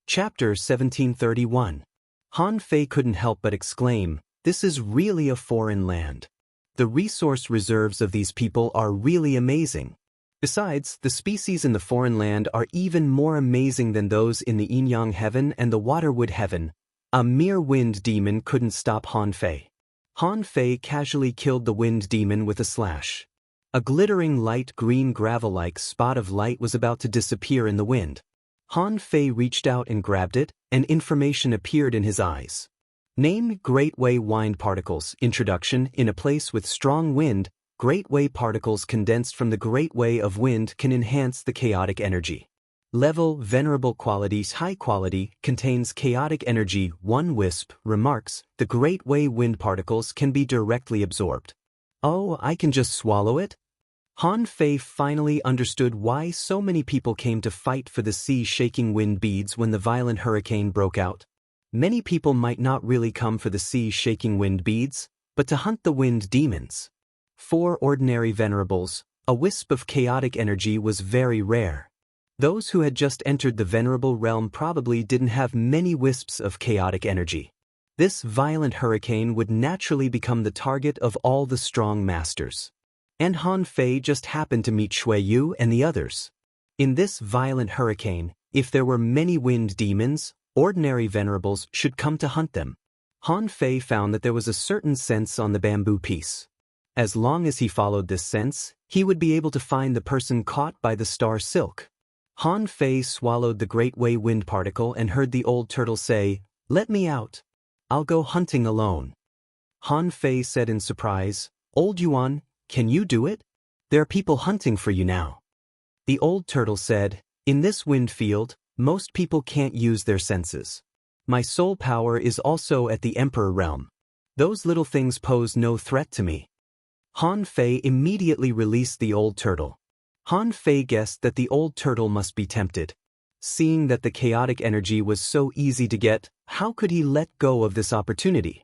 Chapter 1731. Han Fei couldn't help but exclaim, "This is really a foreign land. The resource reserves of these people are really amazing. Besides, the species in the foreign land are even more amazing than those in the yin-yang heaven and the waterwood heaven." A mere wind demon couldn't stop Han Fei. Han Fei casually killed the wind demon with a slash. A glittering light green gravel-like spot of light was about to disappear in the wind. Han Fei reached out and grabbed it, and information appeared in his eyes. Name Great Way Wind Particles. Introduction. In a place with strong wind, Great Way particles condensed from the Great Way of wind can enhance the chaotic energy. Level. Venerable qualities. High quality, contains chaotic energy. 1 Wisp. Remarks, the Great Way wind particles can be directly absorbed. Oh, I can just swallow it? Han Fei finally understood why so many people came to fight for the sea-shaking wind beads when the violent hurricane broke out. Many people might not really come for the sea-shaking wind beads, but to hunt the wind demons. 4 Ordinary venerables. A wisp of chaotic energy was very rare. Those who had just entered the venerable realm probably didn't have many wisps of chaotic energy. This violent hurricane would naturally become the target of all the strong masters. And Han Fei just happened to meet Shui Yu and the others. In this violent hurricane, if there were many wind demons, ordinary venerables should come to hunt them. Han Fei found that there was a certain sense on the bamboo piece. As long as he followed this sense, he would be able to find the person caught by the star silk. Han Fei swallowed the Great Way wind particle and heard the old turtle say, "Let me out. I'll go hunting alone." Han Fei said in surprise, "Old Yuan, can you do it? There are people hunting for you now." The old turtle said, "In this wind field, most people can't use their senses. My soul power is also at the Emperor realm. Those little things pose no threat to me." Han Fei immediately released the old turtle. Han Fei guessed that the old turtle must be tempted. Seeing that the chaotic energy was so easy to get, how could he let go of this opportunity?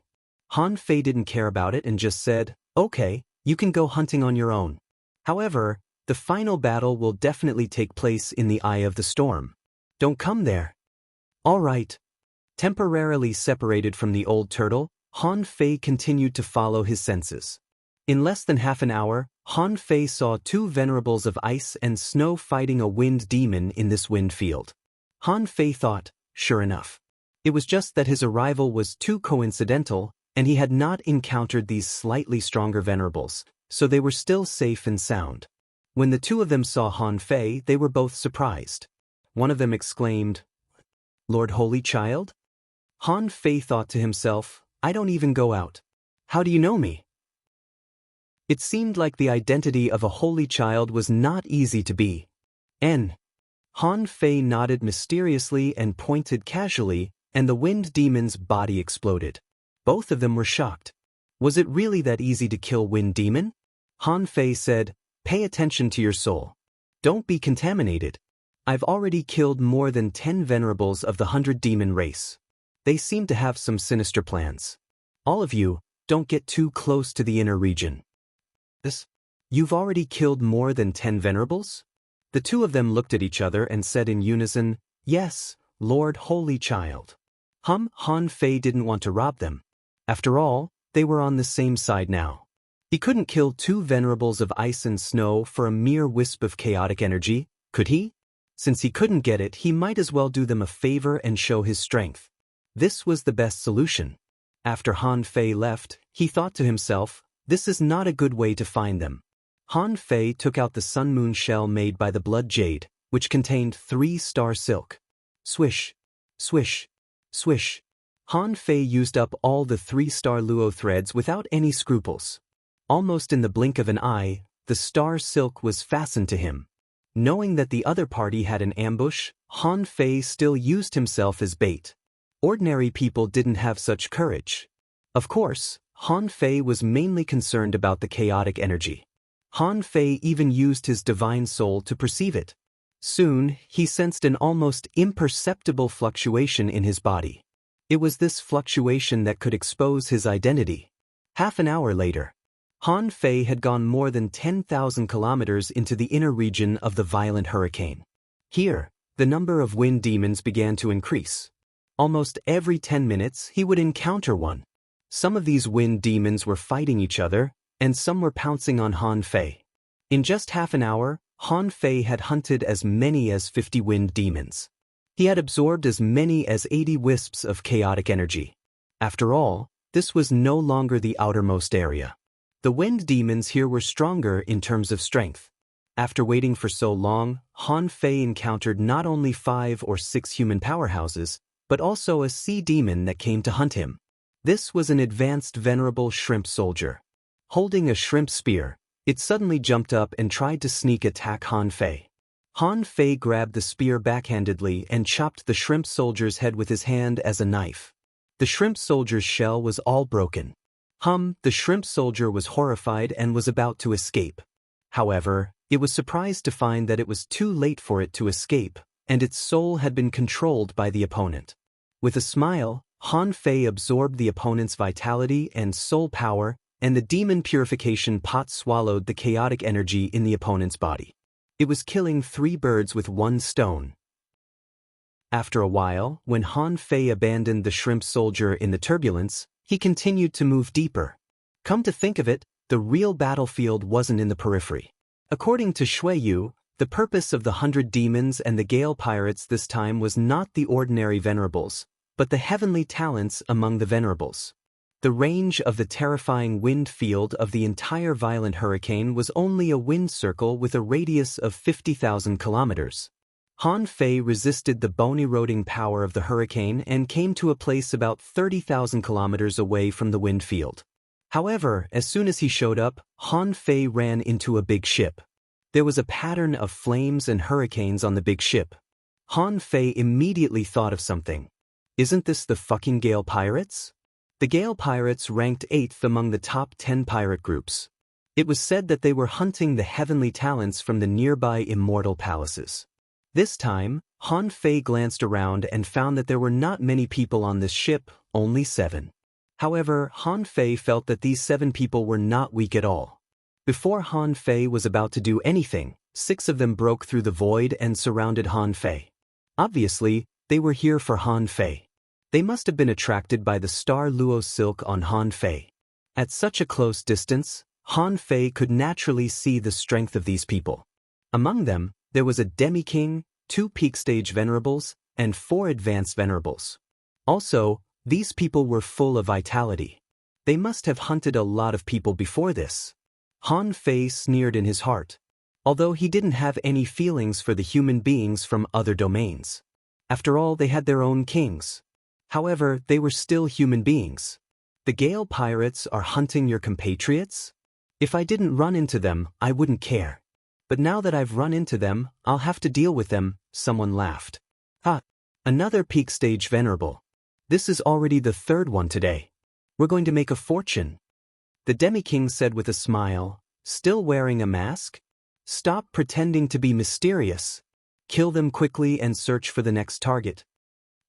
Han Fei didn't care about it and just said, "Okay, you can go hunting on your own. However, the final battle will definitely take place in the eye of the storm. Don't come there." "All right." Temporarily separated from the old turtle, Han Fei continued to follow his senses. In less than half an hour, Han Fei saw 2 venerables of ice and snow fighting a wind demon in this wind field. Han Fei thought, sure enough. It was just that his arrival was too coincidental, and he had not encountered these slightly stronger venerables, so they were still safe and sound. When the 2 of them saw Han Fei, they were both surprised. One of them exclaimed, "Lord Holy Child?" Han Fei thought to himself, "I don't even go out. How do you know me?" It seemed like the identity of a holy child was not easy to be. Han Fei nodded mysteriously and pointed casually, and the wind demon's body exploded. Both of them were shocked. Was it really that easy to kill wind demon? Han Fei said, "Pay attention to your soul. Don't be contaminated. I've already killed more than 10 venerables of the 100 demon race. They seem to have some sinister plans. All of you, don't get too close to the inner region." "You've already killed more than 10 venerables?" The 2 of them looked at each other and said in unison, "Yes, Lord Holy Child." Han Fei didn't want to rob them. After all, they were on the same side now. He couldn't kill 2 venerables of ice and snow for a mere wisp of chaotic energy, could he? Since he couldn't get it, he might as well do them a favor and show his strength. This was the best solution. After Han Fei left, he thought to himself, this is not a good way to find them. Han Fei took out the sun moon shell made by the blood jade, which contained 3 star silk. Swish, swish, swish. Han Fei used up all the 3-star luo threads without any scruples. Almost in the blink of an eye, the star silk was fastened to him. Knowing that the other party had an ambush, Han Fei still used himself as bait. Ordinary people didn't have such courage. Of course, Han Fei was mainly concerned about the chaotic energy. Han Fei even used his divine soul to perceive it. Soon, he sensed an almost imperceptible fluctuation in his body. It was this fluctuation that could expose his identity. Half an hour later, Han Fei had gone more than 10,000 kilometers into the inner region of the violent hurricane. Here, The number of wind demons began to increase. Almost every 10 minutes he would encounter one. Some of these wind demons were fighting each other, and some were pouncing on Han Fei. In just half an hour, Han Fei had hunted as many as 50 wind demons. He had absorbed as many as 80 wisps of chaotic energy. After all, this was no longer the outermost area. The wind demons here were stronger in terms of strength. After waiting for so long, Han Fei encountered not only 5 or 6 human powerhouses, but also a sea demon that came to hunt him. This was an advanced venerable shrimp soldier. Holding a shrimp spear, it suddenly jumped up and tried to sneak attack Han Fei. Han Fei grabbed the spear backhandedly and chopped the shrimp soldier's head with his hand as a knife. The shrimp soldier's shell was all broken. The shrimp soldier was horrified and was about to escape. However, it was surprised to find that it was too late for it to escape, and its soul had been controlled by the opponent. With a smile, Han Fei absorbed the opponent's vitality and soul power, and the demon purification pot swallowed the chaotic energy in the opponent's body. It was killing 3 birds with 1 stone. After a while, when Han Fei abandoned the shrimp soldier in the turbulence, he continued to move deeper. Come to think of it, the real battlefield wasn't in the periphery. According to Shui Yu, the purpose of the 100 demons and the Gale pirates this time was not the ordinary venerables, but the heavenly talents among the venerables. The range of the terrifying wind field of the entire violent hurricane was only a wind circle with a radius of 50,000 kilometers. Han Fei resisted the bone-eroding power of the hurricane and came to a place about 30,000 kilometers away from the wind field. However, as soon as he showed up, Han Fei ran into a big ship. There was a pattern of flames and hurricanes on the big ship. Han Fei immediately thought of something. Isn't this the fucking Gale pirates? The Gale pirates ranked 8th among the top 10 pirate groups. It was said that they were hunting the heavenly talents from the nearby immortal palaces. This time, Han Fei glanced around and found that there were not many people on this ship, only 7. However, Han Fei felt that these 7 people were not weak at all. Before Han Fei was about to do anything, 6 of them broke through the void and surrounded Han Fei. Obviously, they were here for Han Fei. They must have been attracted by the star luo silk on Han Fei. At such a close distance, Han Fei could naturally see the strength of these people. Among them, there was a demi-king, 2 peak stage venerables, and 4 advanced venerables. Also, these people were full of vitality. They must have hunted a lot of people before this. Han Fei sneered in his heart, although he didn't have any feelings for the human beings from other domains. After all, they had their own kings. However, they were still human beings. The Gale pirates are hunting your compatriots? If I didn't run into them, I wouldn't care. But now that I've run into them, I'll have to deal with them, someone laughed. Another peak stage venerable. This is already the 3rd one today. We're going to make a fortune. The demi-king said with a smile, still wearing a mask? Stop pretending to be mysterious. Kill them quickly and search for the next target.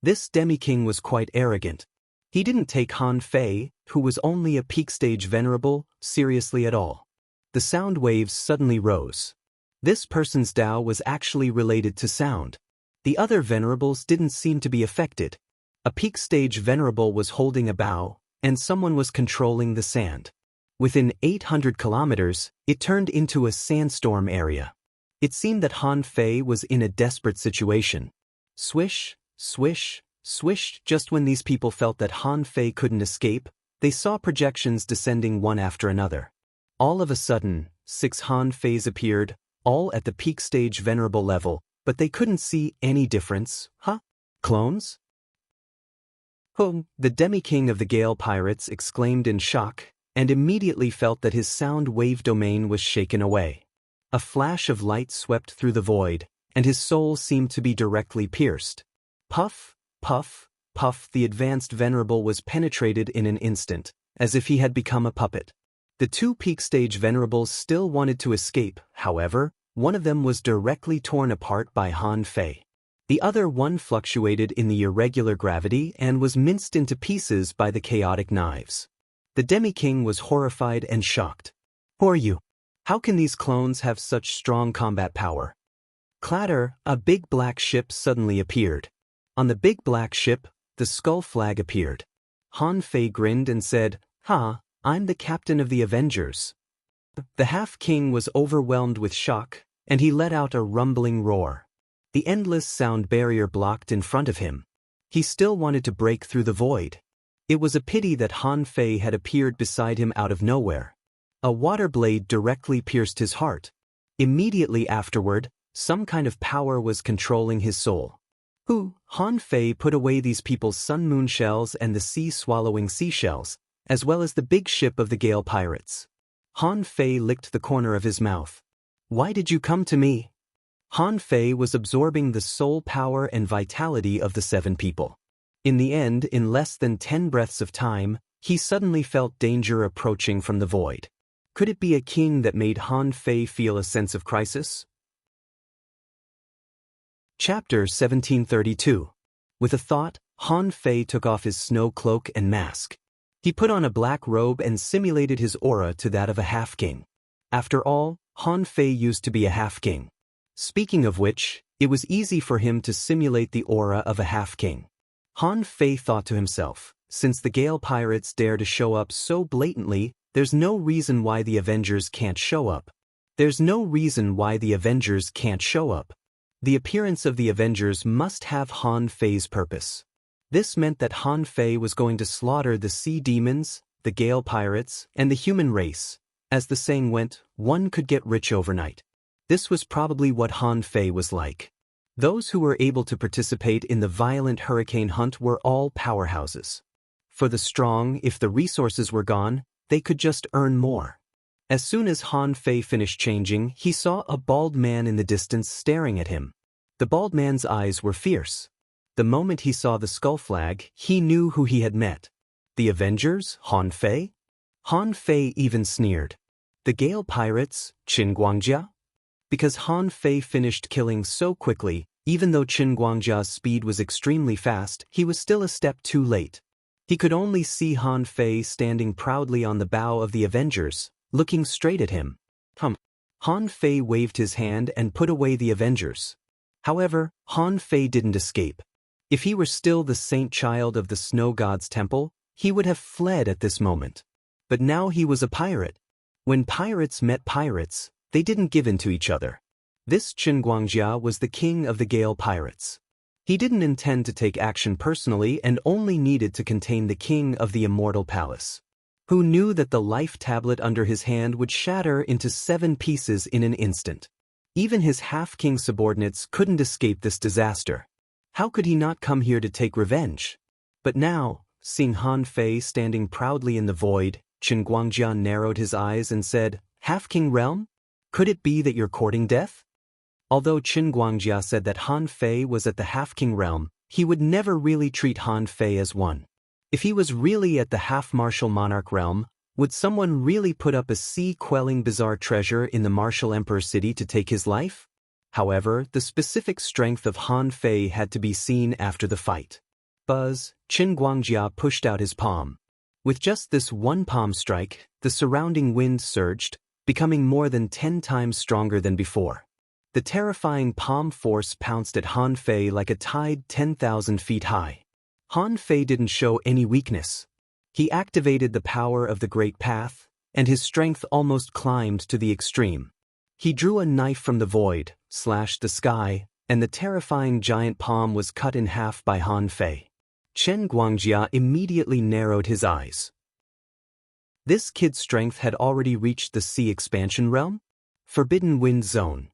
This demi-king was quite arrogant. He didn't take Han Fei, who was only a peak stage venerable, seriously at all. The sound waves suddenly rose. This person's Tao was actually related to sound. The other venerables didn't seem to be affected. A peak stage venerable was holding a bow, and someone was controlling the sand. Within 800 kilometers, it turned into a sandstorm area. It seemed that Han Fei was in a desperate situation. Swish, swish, swish. Just when these people felt that Han Fei couldn't escape, they saw projections descending one after another. All of a sudden, 6 Han Feis appeared, all at the peak stage venerable level, but they couldn't see any difference. Clones? The demi-king of the Gale pirates exclaimed in shock, and immediately felt that his sound wave domain was shaken away. A flash of light swept through the void, and his soul seemed to be directly pierced. Puff, puff, puff. The advanced venerable was penetrated in an instant, as if he had become a puppet. The 2 peak stage venerables still wanted to escape, however, one of them was directly torn apart by Han Fei. The other one fluctuated in the irregular gravity and was minced into pieces by the chaotic knives. The demi-king was horrified and shocked. Who are you? How can these clones have such strong combat power? Clatter, a big black ship suddenly appeared. On the big black ship, the skull flag appeared. Han Fei grinned and said, "Ha, I'm the captain of the Avengers." The half-king was overwhelmed with shock, and he let out a rumbling roar. The endless sound barrier blocked in front of him. He still wanted to break through the void. It was a pity that Han Fei had appeared beside him out of nowhere. A water blade directly pierced his heart. Immediately afterward, some kind of power was controlling his soul. Han Fei put away these people's sun moon shells and the sea-swallowing seashells, as well as the big ship of the Gale pirates. Han Fei licked the corner of his mouth. "Why did you come to me?" Han Fei was absorbing the soul power and vitality of the 7 people. In the end, in less than 10 breaths of time, he suddenly felt danger approaching from the void. Could it be a king that made Han Fei feel a sense of crisis? Chapter 1732. With a thought, Han Fei took off his snow cloak and mask. He put on a black robe and simulated his aura to that of a half-king. After all, Han Fei used to be a half-king. Speaking of which, it was easy for him to simulate the aura of a half-king. Han Fei thought to himself, since the Gale pirates dare to show up so blatantly, there's no reason why the Avengers can't show up. There's no reason why the Avengers can't show up. The appearance of the Avengers must have Han Fei's purpose. This meant that Han Fei was going to slaughter the sea demons, the Gale pirates, and the human race. As the saying went, one could get rich overnight. This was probably what Han Fei was like. Those who were able to participate in the violent hurricane hunt were all powerhouses. For the strong, if the resources were gone, they could just earn more. As soon as Han Fei finished changing, he saw a bald man in the distance staring at him. The bald man's eyes were fierce. The moment he saw the skull flag, he knew who he had met. The Avengers, Han Fei? Han Fei even sneered. The Gale pirates, Qin Guangjia? Because Han Fei finished killing so quickly, even though Qin Guangjia's speed was extremely fast, he was still a step too late. He could only see Han Fei standing proudly on the bow of the Avengers, looking straight at him. Han Fei waved his hand and put away the Avengers. However, Han Fei didn't escape. If he were still the saint child of the snow god's temple, he would have fled at this moment. But now he was a pirate. When pirates met pirates, they didn't give in to each other. This Qin Guangjia was the king of the Gale pirates. He didn't intend to take action personally and only needed to contain the king of the immortal palace. Who knew that the life tablet under his hand would shatter into 7 pieces in an instant. Even his half-king subordinates couldn't escape this disaster. How could he not come here to take revenge? But now, seeing Han Fei standing proudly in the void, Qin Guangjia narrowed his eyes and said, "Half-king realm? Could it be that you're courting death?" Although Qin Guangjia said that Han Fei was at the half-king realm, he would never really treat Han Fei as one. If he was really at the half-martial monarch realm, would someone really put up a sea-quelling bizarre treasure in the martial emperor city to take his life? However, the specific strength of Han Fei had to be seen after the fight. Buzz, Qin Guangjia pushed out his palm. With just this one palm strike, the surrounding wind surged, becoming more than 10 times stronger than before. The terrifying palm force pounced at Han Fei like a tide 10,000 feet high. Han Fei didn't show any weakness. He activated the power of the Great Path, and his strength almost climbed to the extreme. He drew a knife from the void, slashed the sky, and the terrifying giant palm was cut in half by Han Fei. Qin Guangjia immediately narrowed his eyes. This kid's strength had already reached the sea expansion realm? Forbidden Wind Zone.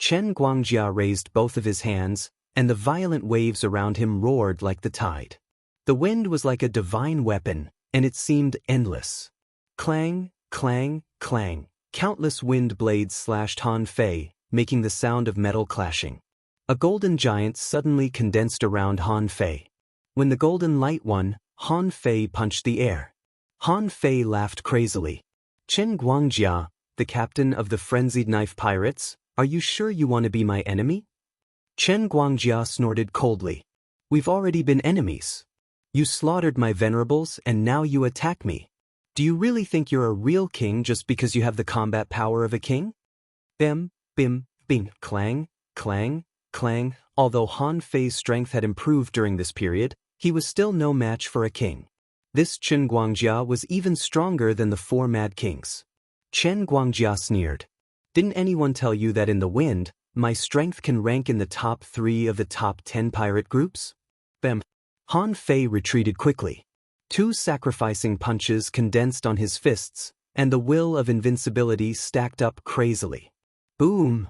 Qin Guangjia raised both of his hands, and the violent waves around him roared like the tide. The wind was like a divine weapon, and it seemed endless. Clang, clang, clang. Countless wind blades slashed Han Fei, making the sound of metal clashing. A golden giant suddenly condensed around Han Fei. When the golden light won, Han Fei punched the air. Han Fei laughed crazily. "Qin Guangjia, the captain of the frenzied knife pirates, are you sure you want to be my enemy?" Qin Guangjia snorted coldly. "We've already been enemies. You slaughtered my venerables and now you attack me. Do you really think you're a real king just because you have the combat power of a king?" Bim, bim, bing, clang. Clang, clang, although Han Fei's strength had improved during this period, he was still no match for a king. This Chen Guangjia was even stronger than the 4 Mad Kings. Chen Guangjia sneered. Didn't anyone tell you that in the wind, my strength can rank in the top 3 of the top 10 pirate groups? Bam. Han Fei retreated quickly. 2 sacrificing punches condensed on his fists, and the will of invincibility stacked up crazily. Boom!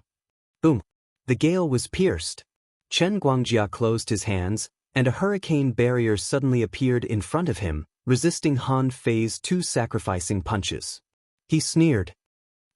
Boom! The gale was pierced. Chen Guangjia closed his hands, and a hurricane barrier suddenly appeared in front of him, resisting Han Fei's 2 sacrificing punches. He sneered.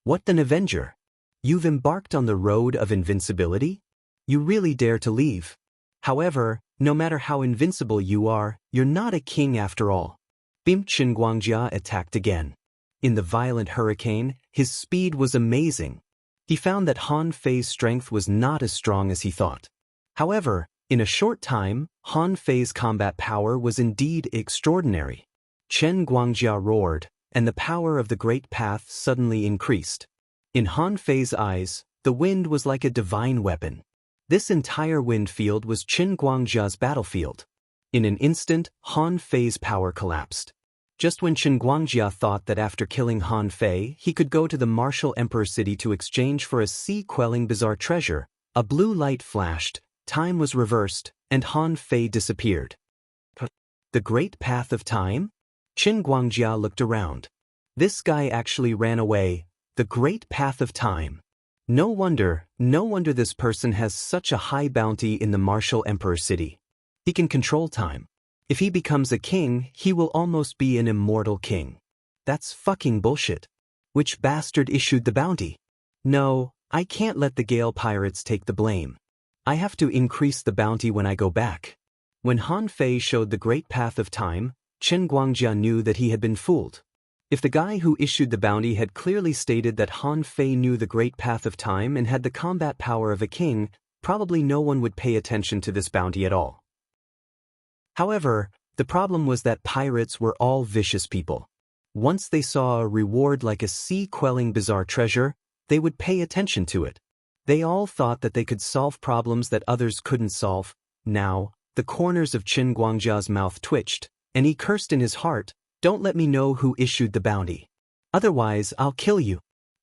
What an avenger! You've embarked on the road of invincibility? You really dare to leave. However, no matter how invincible you are, you're not a king after all. Chen Guangjia attacked again. In the violent hurricane, his speed was amazing. He found that Han Fei's strength was not as strong as he thought. However, in a short time, Han Fei's combat power was indeed extraordinary. Chen Guangjia roared, and the power of the Great Path suddenly increased. In Han Fei's eyes, the wind was like a divine weapon. This entire wind field was Chen Guangjia's battlefield. In an instant, Han Fei's power collapsed. Just when Chen Guangjia thought that after killing Han Fei, he could go to the martial emperor city to exchange for a sea-quelling bizarre treasure, a blue light flashed, time was reversed, and Han Fei disappeared. The Great Path of Time? Chen Guangjia looked around. This guy actually ran away. The Great Path of Time. No wonder this person has such a high bounty in the martial emperor city. He can control time. If he becomes a king, he will almost be an immortal king. That's fucking bullshit. Which bastard issued the bounty? No, I can't let the Gale pirates take the blame. I have to increase the bounty when I go back. When Han Fei showed the Great Path of Time, Chen Guangjia knew that he had been fooled. If the guy who issued the bounty had clearly stated that Han Fei knew the Great Path of Time and had the combat power of a king, probably no one would pay attention to this bounty at all. However, the problem was that pirates were all vicious people. Once they saw a reward like a sea-quelling bizarre treasure, they would pay attention to it. They all thought that they could solve problems that others couldn't solve. Now, the corners of Chen Guangjia's mouth twitched, and he cursed in his heart, "Don't let me know who issued the bounty. Otherwise, I'll kill you."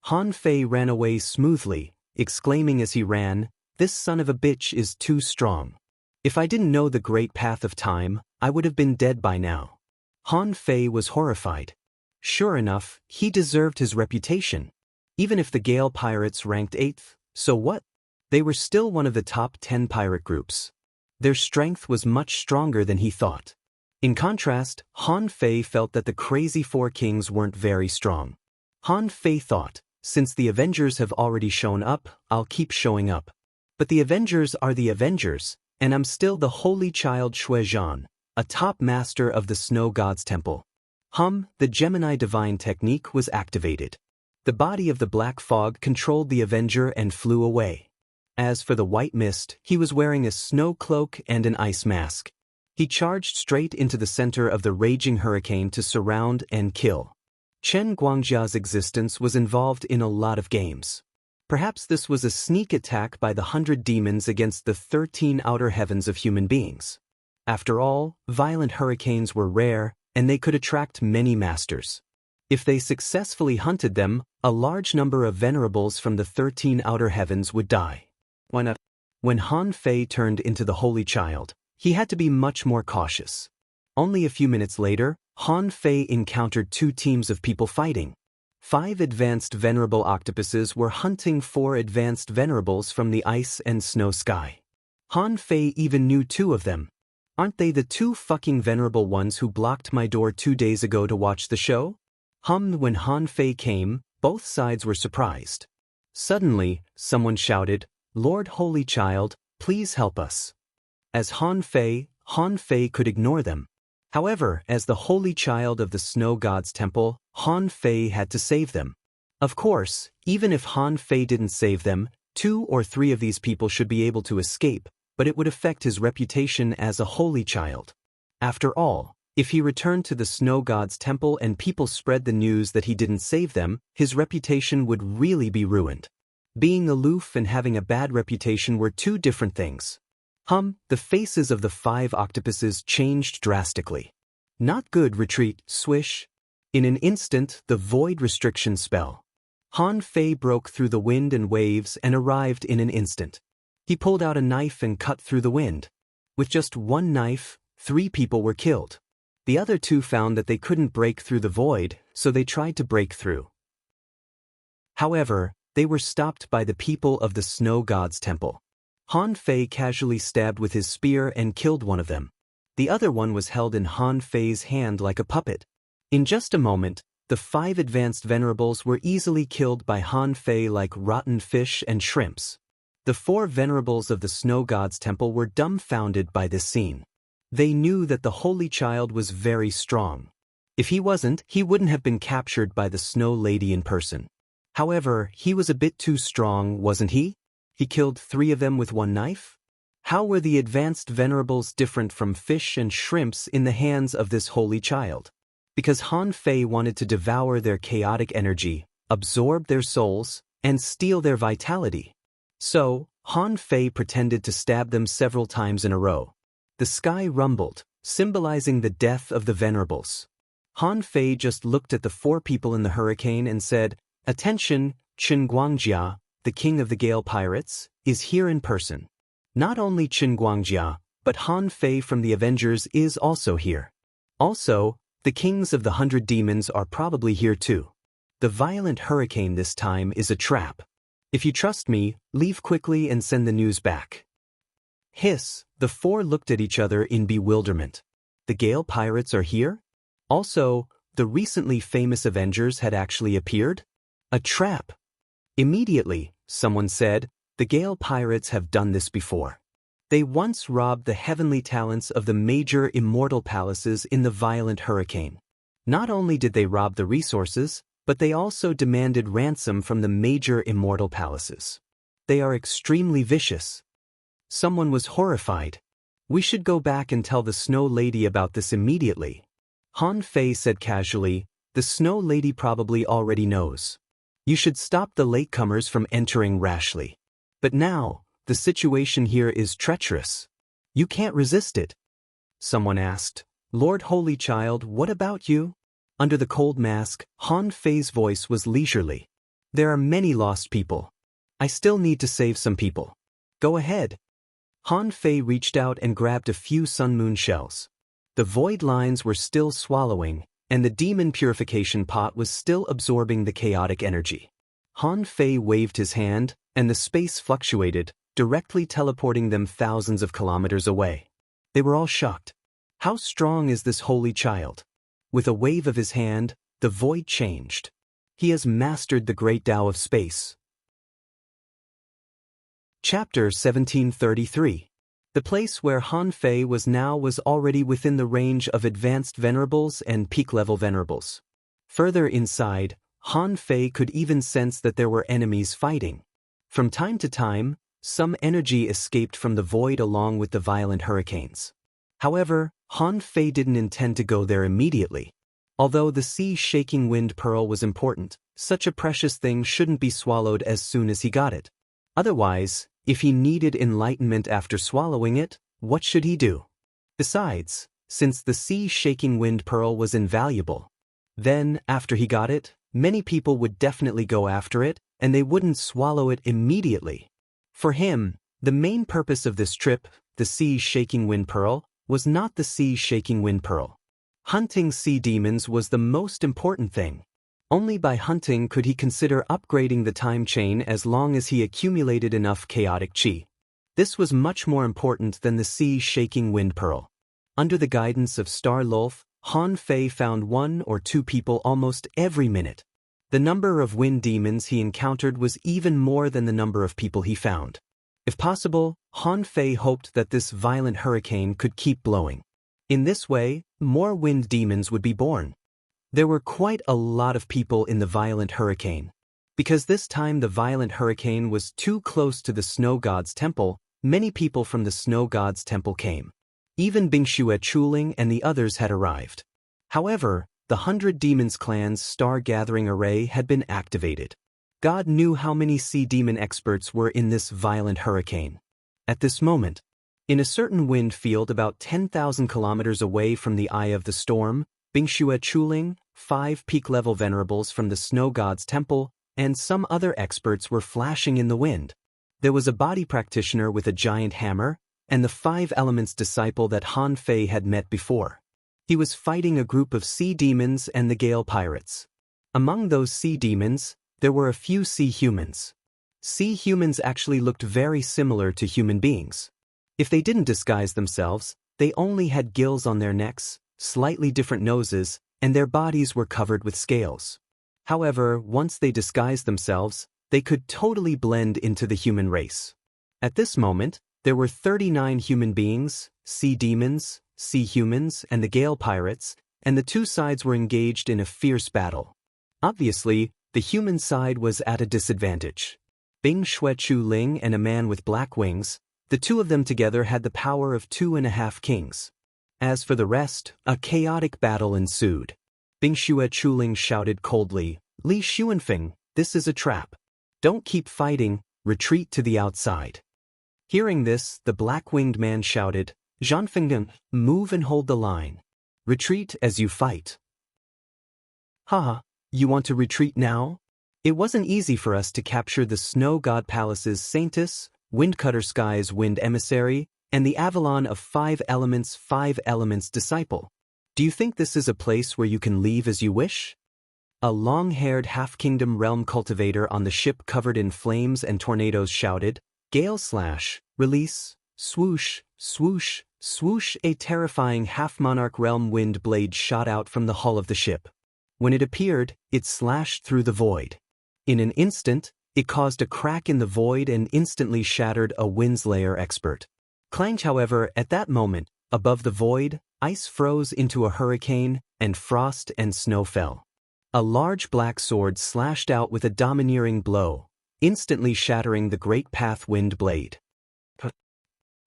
Han Fei ran away smoothly, exclaiming as he ran, "This son of a bitch is too strong. If I didn't know the Great Path of Time, I would have been dead by now." Han Fei was horrified. Sure enough, he deserved his reputation. Even if the Gale pirates ranked 8th, so what? They were still one of the top 10 pirate groups. Their strength was much stronger than he thought. In contrast, Han Fei felt that the crazy 4 kings weren't very strong. Han Fei thought, since the Avengers have already shown up, I'll keep showing up. But the Avengers are the Avengers, and I'm still the holy child Shuizhan, a top master of the Snow God's Temple. The Gemini divine technique was activated. The body of the black fog controlled the Avenger and flew away. As for the white mist, he was wearing a snow cloak and an ice mask. He charged straight into the center of the raging hurricane to surround and kill. Chen Guangjia's existence was involved in a lot of games. Perhaps this was a sneak attack by the 100 demons against the 13 outer heavens of human beings. After all, violent hurricanes were rare, and they could attract many masters. If they successfully hunted them, a large number of venerables from the 13 outer heavens would die. When Han Fei turned into the Holy Child, he had to be much more cautious. Only a few minutes later, Han Fei encountered 2 teams of people fighting. 5 advanced venerable octopuses were hunting 4 advanced venerables from the ice and snow sky. Han Fei even knew 2 of them. Aren't they the 2 fucking venerable ones who blocked my door 2 days ago to watch the show? When Han Fei came, both sides were surprised. Suddenly, someone shouted, "Lord Holy Child, please help us." As Han Fei could ignore them. However, as the Holy Child of the Snow God's Temple, Han Fei had to save them. Of course, even if Han Fei didn't save them, 2 or 3 of these people should be able to escape, but it would affect his reputation as a Holy Child. After all, if he returned to the Snow God's Temple and people spread the news that he didn't save them, his reputation would really be ruined. Being aloof and having a bad reputation were two different things. The faces of the 5 octopuses changed drastically. Not good, retreat, swish. In an instant, the void restriction spell. Han Fei broke through the wind and waves and arrived in an instant. He pulled out a knife and cut through the wind. With just one knife, 3 people were killed. The other 2 found that they couldn't break through the void, so they tried to break through. However, they were stopped by the people of the Snow God's temple. Han Fei casually stabbed with his spear and killed one of them. The other one was held in Han Fei's hand like a puppet. In just a moment, the 5 advanced venerables were easily killed by Han Fei like rotten fish and shrimps. The 4 venerables of the Snow God's temple were dumbfounded by this scene. They knew that the Holy Child was very strong. If he wasn't, he wouldn't have been captured by the Snow Lady in person. However, he was a bit too strong, wasn't he? He killed 3 of them with one knife? How were the advanced venerables different from fish and shrimps in the hands of this Holy Child? Because Han Fei wanted to devour their chaotic energy, absorb their souls, and steal their vitality. So, Han Fei pretended to stab them several times in a row. The sky rumbled, symbolizing the death of the venerables. Han Fei just looked at the 4 people in the hurricane and said, "Attention, Chen Guangjia, the king of the Gale Pirates, is here in person." Not only Chen Guangjia, but Han Fei from the Avengers is also here. Also, the kings of the 100 demons are probably here too. The violent hurricane this time is a trap. If you trust me, leave quickly and send the news back. Hiss, the 4 looked at each other in bewilderment. The Gale Pirates are here? Also, the recently famous Avengers had actually appeared? A trap. Immediately, someone said, the Gale Pirates have done this before. They once robbed the heavenly talents of the major immortal palaces in the violent hurricane. Not only did they rob the resources, but they also demanded ransom from the major immortal palaces. They are extremely vicious. Someone was horrified. We should go back and tell the Snow Lady about this immediately. Han Fei said casually, the Snow Lady probably already knows. You should stop the latecomers from entering rashly. But now, the situation here is treacherous. You can't resist it. Someone asked, Lord Holy Child, what about you? Under the cold mask, Han Fei's voice was leisurely. There are many lost people. I still need to save some people. Go ahead. Han Fei reached out and grabbed a few Sun Moon shells. The void lines were still swallowing, and the demon purification pot was still absorbing the chaotic energy. Han Fei waved his hand, and the space fluctuated, directly teleporting them thousands of kilometers away. They were all shocked. How strong is this Holy Child? With a wave of his hand, the void changed. He has mastered the great Tao of space. Chapter 1733. The place where Han Fei was now was already within the range of advanced venerables and peak-level venerables. Further inside, Han Fei could even sense that there were enemies fighting. From time to time, some energy escaped from the void along with the violent hurricanes. However, Han Fei didn't intend to go there immediately. Although the sea-shaking wind pearl was important, such a precious thing shouldn't be swallowed as soon as he got it. Otherwise, if he needed enlightenment after swallowing it, what should he do? Besides, since the sea-shaking wind pearl was invaluable, then, after he got it, many people would definitely go after it, and they wouldn't swallow it immediately. For him, the main purpose of this trip, the sea-shaking wind pearl, was not the sea-shaking wind pearl. Hunting sea demons was the most important thing. Only by hunting could he consider upgrading the time chain as long as he accumulated enough chaotic chi. This was much more important than the sea-shaking wind pearl. Under the guidance of Star Lulf, Han Fei found 1 or 2 people almost every minute. The number of wind demons he encountered was even more than the number of people he found. If possible, Han Fei hoped that this violent hurricane could keep blowing. In this way, more wind demons would be born. There were quite a lot of people in the violent hurricane. Because this time the violent hurricane was too close to the Snow God's temple, many people from the Snow God's temple came. Even Bingxue Chuling and the others had arrived. However, the 100 Demons Clan's Star Gathering Array had been activated. God knew how many sea demon experts were in this violent hurricane. At this moment, in a certain wind field about 10,000 kilometers away from the eye of the storm, Bingxue Chuling, 5 peak-level venerables from the snow god's temple, and some other experts were flashing in the wind. There was a body practitioner with a giant hammer, and the 5 elements disciple that Han Fei had met before. He was fighting a group of sea demons and the gale pirates. Among those sea demons, there were a few sea humans. Sea humans actually looked very similar to human beings. If they didn't disguise themselves, they only had gills on their necks, slightly different noses, and their bodies were covered with scales. However, once they disguised themselves, they could totally blend into the human race. At this moment, there were 39 human beings, sea demons, sea humans, and the gale pirates, and the two sides were engaged in a fierce battle. Obviously, the human side was at a disadvantage. Bing Xue Chu Ling and a man with black wings, the two of them together had the power of 2.5 kings. As for the rest, a chaotic battle ensued. Bing Xue Chu Ling shouted coldly, "Li Xuanfeng, this is a trap. Don't keep fighting, retreat to the outside." Hearing this, the black-winged man shouted, "Zhanfenggen, move and hold the line. Retreat as you fight." "Haha, you want to retreat now? It wasn't easy for us to capture the Snow God Palace's Saintus, Windcutter Sky's Wind Emissary, and the Avalon of 5 elements disciple. Do you think this is a place where you can leave as you wish?" A long-haired half-kingdom realm cultivator on the ship covered in flames and tornadoes shouted, "Gale slash, release, swoosh, swoosh, swoosh." A terrifying half-monarch realm wind blade shot out from the hull of the ship. When it appeared, it slashed through the void. In an instant, it caused a crack in the void and instantly shattered a Windslayer expert. Clang, however, at that moment, above the void, ice froze into a hurricane, and frost and snow fell. A large black sword slashed out with a domineering blow, instantly shattering the great path wind blade.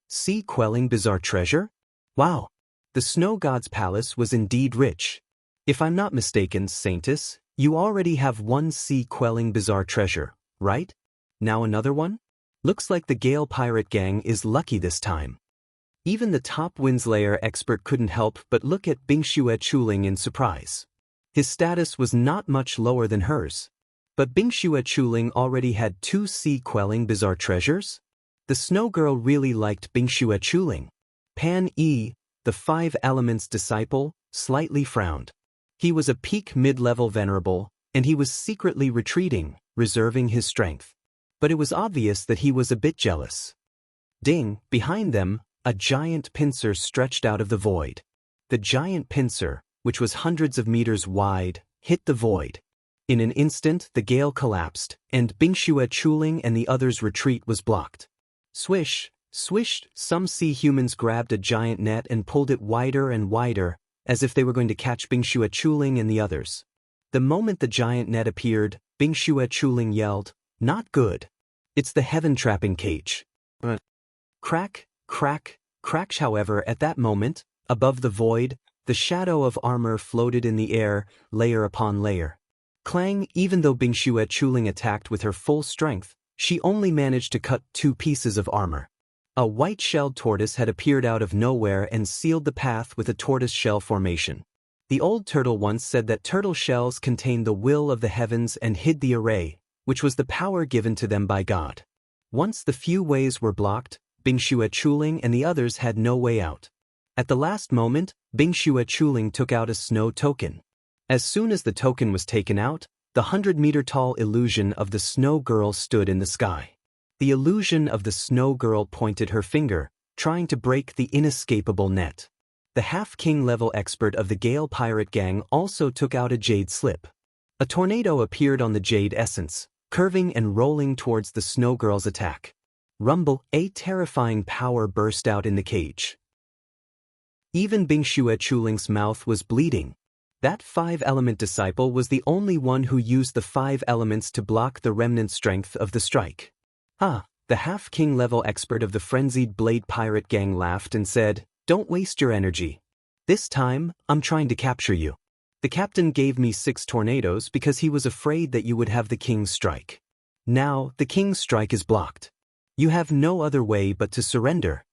Sea quelling bizarre treasure? Wow! The snow god's palace was indeed rich. If I'm not mistaken, Saintus, you already have 1 sea quelling bizarre treasure, right? Now another one? Looks like the Gale Pirate Gang is lucky this time. Even the top Windslayer expert couldn't help but look at Bingxue Chuling in surprise. His status was not much lower than hers. But Bingxue Chuling already had 2 sea quelling bizarre treasures? The snow girl really liked Bingxue Chuling. Pan Yi, the 5 elements disciple, slightly frowned. He was a peak mid-level venerable, and he was secretly retreating, reserving his strength. But it was obvious that he was a bit jealous. Ding, behind them, a giant pincer stretched out of the void. The giant pincer, which was hundreds of meters wide, hit the void. In an instant, the gale collapsed, and Bingxue Chuling and the others' retreat was blocked. Swish, swish, some sea humans grabbed a giant net and pulled it wider and wider, as if they were going to catch Bingxue Chuling and the others. The moment the giant net appeared, Bingxue Chuling yelled, "Not good. It's the heaven-trapping cage." Crack, crack, crack. However, at that moment, above the void, the shadow of armor floated in the air, layer upon layer. Clang, even though Bingxue Chuling attacked with her full strength, she only managed to cut 2 pieces of armor. A white-shelled tortoise had appeared out of nowhere and sealed the path with a tortoise shell formation. The old turtle once said that turtle shells contained the will of the heavens and hid the array, which was the power given to them by God. Once the few ways were blocked, Bingxue Chuling and the others had no way out. At the last moment, Bingxue Chuling took out a snow token. As soon as the token was taken out, the 100-meter-tall illusion of the snow girl stood in the sky. The illusion of the snow girl pointed her finger, trying to break the inescapable net. The half-king level expert of the Gale Pirate Gang also took out a jade slip. A tornado appeared on the jade essence, curving and rolling towards the snow girl's attack. Rumble, a terrifying power burst out in the cage. Even Bingxue Chuling's mouth was bleeding. That 5-element disciple was the only one who used the 5 elements to block the remnant strength of the strike. The half-king level expert of the frenzied Blade Pirate Gang laughed and said, "Don't waste your energy. This time, I'm trying to capture you. The captain gave me 6 tornadoes because he was afraid that you would have the king's strike. Now, the king's strike is blocked. You have no other way but to surrender.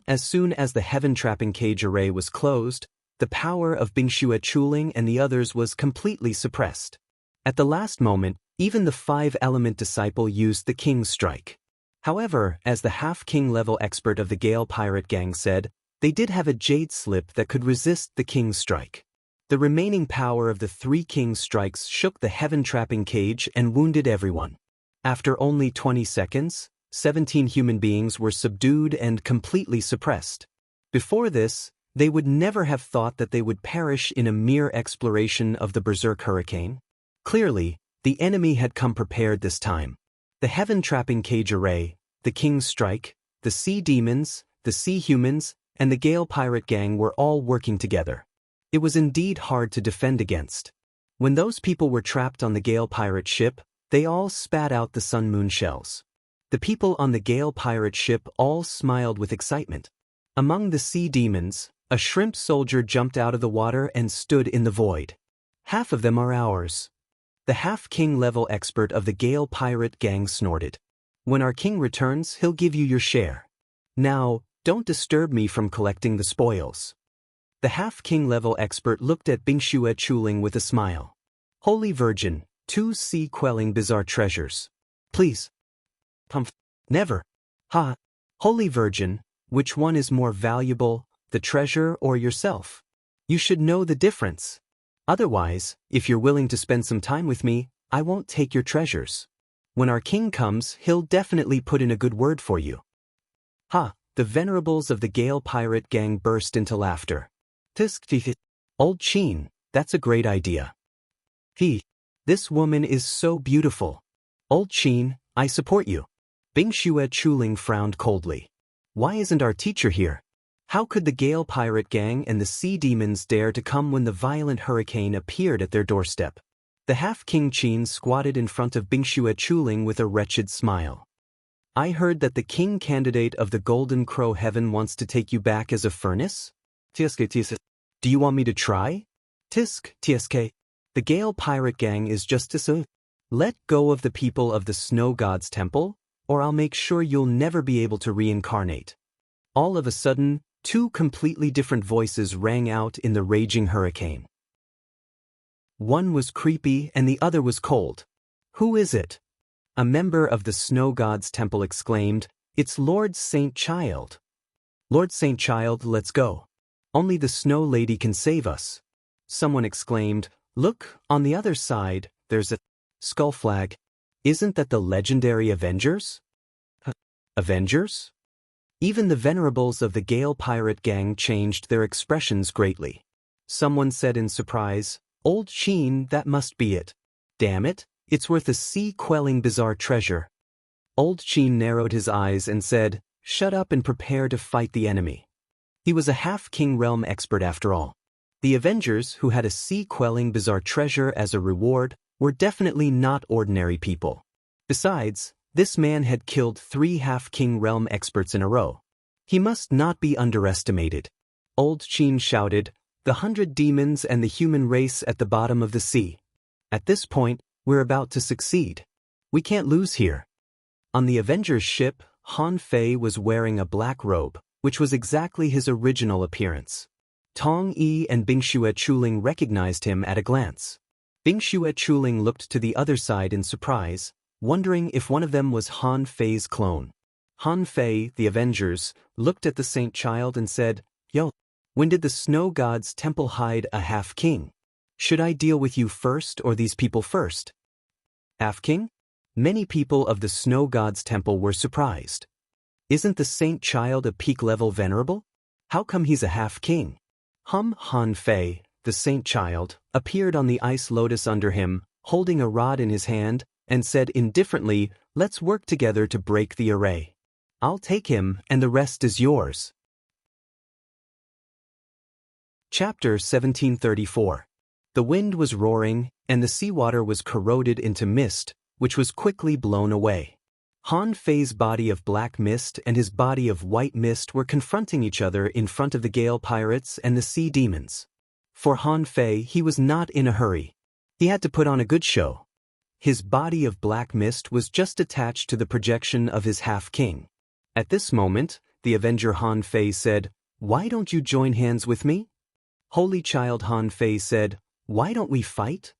As soon as the heaven-trapping cage array was closed, the power of Bingxue Chuling and the others was completely suppressed. At the last moment, even the 5-element disciple used the king's strike. However, as the half-king level expert of the Gale Pirate Gang said, they did have a jade slip that could resist the king's strike. The remaining power of the 3 king's strikes shook the heaven-trapping cage and wounded everyone. After only 20 seconds, 17 human beings were subdued and completely suppressed. Before this, they would never have thought that they would perish in a mere exploration of the Berserk Hurricane. Clearly, the enemy had come prepared this time. The heaven-trapping cage array, the king's strike, the sea demons, the sea humans, and the Gale Pirate Gang were all working together. It was indeed hard to defend against. When those people were trapped on the Gale Pirate ship, they all spat out the Sun Moon shells. The people on the Gale Pirate ship all smiled with excitement. Among the sea demons, a shrimp soldier jumped out of the water and stood in the void. Half of them are ours. The half-king level expert of the Gale Pirate Gang snorted. When our king returns, he'll give you your share. Now, don't disturb me from collecting the spoils. The half-king level expert looked at Bingxue Chuling with a smile. Holy Virgin, 2 sea-quelling bizarre treasures. Please. Never. Holy Virgin, which one is more valuable, the treasure or yourself? You should know the difference. Otherwise, if you're willing to spend some time with me, I won't take your treasures. When our king comes, he'll definitely put in a good word for you. The venerables of the Gale Pirate Gang burst into laughter. Old Chin, that's a great idea. This woman is so beautiful. Old Chin, I support you. Bingxue Chuling frowned coldly. Why isn't our teacher here? How could the Gale Pirate Gang and the sea demons dare to come when the violent hurricane appeared at their doorstep? The half-king Chin squatted in front of Bingxue Chuling with a wretched smile. I heard that the king candidate of the Golden Crow Heaven wants to take you back as a furnace? Do you want me to try? The Gale Pirate Gang is just to let go of the people of the Snow God's Temple, or I'll make sure you'll never be able to reincarnate. All of a sudden, 2 completely different voices rang out in the raging hurricane. One was creepy and the other was cold. Who is it? A member of the Snow God's Temple exclaimed, It's Lord Saint Child. Lord Saint Child, let's go. Only the Snow Lady can save us. Someone exclaimed, Look, on the other side, there's a skull flag. Isn't that the legendary Avengers? Avengers? Even the venerables of the Gale Pirate Gang changed their expressions greatly. Someone said in surprise, Old Chin, that must be it. Damn it, it's worth a sea-quelling bizarre treasure. Old Chin narrowed his eyes and said, Shut up and prepare to fight the enemy. He was a half-king realm expert after all. The Avengers, who had a sea-quelling bizarre treasure as a reward, were definitely not ordinary people. Besides, this man had killed 3 half-king realm experts in a row. He must not be underestimated. Old Chin shouted, The 100 demons and the human race at the bottom of the sea. At this point, we're about to succeed. We can't lose here. On the Avengers ship, Han Fei was wearing a black robe, which was exactly his original appearance. Tong Yi and Bingxue Chuling recognized him at a glance. Bingxue Chuling looked to the other side in surprise, wondering if one of them was Han Fei's clone. Han Fei, the Avengers, looked at the Saint Child and said, Yo, when did the Snow God's Temple hide a half-king? Should I deal with you first or these people first? Half-king? Many people of the Snow God's Temple were surprised. Isn't the Saint Child a peak-level venerable? How come he's a half-king? Han Fei, the Saint Child, appeared on the ice lotus under him, holding a rod in his hand, and said indifferently, Let's work together to break the array. I'll take him, and the rest is yours. Chapter 1734. The wind was roaring, and the seawater was corroded into mist, which was quickly blown away. Han Fei's body of black mist and his body of white mist were confronting each other in front of the Gale Pirates and the Sea Demons. For Han Fei, he was not in a hurry. He had to put on a good show. His body of black mist was just attached to the projection of his half-king. At this moment, the Avenger Han Fei said, "Why don't you join hands with me?" Holy Child Han Fei said, "Why don't we fight?"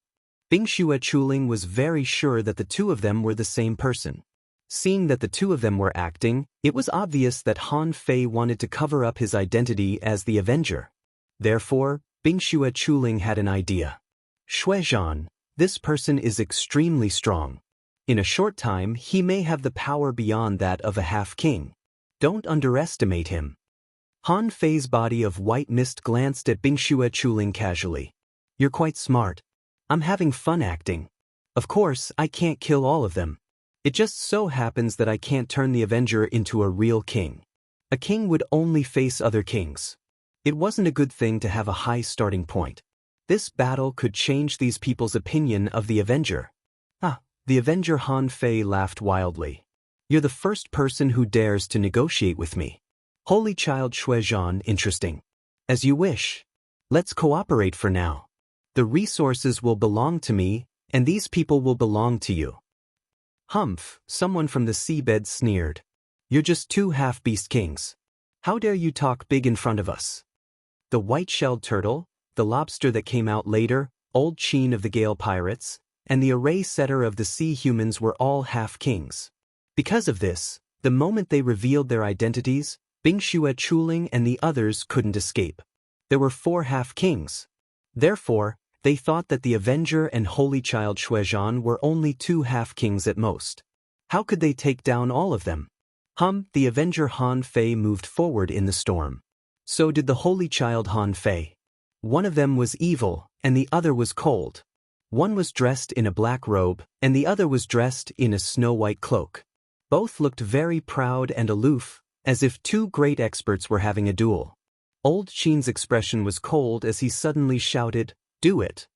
Bing Xue Chuling was very sure that the two of them were the same person. Seeing that the two of them were acting, it was obvious that Han Fei wanted to cover up his identity as the Avenger. Therefore, Bing Xue Chuling had an idea. "Xuezhan, this person is extremely strong. In a short time he may have the power beyond that of a half-king. Don't underestimate him." Han Fei's body of white mist glanced at Bing Xue Chuling casually. "You're quite smart. I'm having fun acting. Of course, I can't kill all of them. It just so happens that I can't turn the Avenger into a real king. A king would only face other kings. It wasn't a good thing to have a high starting point. This battle could change these people's opinion of the Avenger." The Avenger Han Fei laughed wildly. "You're the first person who dares to negotiate with me. Holy Child Xuezhan, interesting. As you wish. Let's cooperate for now. The resources will belong to me, and these people will belong to you." "Humph," someone from the seabed sneered. "You're just two half-beast kings. How dare you talk big in front of us?" The white-shelled turtle, the lobster that came out later, Old Chin of the Gale Pirates, and the array setter of the sea humans were all half-kings. Because of this, the moment they revealed their identities, Bing Xue Chuling and the others couldn't escape. There were 4 half-kings. Therefore, they thought that the Avenger and Holy Child Xuezhan were only 2 half-kings at most. How could they take down all of them? The Avenger Han Fei moved forward in the storm. So did the Holy Child Han Fei. One of them was evil, and the other was cold. One was dressed in a black robe, and the other was dressed in a snow-white cloak. Both looked very proud and aloof, as if 2 great experts were having a duel. Old Chin's expression was cold as he suddenly shouted, "Do it!"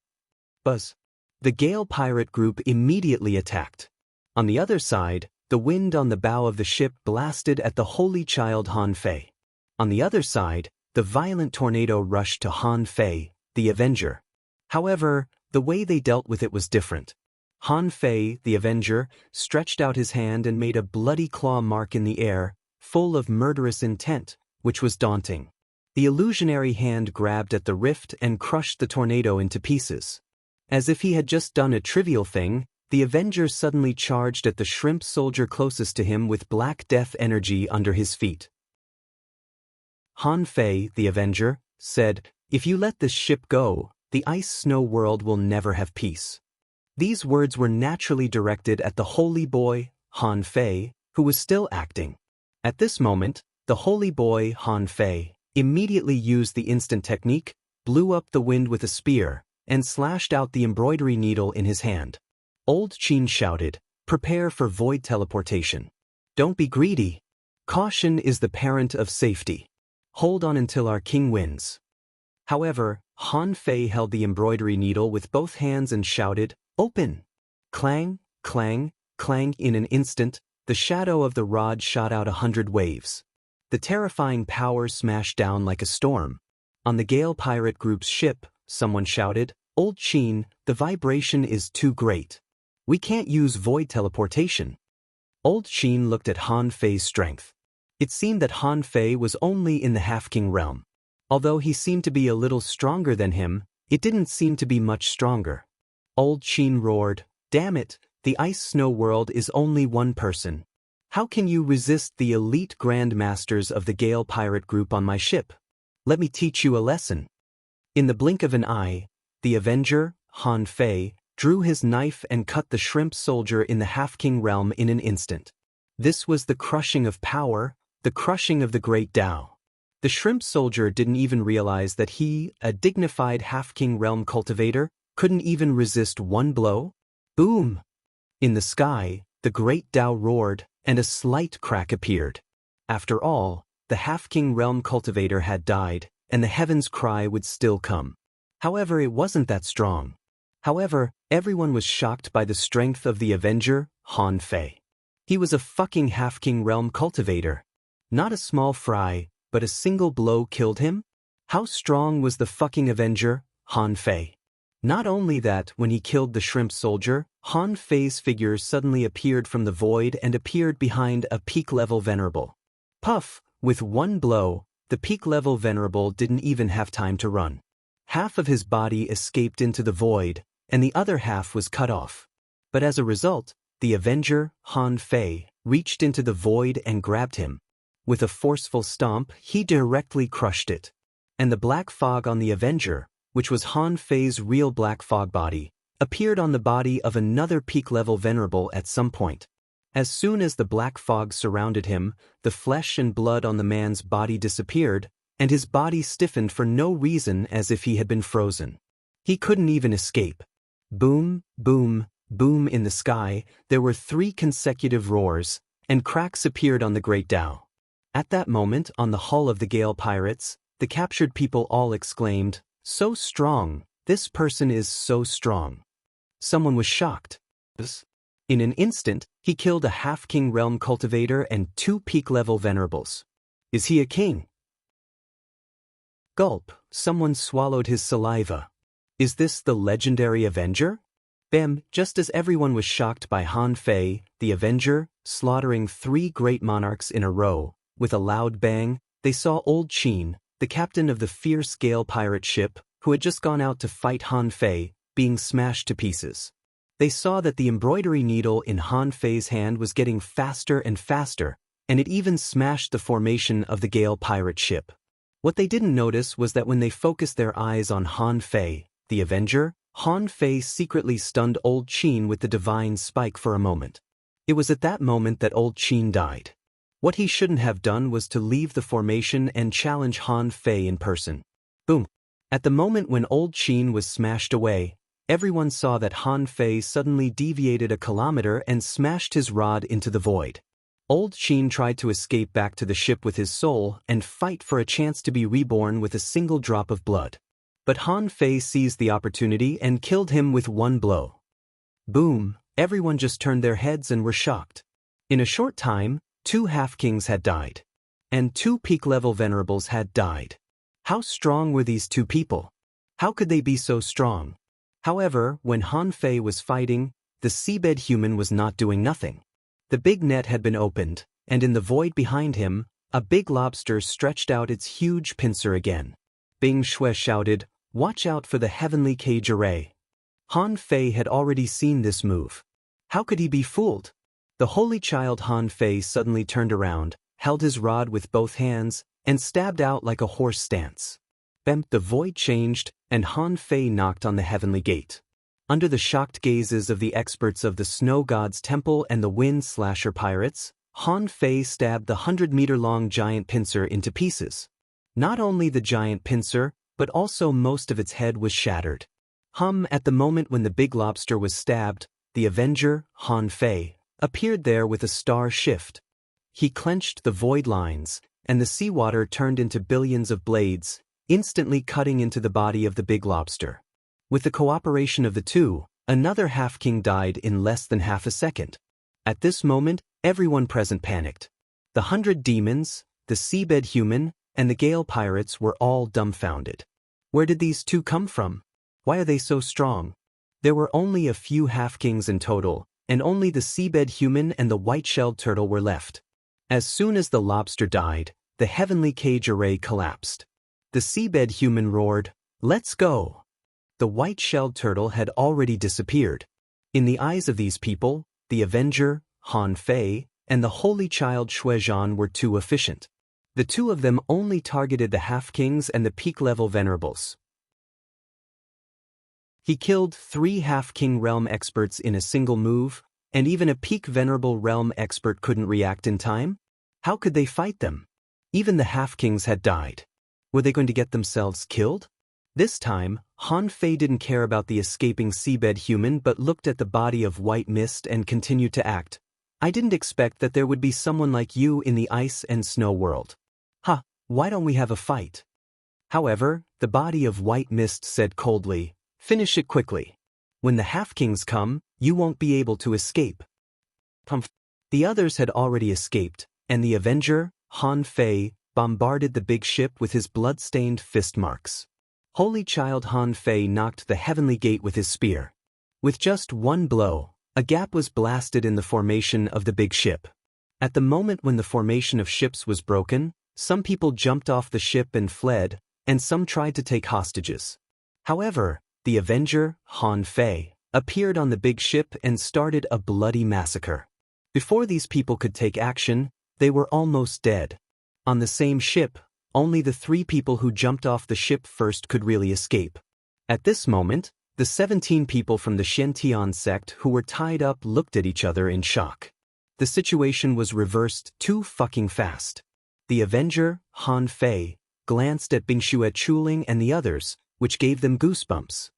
Buzz. The Gale pirate group immediately attacked. On the other side, the wind on the bow of the ship blasted at the Holy Child Han Fei. On the other side, the violent tornado rushed to Han Fei, the Avenger. However, the way they dealt with it was different. Han Fei, the Avenger, stretched out his hand and made a bloody claw mark in the air, full of murderous intent, which was daunting. The illusionary hand grabbed at the rift and crushed the tornado into pieces. As if he had just done a trivial thing, the Avenger suddenly charged at the shrimp soldier closest to him with black death energy under his feet. Han Fei, the Avenger, said, "If you let this ship go, the ice-snow world will never have peace." These words were naturally directed at the holy boy, Han Fei, who was still acting. At this moment, the holy boy, Han Fei, immediately used the instant technique, blew up the wind with a spear, and slashed out the embroidery needle in his hand. Old Chin shouted, "Prepare for void teleportation. Don't be greedy. Caution is the parent of safety. Hold on until our king wins." However, Han Fei held the embroidery needle with both hands and shouted, "Open!" Clang, clang, clang. In an instant, the shadow of the rod shot out 100 waves. The terrifying power smashed down like a storm. On the Gale pirate group's ship, someone shouted, "Old Chin, the vibration is too great. We can't use void teleportation." Old Chin looked at Han Fei's strength. It seemed that Han Fei was only in the half-king realm. Although he seemed to be a little stronger than him, it didn't seem to be much stronger. Old Chin roared, "Damn it, the ice-snow world is only one person. How can you resist the elite Grand Masters of the Gale pirate group on my ship? Let me teach you a lesson." In the blink of an eye, the Avenger, Han Fei, drew his knife and cut the shrimp soldier in the half-king realm in an instant. This was the crushing of power, the crushing of the great Tao. The shrimp soldier didn't even realize that he, a dignified half-king realm cultivator, couldn't even resist one blow. Boom! In the sky, the great Tao roared, and a slight crack appeared. After all, the half-king realm cultivator had died, and the heavens' cry would still come. However, it wasn't that strong. However, everyone was shocked by the strength of the Avenger, Han Fei. He was a fucking half-king realm cultivator. Not a small fry, but a single blow killed him? How strong was the fucking Avenger, Han Fei? Not only that, when he killed the shrimp soldier, Han Fei's figure suddenly appeared from the void and appeared behind a peak-level venerable. Puff! With one blow, the peak-level venerable didn't even have time to run. Half of his body escaped into the void, and the other half was cut off. But as a result, the Avenger, Han Fei, reached into the void and grabbed him. With a forceful stomp, he directly crushed it. And the black fog on the Avenger, which was Han Fei's real black fog body, appeared on the body of another peak-level venerable at some point. As soon as the black fog surrounded him, the flesh and blood on the man's body disappeared, and his body stiffened for no reason as if he had been frozen. He couldn't even escape. Boom, boom, boom in the sky, there were 3 consecutive roars, and cracks appeared on the great dhow. At that moment, on the hull of the Gale pirates, the captured people all exclaimed, "So strong! This person is so strong!" Someone was shocked. In an instant, he killed a half-king realm cultivator and 2 peak-level venerables. Is he a king? Gulp, someone swallowed his saliva. Is this the legendary Avenger? Bam, just as everyone was shocked by Han Fei, the Avenger, slaughtering 3 great monarchs in a row, with a loud bang, they saw Old Qin, the captain of the fierce Gale pirate ship, who had just gone out to fight Han Fei, being smashed to pieces. They saw that the embroidery needle in Han Fei's hand was getting faster and faster, and it even smashed the formation of the Gale pirate ship. What they didn't notice was that when they focused their eyes on Han Fei, the Avenger, Han Fei secretly stunned Old Qin with the divine spike for a moment. It was at that moment that Old Qin died. What he shouldn't have done was to leave the formation and challenge Han Fei in person. Boom! At the moment when Old Qin was smashed away, everyone saw that Han Fei suddenly deviated a kilometer and smashed his rod into the void. Old Qin tried to escape back to the ship with his soul and fight for a chance to be reborn with a single drop of blood. But Han Fei seized the opportunity and killed him with one blow. Boom! Everyone just turned their heads and were shocked. In a short time, 2 half-kings had died. And 2 peak-level venerables had died. How strong were these 2 people? How could they be so strong? However, when Han Fei was fighting, the seabed human was not doing nothing. The big net had been opened, and in the void behind him, a big lobster stretched out its huge pincer again. Bing Shui shouted, "Watch out for the heavenly cage array." Han Fei had already seen this move. How could he be fooled? The holy child Han Fei suddenly turned around, held his rod with both hands, and stabbed out like a horse stance. Bam! The void changed, and Han Fei knocked on the heavenly gate. Under the shocked gazes of the experts of the Snow God's Temple and the Wind Slasher pirates, Han Fei stabbed the 100-meter-long giant pincer into pieces. Not only the giant pincer, but also most of its head was shattered. At the moment when the big lobster was stabbed, the Avenger, Han Fei, appeared there with a star shift. He clenched the void lines, and the seawater turned into billions of blades, instantly cutting into the body of the big lobster. With the cooperation of the 2, another half-king died in less than half a second. At this moment, everyone present panicked. The 100 demons, the seabed human, and the Gale pirates were all dumbfounded. Where did these 2 come from? Why are they so strong? There were only a few half-kings in total, and only the seabed human and the white-shelled turtle were left. As soon as the lobster died, the heavenly cage array collapsed. The seabed human roared, "Let's go!" The white-shelled turtle had already disappeared. In the eyes of these people, the Avenger, Han Fei, and the holy child Shuizhan were too efficient. The 2 of them only targeted the half-kings and the peak-level venerables. He killed 3 half-king realm experts in a single move, and even a peak venerable realm expert couldn't react in time? How could they fight them? Even the half-kings had died. Were they going to get themselves killed? This time, Han Fei didn't care about the escaping seabed human but looked at the body of white mist and continued to act. "I didn't expect that there would be someone like you in the ice and snow world. Why don't we have a fight?" However, the body of white mist said coldly, "Finish it quickly. When the half-kings come, you won't be able to escape." The others had already escaped, and the Avenger, Han Fei, bombarded the big ship with his blood-stained fist marks. Holy child Han Fei knocked the heavenly gate with his spear. With just one blow, A gap was blasted in the formation of the big ship. At the moment when the formation of ships was broken, some people jumped off the ship and fled, and some tried to take hostages. However, the Avenger, Han Fei, appeared on the big ship and started a bloody massacre. Before these people could take action, they were almost dead. On the same ship, only the 3 people who jumped off the ship first could really escape. At this moment, the 17 people from the Shen-Tian sect who were tied up looked at each other in shock. The situation was reversed too fucking fast. The Avenger, Han Fei, glanced at Bingxue Chuling and the others, which gave them goosebumps.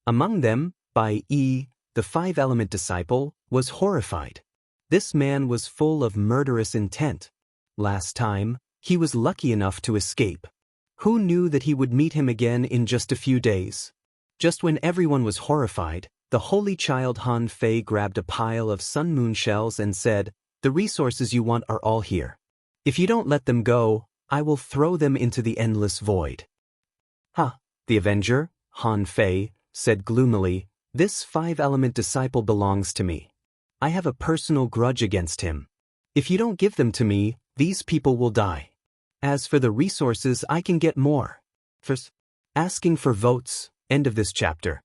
Among them, Bai Yi, the 5-element disciple, was horrified. This man was full of murderous intent. Last time, he was lucky enough to escape. Who knew that he would meet him again in just a few days? Just when everyone was horrified, the holy child Han Fei grabbed a pile of sun moon shells and said, "The resources you want are all here. If you don't let them go, I will throw them into the endless void." "Huh," the Avenger, Han Fei, said gloomily, "this 5-element disciple belongs to me. I have a personal grudge against him. If you don't give them to me, these people will die. As for the resources, I can get more." First, asking for votes. End of this chapter.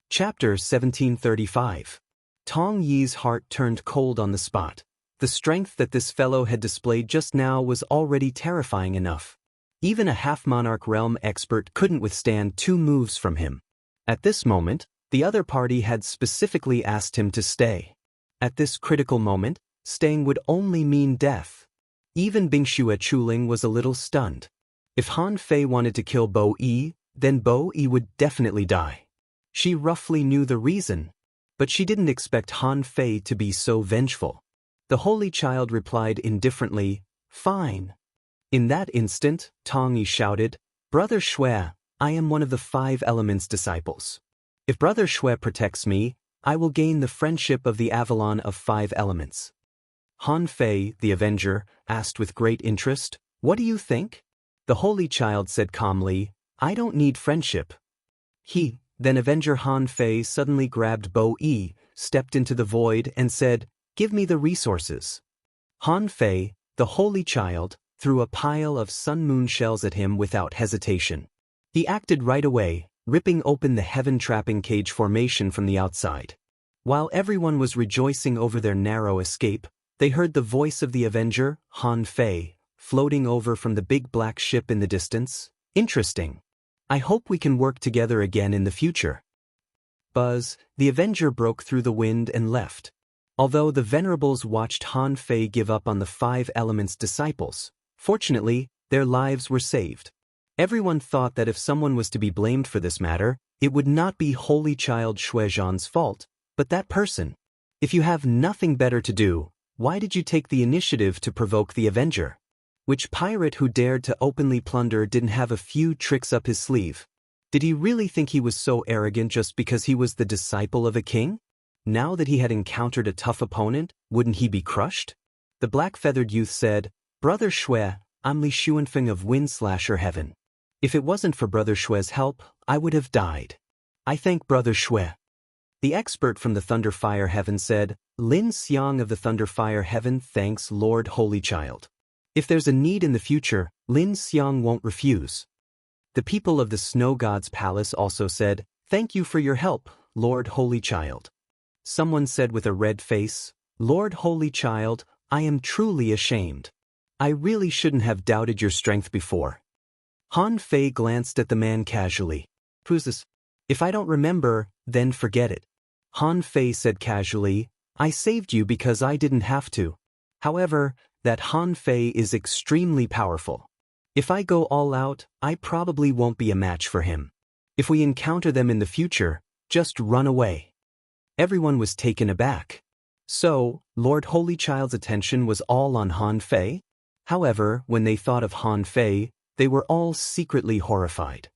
Chapter 1735. Tong Yi's heart turned cold on the spot. The strength that this fellow had displayed just now was already terrifying enough. Even a half-monarch realm expert couldn't withstand 2 moves from him. At this moment, the other party had specifically asked him to stay. At this critical moment, staying would only mean death. Even Bingxue Chuling was a little stunned. If Han Fei wanted to kill Bo Yi, then Bo Yi would definitely die. She roughly knew the reason, but she didn't expect Han Fei to be so vengeful. The holy child replied indifferently, "Fine." In that instant, Tong Yi shouted, "Brother Xue, I am one of the 5 elements disciples. If Brother Xue protects me, I will gain the friendship of the Avalon of 5 elements." Han Fei, the Avenger, asked with great interest, "What do you think?" The holy child said calmly, "I don't need friendship." Then Avenger Han Fei suddenly grabbed Bo Yi, stepped into the void and said, "Give me the resources." Han Fei, the holy child, threw a pile of sun moon shells at him without hesitation. He acted right away, ripping open the heaven-trapping cage formation from the outside. While everyone was rejoicing over their narrow escape, they heard the voice of the Avenger, Han Fei, floating over from the big black ship in the distance. "Interesting. I hope we can work together again in the future." Buzz, the Avenger broke through the wind and left. Although the Venerables watched Han Fei give up on the 5 elements disciples, fortunately, their lives were saved. Everyone thought that if someone was to be blamed for this matter, it would not be Holy Child Xuezhan's fault, but that person. If you have nothing better to do, why did you take the initiative to provoke the Avenger? Which pirate who dared to openly plunder didn't have a few tricks up his sleeve? Did he really think he was so arrogant just because he was the disciple of a king? Now that he had encountered a tough opponent, wouldn't he be crushed? The black-feathered youth said, "Brother Xue, I'm Li Xuanfeng of Windslasher Heaven. If it wasn't for Brother Xue's help, I would have died. I thank Brother Xue." The expert from the Thunderfire Heaven said, "Lin Xiang of the Thunderfire Heaven thanks Lord Holy Child. If there's a need in the future, Lin Xiang won't refuse." The people of the Snow God's Palace also said, "Thank you for your help, Lord Holy Child." Someone said with a red face, "Lord Holy Child, I am truly ashamed. I really shouldn't have doubted your strength before." Han Fei glanced at the man casually. "Who's this?" "If I don't remember, then forget it." Han Fei said casually, "I saved you because I didn't have to. However, that Han Fei is extremely powerful. If I go all out, I probably won't be a match for him. If we encounter them in the future, just run away." Everyone was taken aback. So, Lord Holy Child's attention was all on Han Fei? However, when they thought of Han Fei, they were all secretly horrified.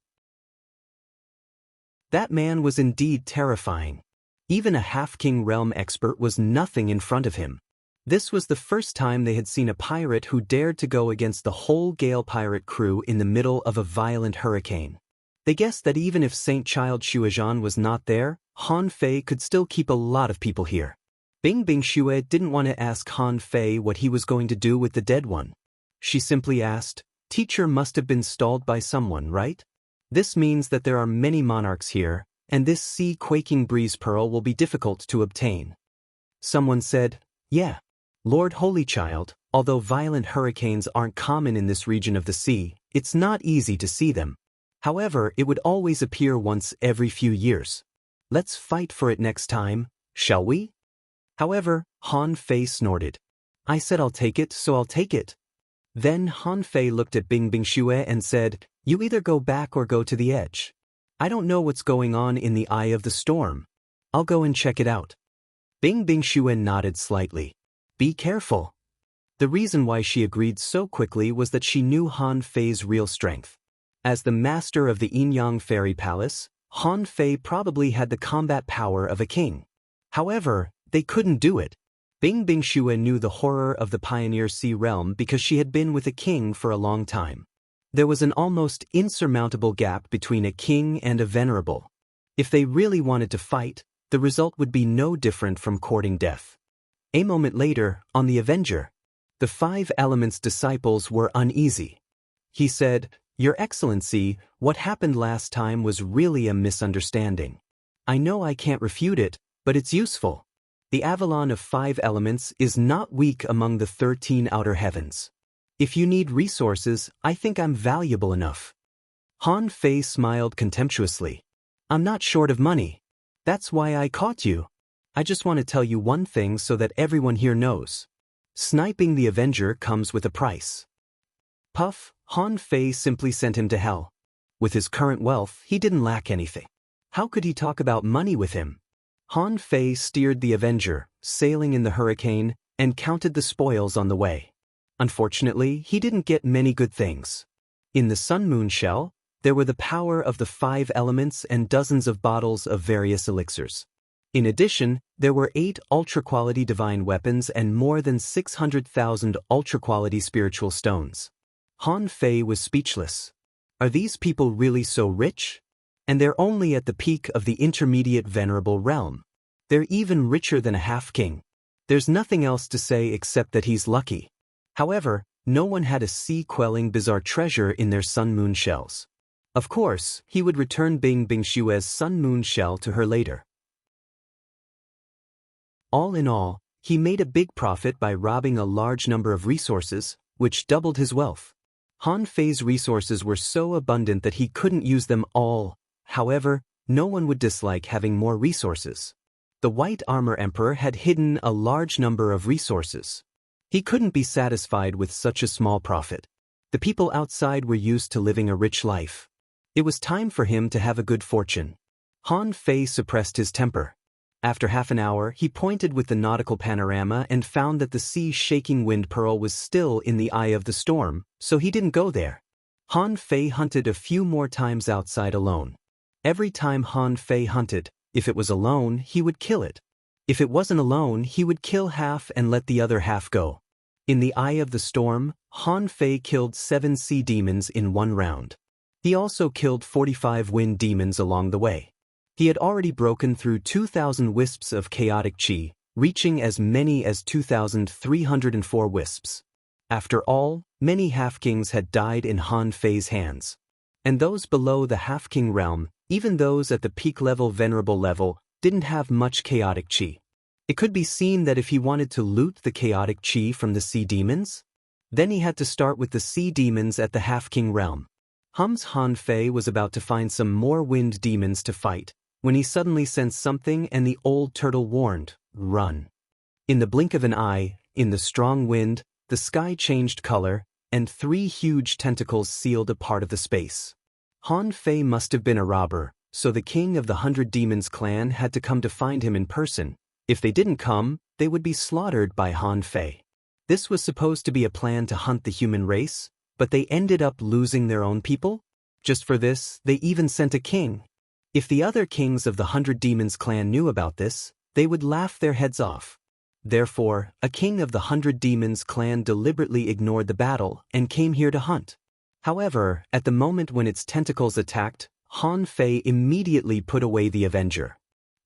That man was indeed terrifying. Even a half-king realm expert was nothing in front of him. This was the first time they had seen a pirate who dared to go against the whole Gale pirate crew in the middle of a violent hurricane. They guessed that even if Saint Child Xuezhan was not there, Han Fei could still keep a lot of people here. Bing Bingxue didn't want to ask Han Fei what he was going to do with the dead one. She simply asked, "Teacher must have been stalled by someone, right? This means that there are many monarchs here, and this sea-quaking breeze pearl will be difficult to obtain." Someone said, "Yeah. Lord Holy Child, although violent hurricanes aren't common in this region of the sea, it's not easy to see them. However, it would always appear once every few years. Let's fight for it next time, shall we?" However, Han Fei snorted. "I said I'll take it, so I'll take it." Then Han Fei looked at Bing Bingxue and said, "You either go back or go to the edge. I don't know what's going on in the eye of the storm. I'll go and check it out." Bing Bingxue nodded slightly. "Be careful." The reason why she agreed so quickly was that she knew Han Fei's real strength. As the master of the Yin-Yang Fairy Palace, Han Fei probably had the combat power of a king. However, they couldn't do it. Bing Bingxue knew the horror of the Pioneer Sea realm because she had been with a king for a long time. There was an almost insurmountable gap between a king and a venerable. If they really wanted to fight, the result would be no different from courting death. A moment later, on the Avenger, the Five Elements disciples were uneasy. He said, "Your Excellency, what happened last time was really a misunderstanding. I know I can't refute it, but it's useful. The Avalon of 5 elements is not weak among the 13 outer heavens. If you need resources, I think I'm valuable enough." Han Fei smiled contemptuously. "I'm not short of money. That's why I caught you. I just want to tell you one thing so that everyone here knows. Sniping the Avenger comes with a price." Puff, Han Fei simply sent him to hell. With his current wealth, he didn't lack anything. How could he talk about money with him? Han Fei steered the Avenger, sailing in the hurricane, and counted the spoils on the way. Unfortunately, he didn't get many good things. In the Sun Moon shell, there were the power of the 5 elements and dozens of bottles of various elixirs. In addition, there were 8 ultra-quality divine weapons and more than 600,000 ultra-quality spiritual stones. Han Fei was speechless. Are these people really so rich? And they're only at the peak of the intermediate venerable realm. They're even richer than a half-king. There's nothing else to say except that he's lucky. However, no one had a sea-quelling bizarre treasure in their Sun Moon shells. Of course, he would return Bing Bingshue's Sun Moon shell to her later. All in all, he made a big profit by robbing a large number of resources, which doubled his wealth. Han Fei's resources were so abundant that he couldn't use them all. However, no one would dislike having more resources. The White Armor Emperor had hidden a large number of resources. He couldn't be satisfied with such a small profit. The people outside were used to living a rich life. It was time for him to have a good fortune. Han Fei suppressed his temper. After half an hour, he pointed with the nautical panorama and found that the sea-shaking wind pearl was still in the eye of the storm, so he didn't go there. Han Fei hunted a few more times outside alone. Every time Han Fei hunted, if it was alone, he would kill it. If it wasn't alone, he would kill half and let the other half go. In the eye of the storm, Han Fei killed 7 sea demons in one round. He also killed 45 wind demons along the way. He had already broken through 2,000 wisps of chaotic chi, reaching as many as 2,304 wisps. After all, many half-kings had died in Han Fei's hands. And those below the half-king realm, even those at the peak-level venerable level, didn't have much chaotic chi. It could be seen that if he wanted to loot the chaotic chi from the sea demons, then he had to start with the sea demons at the half-king realm. Han Fei was about to find some more wind demons to fight, when he suddenly sensed something and the old turtle warned, "Run." In the blink of an eye, in the strong wind, the sky changed color, and 3 huge tentacles sealed a part of the space. Han Fei must have been a robber, so the king of the 100 Demons clan had to come to find him in person. If they didn't come, they would be slaughtered by Han Fei. This was supposed to be a plan to hunt the human race, but they ended up losing their own people? Just for this, they even sent a king. If the other kings of the 100 Demons clan knew about this, they would laugh their heads off. Therefore, a king of the 100 Demons clan deliberately ignored the battle and came here to hunt. However, at the moment when its tentacles attacked, Han Fei immediately put away the Avenger.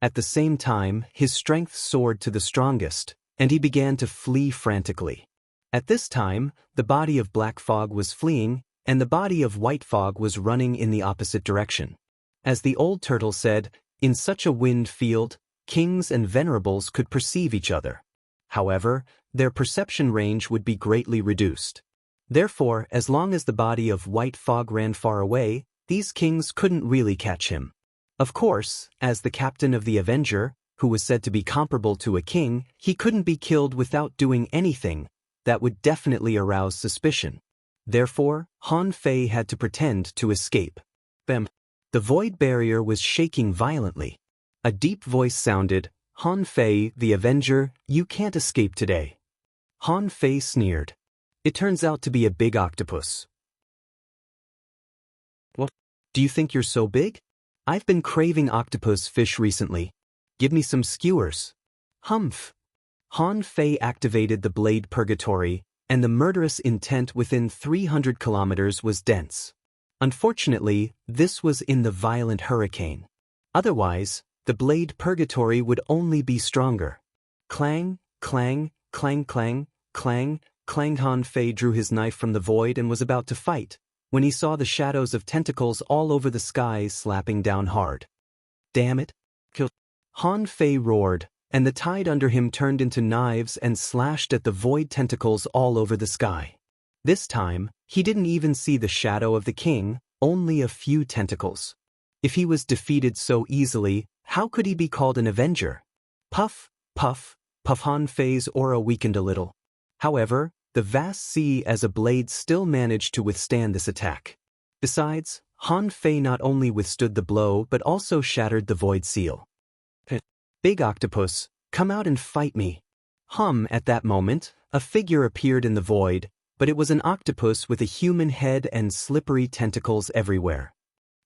At the same time, his strength soared to the strongest, and he began to flee frantically. At this time, the body of black fog was fleeing, and the body of white fog was running in the opposite direction. As the old turtle said, in such a wind field, kings and venerables could perceive each other. However, their perception range would be greatly reduced. Therefore, as long as the body of white fog ran far away, these kings couldn't really catch him. Of course, as the captain of the Avenger, who was said to be comparable to a king, he couldn't be killed without doing anything that would definitely arouse suspicion. Therefore, Han Fei had to pretend to escape. Bam! The void barrier was shaking violently. A deep voice sounded, "Han Fei, the Avenger, you can't escape today." Han Fei sneered. It turns out to be a big octopus. What? Do you think you're so big? I've been craving octopus fish recently. Give me some skewers. Humph. Han Fei activated the blade purgatory, and the murderous intent within 300 kilometers was dense. Unfortunately, this was in the violent hurricane. Otherwise, the blade purgatory would only be stronger. Clang, clang, clang, clang, clang, clang. Han Fei drew his knife from the void and was about to fight, when he saw the shadows of tentacles all over the skies slapping down hard. Damn it! Kill! Han Fei roared, and the tide under him turned into knives and slashed at the void tentacles all over the sky. This time, he didn't even see the shadow of the king, only a few tentacles. If he was defeated so easily, how could he be called an Avenger? Puff, puff, puff. Han Fei's aura weakened a little. However, the vast sea as a blade still managed to withstand this attack. Besides, Han Fei not only withstood the blow but also shattered the void seal. Big octopus, come out and fight me. At that moment, a figure appeared in the void, but it was an octopus with a human head and slippery tentacles everywhere.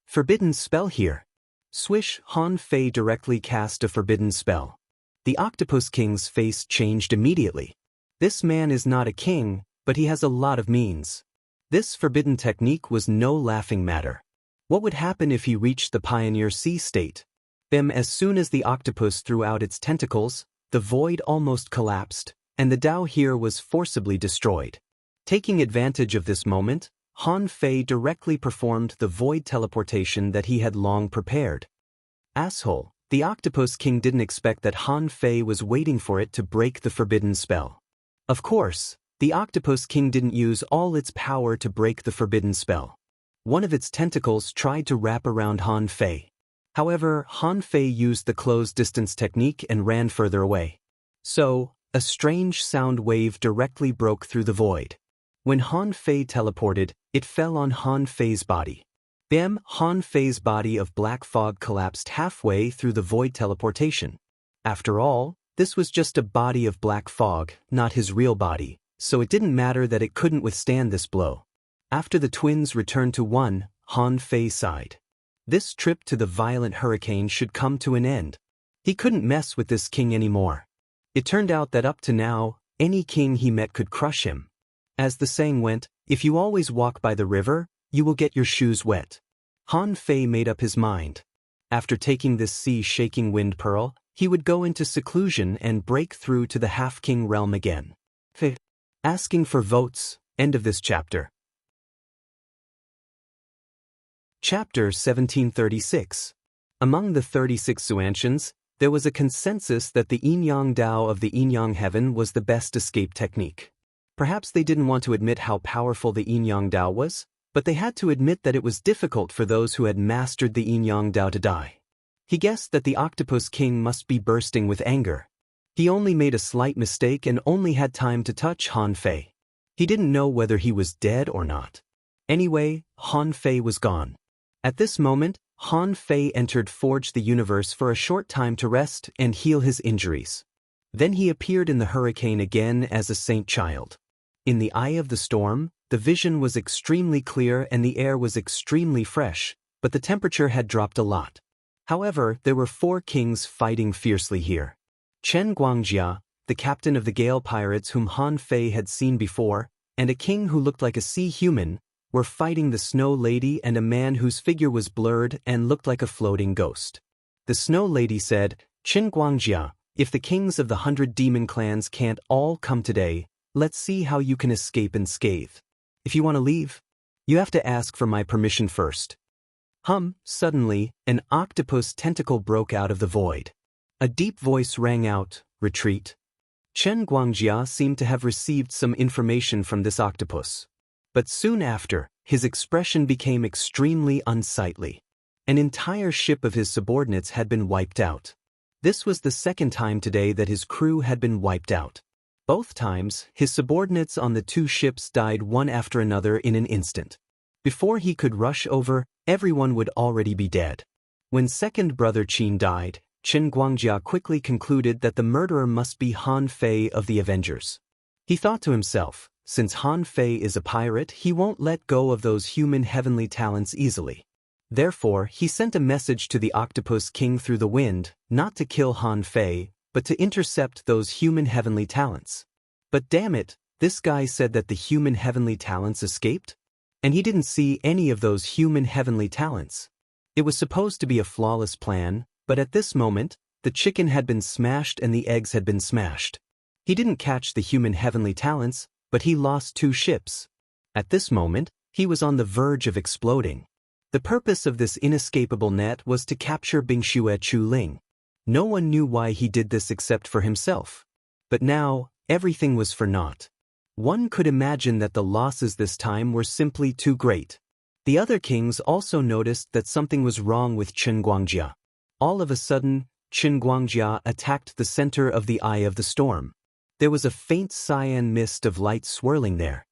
Forbidden spell here. Swish! Han Fei directly cast a forbidden spell. The Octopus King's face changed immediately. This man is not a king, but he has a lot of means. This forbidden technique was no laughing matter. What would happen if he reached the Pioneer Sea state? As soon as the octopus threw out its tentacles, the void almost collapsed, and the Tao here was forcibly destroyed. Taking advantage of this moment, Han Fei directly performed the void teleportation that he had long prepared. Asshole, the Octopus King didn't expect that Han Fei was waiting for it to break the forbidden spell. Of course, the Octopus King didn't use all its power to break the forbidden spell. One of its tentacles tried to wrap around Han Fei. However, Han Fei used the close distance technique and ran further away. So, a strange sound wave directly broke through the void. When Han Fei teleported, it fell on Han Fei's body. Bam! Han Fei's body of black fog collapsed halfway through the void teleportation. After all, this was just a body of black fog, not his real body, so it didn't matter that it couldn't withstand this blow. After the twins returned to one, Han Fei sighed. This trip to the violent hurricane should come to an end. He couldn't mess with this king anymore. It turned out that up to now, any king he met could crush him. As the saying went, if you always walk by the river, you will get your shoes wet. Han Fei made up his mind. After taking this sea-shaking wind pearl, he would go into seclusion and break through to the half-king realm again. Asking for votes, end of this chapter. Chapter 1736. Among the 36 Xuantians, there was a consensus that the Yin-Yang Dao of the Yin-Yang Heaven was the best escape technique. Perhaps they didn't want to admit how powerful the Yin-Yang Dao was, but they had to admit that it was difficult for those who had mastered the Yin-Yang Dao to die. He guessed that the Octopus King must be bursting with anger. He only made a slight mistake and only had time to touch Han Fei. He didn't know whether he was dead or not. Anyway, Han Fei was gone. At this moment, Han Fei entered Forge the Universe for a short time to rest and heal his injuries. Then he appeared in the hurricane again as a saint child. In the eye of the storm, the vision was extremely clear and the air was extremely fresh, but the temperature had dropped a lot. However, there were 4 kings fighting fiercely here. Chen Guangjia, the captain of the Gale Pirates whom Han Fei had seen before, and a king who looked like a sea human, were fighting the Snow Lady and a man whose figure was blurred and looked like a floating ghost. The Snow Lady said, Qin Guangjia, if the kings of the 100 demon clans can't all come today, let's see how you can escape unscathed. If you want to leave, you have to ask for my permission first. Suddenly, an octopus tentacle broke out of the void. A deep voice rang out, retreat. Chen Guangjia seemed to have received some information from this octopus. But soon after, his expression became extremely unsightly. An entire ship of his subordinates had been wiped out. This was the second time today that his crew had been wiped out. Both times, his subordinates on the two ships died one after another in an instant. Before he could rush over, everyone would already be dead. When second brother Qin died, Qin Guangjia quickly concluded that the murderer must be Han Fei of the Avengers. He thought to himself, since Han Fei is a pirate, he won't let go of those human heavenly talents easily. Therefore, he sent a message to the Octopus King through the wind, not to kill Han Fei, but to intercept those human heavenly talents. But damn it, this guy said that the human heavenly talents escaped? And he didn't see any of those human heavenly talents. It was supposed to be a flawless plan, but at this moment, the chicken had been smashed and the eggs had been smashed. He didn't catch the human heavenly talents, but he lost two ships. At this moment, he was on the verge of exploding. The purpose of this inescapable net was to capture Bingxue Chuling. No one knew why he did this except for himself. But now, everything was for naught. One could imagine that the losses this time were simply too great. The other kings also noticed that something was wrong with Qin Guangjia. All of a sudden, Qin Guangjia attacked the center of the eye of the storm. There was a faint cyan mist of light swirling there.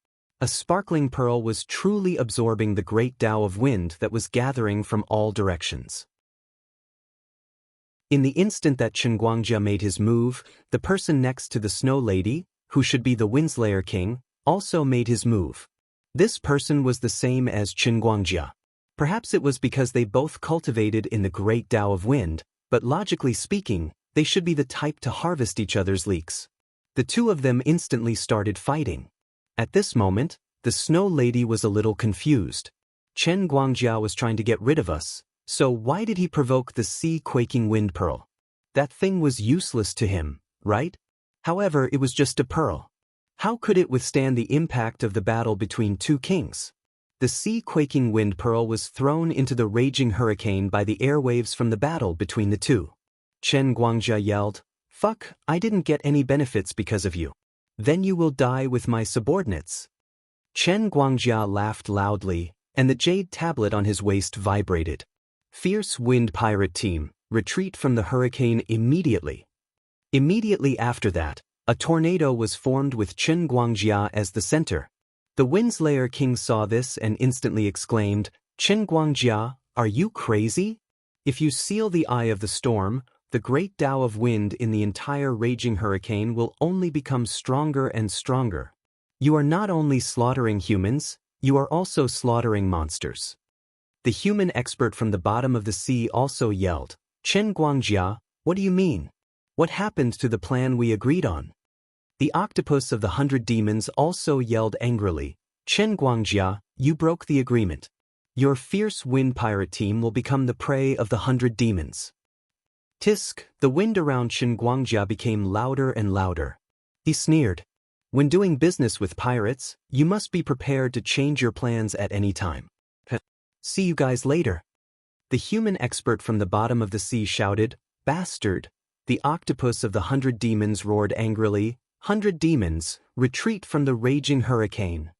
A sparkling pearl was truly absorbing the great Tao of wind that was gathering from all directions. In the instant that Qin Guangjia made his move, the person next to the Snow Lady, who should be the Windslayer King, also made his move. This person was the same as Qin Guangjia. Perhaps it was because they both cultivated in the great Tao of wind, but logically speaking, they should be the type to harvest each other's leeks. The two of them instantly started fighting. At this moment, the Snow Lady was a little confused. Qin Guangjia was trying to get rid of us, so why did he provoke the sea-quaking wind pearl? That thing was useless to him, right? However, it was just a pearl. How could it withstand the impact of the battle between two kings? The sea-quaking wind pearl was thrown into the raging hurricane by the airwaves from the battle between the two. Qin Guangjia yelled, "Fuck, I didn't get any benefits because of you. Then you will die with my subordinates." Qin Guangjia laughed loudly, and the jade tablet on his waist vibrated. Fierce Wind Pirate Team, retreat from the hurricane immediately. Immediately after that, a tornado was formed with Qin Guangjia as the center. The Windslayer King saw this and instantly exclaimed, "Qin Guangjia, are you crazy? If you seal the eye of the storm, the great Tao of wind in the entire raging hurricane will only become stronger and stronger. You are not only slaughtering humans, you are also slaughtering monsters." The human expert from the bottom of the sea also yelled, "Qin Guangjia, what do you mean? What happened to the plan we agreed on?" The octopus of the 100 demons also yelled angrily, "Qin Guangjia, you broke the agreement. Your fierce wind pirate team will become the prey of the 100 demons." Tisk, the wind around Qin Guangjia became louder and louder. He sneered, "When doing business with pirates, you must be prepared to change your plans at any time. See you guys later." The human expert from the bottom of the sea shouted, "Bastard!" The octopus of the 100 demons roared angrily, "100 demons, retreat from the raging hurricane."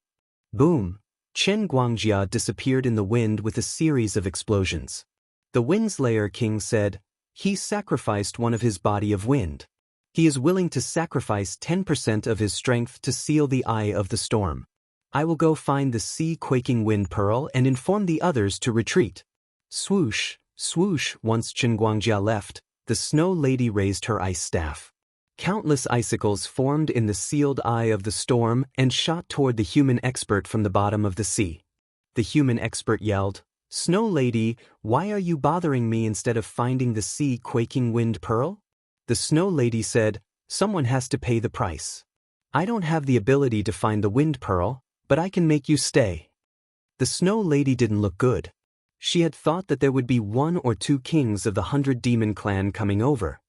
Boom! Qin Guangjia disappeared in the wind with a series of explosions. The Windslayer King said, "He sacrificed one of his body of wind. He is willing to sacrifice 10% of his strength to seal the eye of the storm. I will go find the sea-quaking wind pearl and inform the others to retreat." Swoosh, swoosh. Once Qin Guangjia left, the Snow Lady raised her ice staff. Countless icicles formed in the sealed eye of the storm and shot toward the human expert from the bottom of the sea. The human expert yelled, "Snow Lady, why are you bothering me instead of finding the sea-quaking wind pearl?" The Snow Lady said, "Someone has to pay the price. I don't have the ability to find the wind pearl, but I can make you stay." The Snow Lady didn't look good. She had thought that there would be 1 or 2 kings of the 100 demon clan coming over.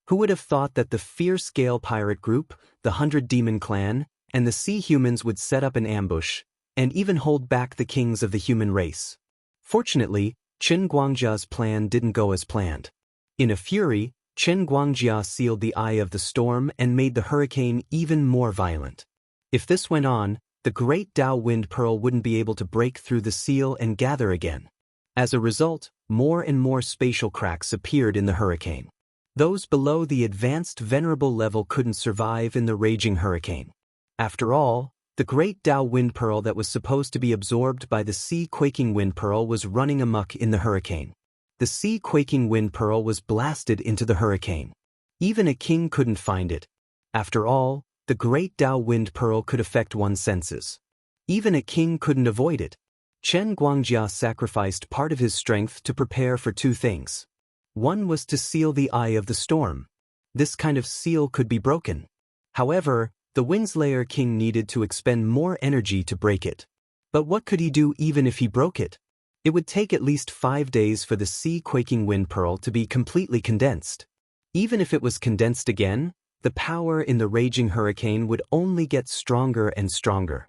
Who would have thought that the fierce Gale pirate group, the 100 Demon clan, and the sea humans would set up an ambush, and even hold back the kings of the human race? Fortunately, Chen Guangjia's plan didn't go as planned. In a fury, Chen Guangjia sealed the eye of the storm and made the hurricane even more violent. If this went on, the great Tao wind pearl wouldn't be able to break through the seal and gather again. As a result, more and more spatial cracks appeared in the hurricane. Those below the advanced venerable level couldn't survive in the raging hurricane. After all, the great Tao wind pearl that was supposed to be absorbed by the sea-quaking wind pearl was running amok in the hurricane. The sea-quaking wind pearl was blasted into the hurricane. Even a king couldn't find it. After all, the great Tao wind pearl could affect one's senses. Even a king couldn't avoid it. Chen Guangjia sacrificed part of his strength to prepare for two things. One was to seal the eye of the storm. This kind of seal could be broken. However, the Windslayer king needed to expend more energy to break it. But what could he do even if he broke it? It would take at least 5 days for the sea-quaking wind pearl to be completely condensed. Even if it was condensed again, the power in the raging hurricane would only get stronger and stronger.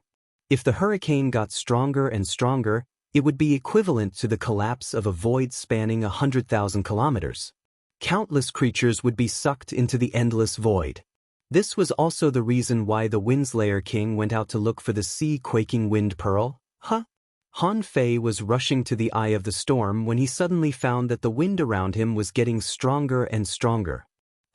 If the hurricane got stronger and stronger, it would be equivalent to the collapse of a void spanning 100,000 kilometers. Countless creatures would be sucked into the endless void. This was also the reason why the Windslayer king went out to look for the sea-quaking wind pearl. Han Fei was rushing to the eye of the storm when he suddenly found that the wind around him was getting stronger and stronger.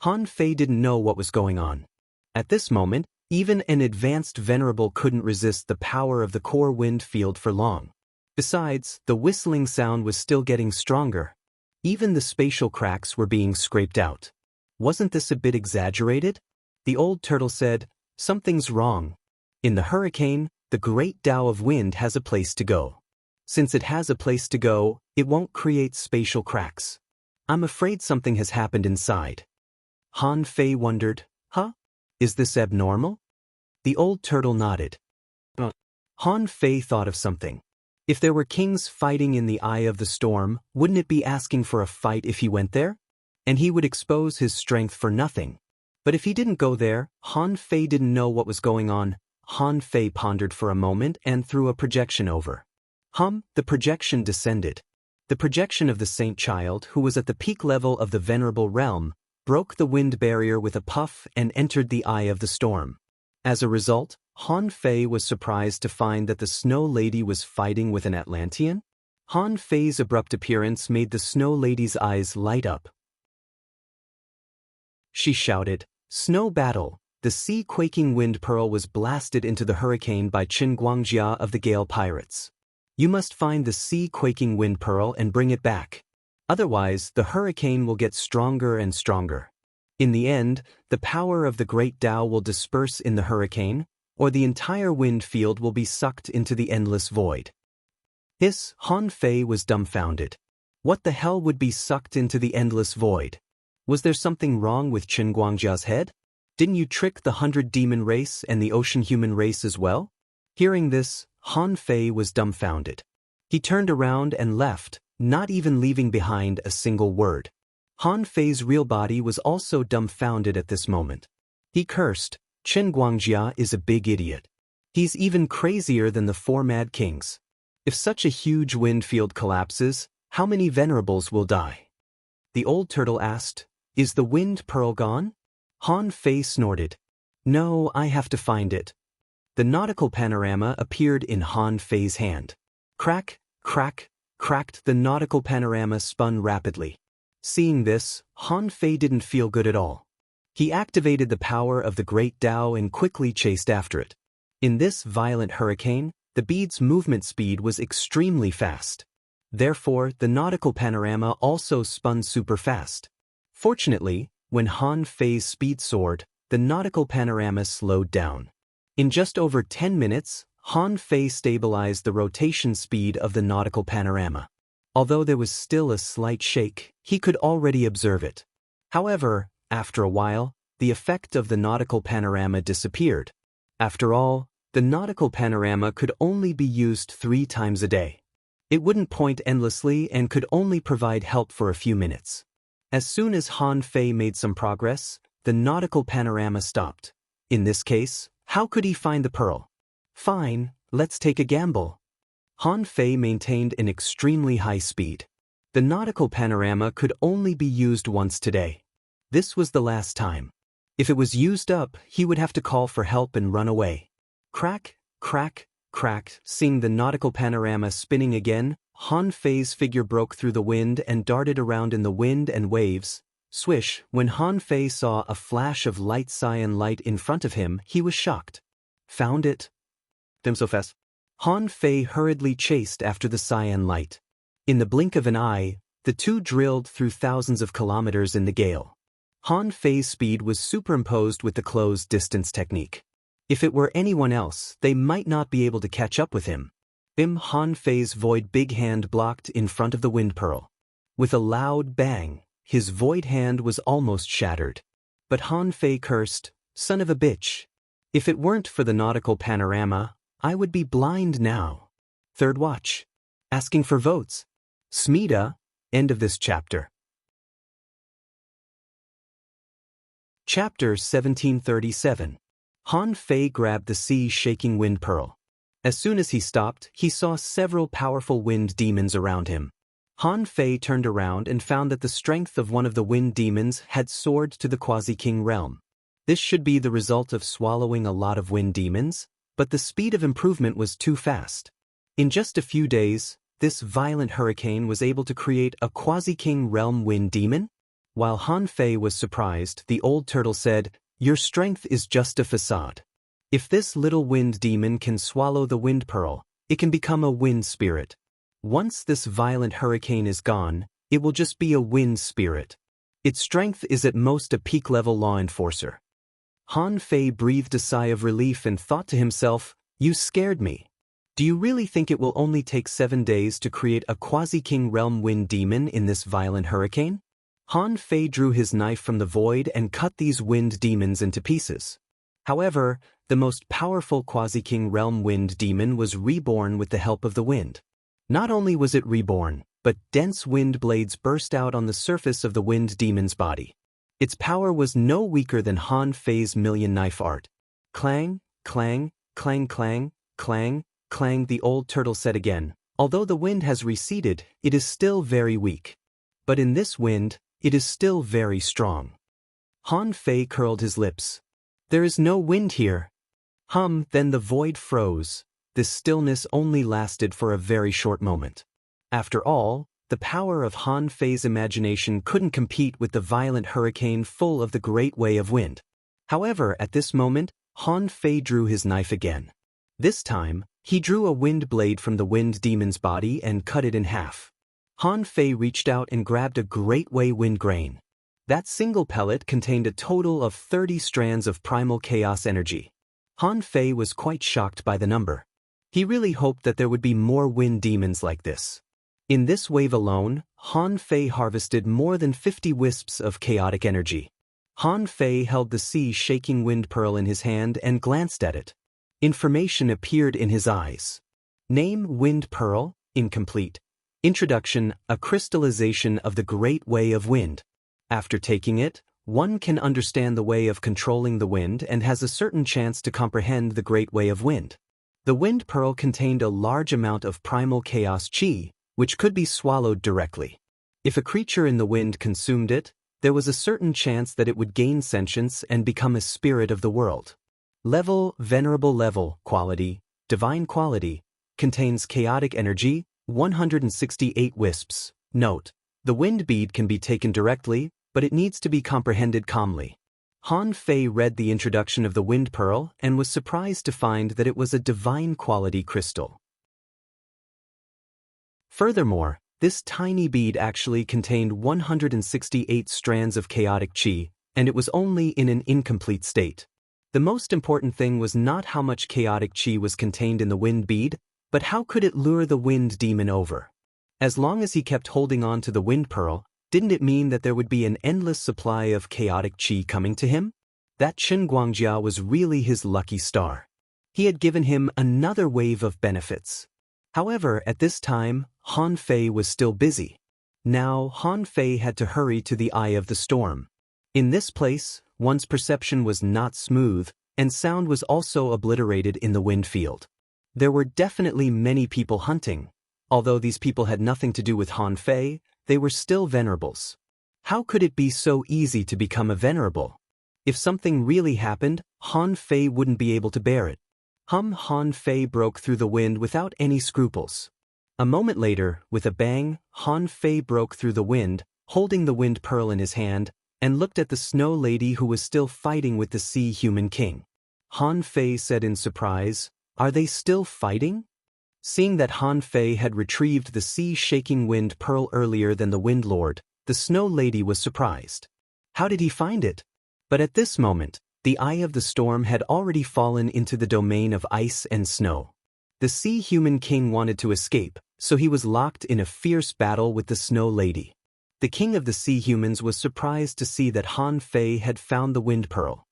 Han Fei didn't know what was going on. At this moment, even an advanced venerable couldn't resist the power of the core wind field for long. Besides, the whistling sound was still getting stronger. Even the spatial cracks were being scraped out. Wasn't this a bit exaggerated? The old turtle said, "Something's wrong. In the hurricane, the great Tao of wind has a place to go. Since it has a place to go, it won't create spatial cracks. I'm afraid something has happened inside." Han Fei wondered, Is this abnormal? The old turtle nodded. Han Fei thought of something. If there were kings fighting in the eye of the storm, wouldn't it be asking for a fight if he went there? And he would expose his strength for nothing. But if he didn't go there, Han Fei didn't know what was going on. Han Fei pondered for a moment and threw a projection over. The projection descended. The projection of the Saint Child, who was at the peak level of the Venerable Realm, broke the wind barrier with a puff and entered the eye of the storm. As a result, Han Fei was surprised to find that the Snow Lady was fighting with an Atlantean. Han Fei's abrupt appearance made the Snow Lady's eyes light up. She shouted, "Snow battle!" The sea-quaking wind pearl was blasted into the hurricane by Chen Guangjia of the Gale pirates. You must find the sea-quaking wind pearl and bring it back. Otherwise, the hurricane will get stronger and stronger. In the end, the power of the great Tao will disperse in the hurricane, or the entire wind field will be sucked into the endless void. Han Fei was dumbfounded. What the hell would be sucked into the endless void? Was there something wrong with Chen Guangjia's head? Didn't you trick the 100 demon race and the ocean human race as well? Hearing this, Han Fei was dumbfounded. He turned around and left, not even leaving behind a single word. Han Fei's real body was also dumbfounded at this moment. He cursed, "Chen Guangjia is a big idiot. He's even crazier than the 4 mad kings. If such a huge wind field collapses, how many venerables will die?" The old turtle asked, "Is the wind pearl gone?" Han Fei snorted. "No, I have to find it." The nautical panorama appeared in Han Fei's hand. Crack, crack, cracked, the nautical panorama spun rapidly. Seeing this, Han Fei didn't feel good at all. He activated the power of the great Tao and quickly chased after it. In this violent hurricane, the bead's movement speed was extremely fast. Therefore, the nautical panorama also spun super fast. Fortunately, when Han Fei's speed soared, the nautical panorama slowed down. In just over 10 minutes, Han Fei stabilized the rotation speed of the nautical panorama. Although there was still a slight shake, he could already observe it. However, after a while, the effect of the nautical panorama disappeared. After all, the nautical panorama could only be used 3 times a day. It wouldn't point endlessly and could only provide help for a few minutes. As soon as Han Fei made some progress, the nautical panorama stopped. In this case, how could he find the pearl? Fine, let's take a gamble. Han Fei maintained an extremely high speed. The nautical panorama could only be used once today. This was the last time. If it was used up, he would have to call for help and run away. Crack, crack, crack, seeing the nautical panorama spinning again, Han Fei's figure broke through the wind and darted around in the wind and waves. Swish, when Han Fei saw a flash of light cyan light in front of him, he was shocked. Found it? Them so fast. Han Fei hurriedly chased after the cyan light. In the blink of an eye, the two drilled through thousands of kilometers in the gale. Han Fei's speed was superimposed with the closed distance technique. If it were anyone else, they might not be able to catch up with him. Han Fei's void big hand blocked in front of the wind pearl. With a loud bang, his void hand was almost shattered. But Han Fei cursed, "Son of a bitch. If it weren't for the nautical panorama, I would be blind now." Third watch. Asking for votes. Smida, end of this chapter. Chapter 1737. Han Fei grabbed the sea-shaking wind pearl. As soon as he stopped, he saw several powerful wind demons around him. Han Fei turned around and found that the strength of one of the wind demons had soared to the Quasi-King realm. This should be the result of swallowing a lot of wind demons, but the speed of improvement was too fast. In just a few days, this violent hurricane was able to create a Quasi-King realm wind demon? While Han Fei was surprised, the old turtle said, "Your strength is just a facade. If this little wind demon can swallow the wind pearl, it can become a wind spirit. Once this violent hurricane is gone, it will just be a wind spirit. Its strength is at most a peak-level law enforcer." Han Fei breathed a sigh of relief and thought to himself, "You scared me. Do you really think it will only take 7 days to create a Quasi-King realm wind demon in this violent hurricane?" Han Fei drew his knife from the void and cut these wind demons into pieces. However, the most powerful Quasi-King realm wind demon was reborn with the help of the wind. Not only was it reborn, but dense wind blades burst out on the surface of the wind demon's body. Its power was no weaker than Han Fei's million knife art. Clang, clang, clang, clang, clang, clang, the old turtle said again. Although the wind has receded, it is still very weak. But in this wind, it is still very strong. Han Fei curled his lips. There is no wind here. Then the void froze. This stillness only lasted for a very short moment. After all, the power of Han Fei's imagination couldn't compete with the violent hurricane full of the great way of wind. However, at this moment, Han Fei drew his knife again. This time, he drew a wind blade from the wind demon's body and cut it in half. Han Fei reached out and grabbed a great way wind grain. That single pellet contained a total of 30 strands of primal chaos energy. Han Fei was quite shocked by the number. He really hoped that there would be more wind demons like this. In this wave alone, Han Fei harvested more than 50 wisps of chaotic energy. Han Fei held the sea-shaking wind pearl in his hand and glanced at it. Information appeared in his eyes. Name: Wind Pearl, incomplete. Introduction: a crystallization of the great way of wind. After taking it, one can understand the way of controlling the wind and has a certain chance to comprehend the great way of wind. The wind pearl contained a large amount of primal chaos chi, which could be swallowed directly. If a creature in the wind consumed it, there was a certain chance that it would gain sentience and become a spirit of the world. Level: Venerable level, quality, divine quality, contains chaotic energy, 168 wisps. Note: the wind bead can be taken directly, but it needs to be comprehended calmly. Han Fei read the introduction of the wind pearl and was surprised to find that it was a divine quality crystal. Furthermore, this tiny bead actually contained 168 strands of chaotic chi, and it was only in an incomplete state. The most important thing was not how much chaotic chi was contained in the wind bead, but how could it lure the wind demon over. As long as he kept holding on to the wind pearl, didn't it mean that there would be an endless supply of chaotic chi coming to him? That Chen Guangjia was really his lucky star. He had given him another wave of benefits. However, at this time, Han Fei was still busy. Now Han Fei had to hurry to the eye of the storm. In this place, one's perception was not smooth, and sound was also obliterated in the wind field. There were definitely many people hunting. Although these people had nothing to do with Han Fei, they were still venerables. How could it be so easy to become a venerable? If something really happened, Han Fei wouldn't be able to bear it. Han Fei broke through the wind without any scruples. A moment later, with a bang, Han Fei broke through the wind, holding the wind pearl in his hand, and looked at the snow lady who was still fighting with the sea human king. Han Fei said in surprise, "Are they still fighting?" Seeing that Han Fei had retrieved the sea-shaking wind pearl earlier than the Wind Lord, the snow lady was surprised. How did he find it? But at this moment, the eye of the storm had already fallen into the domain of ice and snow. The sea human king wanted to escape, so he was locked in a fierce battle with the snow lady. The king of the sea humans was surprised to see that Han Fei had found the wind pearl.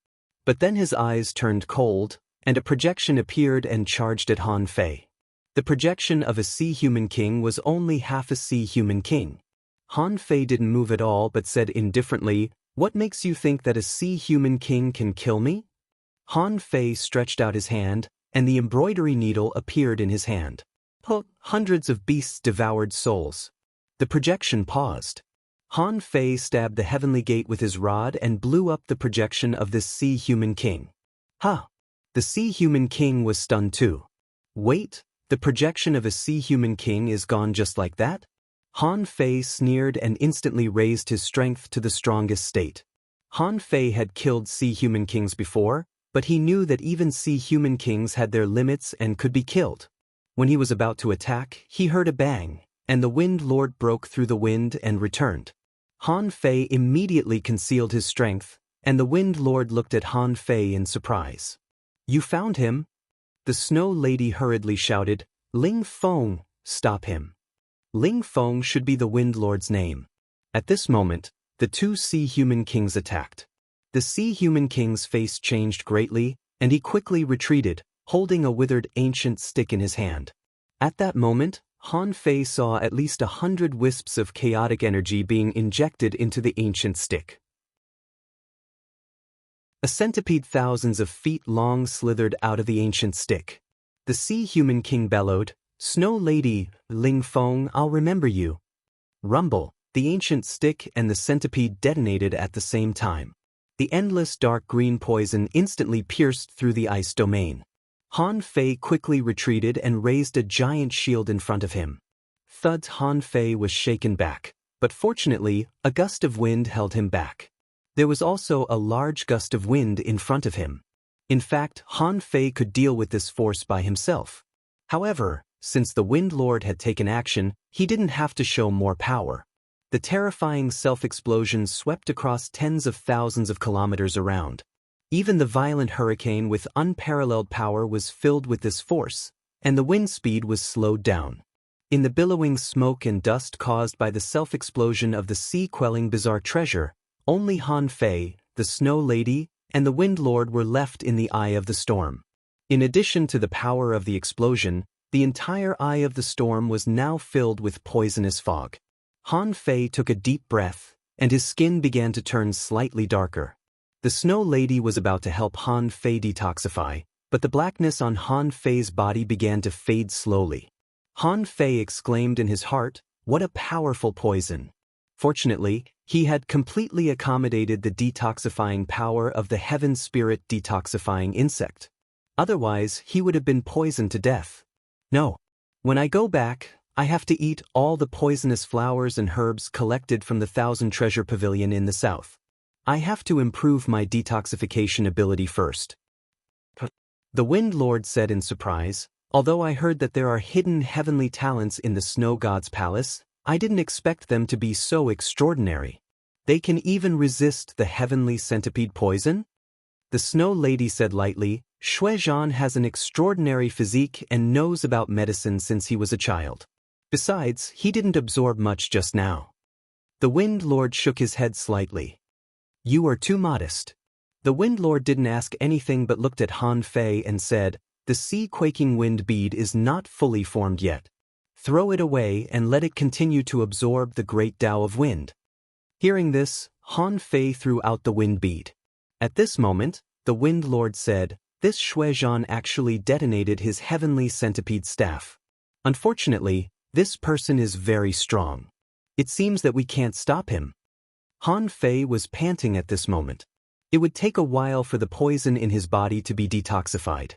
But then his eyes turned cold, and a projection appeared and charged at Han Fei. The projection of a sea human king was only half a sea human king. Han Fei didn't move at all but said indifferently, "What makes you think that a sea human king can kill me?" Han Fei stretched out his hand, and the embroidery needle appeared in his hand. Hundreds of beasts devoured souls. The projection paused. Han Fei stabbed the heavenly gate with his rod and blew up the projection of this sea human king. The sea human king was stunned too. Wait, the projection of a sea human king is gone just like that? Han Fei sneered and instantly raised his strength to the strongest state. Han Fei had killed sea human kings before, but he knew that even sea human kings had their limits and could be killed. When he was about to attack, he heard a bang, and the Wind Lord broke through the wind and returned. Han Fei immediately concealed his strength, and the Wind Lord looked at Han Fei in surprise. "You found him?" The snow lady hurriedly shouted, "Ling Feng, stop him." Ling Feng should be the Wind Lord's name. At this moment, the two sea human kings attacked. The sea human king's face changed greatly, and he quickly retreated, holding a withered ancient stick in his hand. At that moment, Han Fei saw at least 100 wisps of chaotic energy being injected into the ancient stick. A centipede thousands of feet long slithered out of the ancient stick. The sea human king bellowed, "Snow lady, Ling Feng, I'll remember you." Rumble, the ancient stick and the centipede detonated at the same time. The endless dark green poison instantly pierced through the ice domain. Han Fei quickly retreated and raised a giant shield in front of him. Thud! Han Fei was shaken back, but fortunately, a gust of wind held him back. There was also a large gust of wind in front of him. In fact, Han Fei could deal with this force by himself. However, since the Wind Lord had taken action, he didn't have to show more power. The terrifying self-explosion swept across tens of thousands of kilometers around. Even the violent hurricane with unparalleled power was filled with this force, and the wind speed was slowed down. In the billowing smoke and dust caused by the self-explosion of the sea-quelling bizarre treasure, only Han Fei, the Snow Lady, and the Wind Lord were left in the eye of the storm. In addition to the power of the explosion, the entire eye of the storm was now filled with poisonous fog. Han Fei took a deep breath, and his skin began to turn slightly darker. The Snow Lady was about to help Han Fei detoxify, but the blackness on Han Fei's body began to fade slowly. Han Fei exclaimed in his heart, "What a powerful poison!" Fortunately, he had completely accommodated the detoxifying power of the Heaven Spirit detoxifying insect. Otherwise, he would have been poisoned to death. No. When I go back, I have to eat all the poisonous flowers and herbs collected from the Thousand Treasure Pavilion in the south. I have to improve my detoxification ability first. The Wind Lord said in surprise, "Although I heard that there are hidden heavenly talents in the Snow God's palace, I didn't expect them to be so extraordinary. They can even resist the heavenly centipede poison?" The Snow Lady said lightly, "Shuizhan has an extraordinary physique and knows about medicine since he was a child. Besides, he didn't absorb much just now." The Wind Lord shook his head slightly. "You are too modest." The Wind Lord didn't ask anything but looked at Han Fei and said, "The sea-quaking wind bead is not fully formed yet. Throw it away and let it continue to absorb the great Tao of wind. Hearing this, Han Fei threw out the wind bead. At this moment, the Wind Lord said, "This Shuizhan actually detonated his heavenly centipede staff. Unfortunately, this person is very strong. It seems that we can't stop him." Han Fei was panting at this moment. It would take a while for the poison in his body to be detoxified.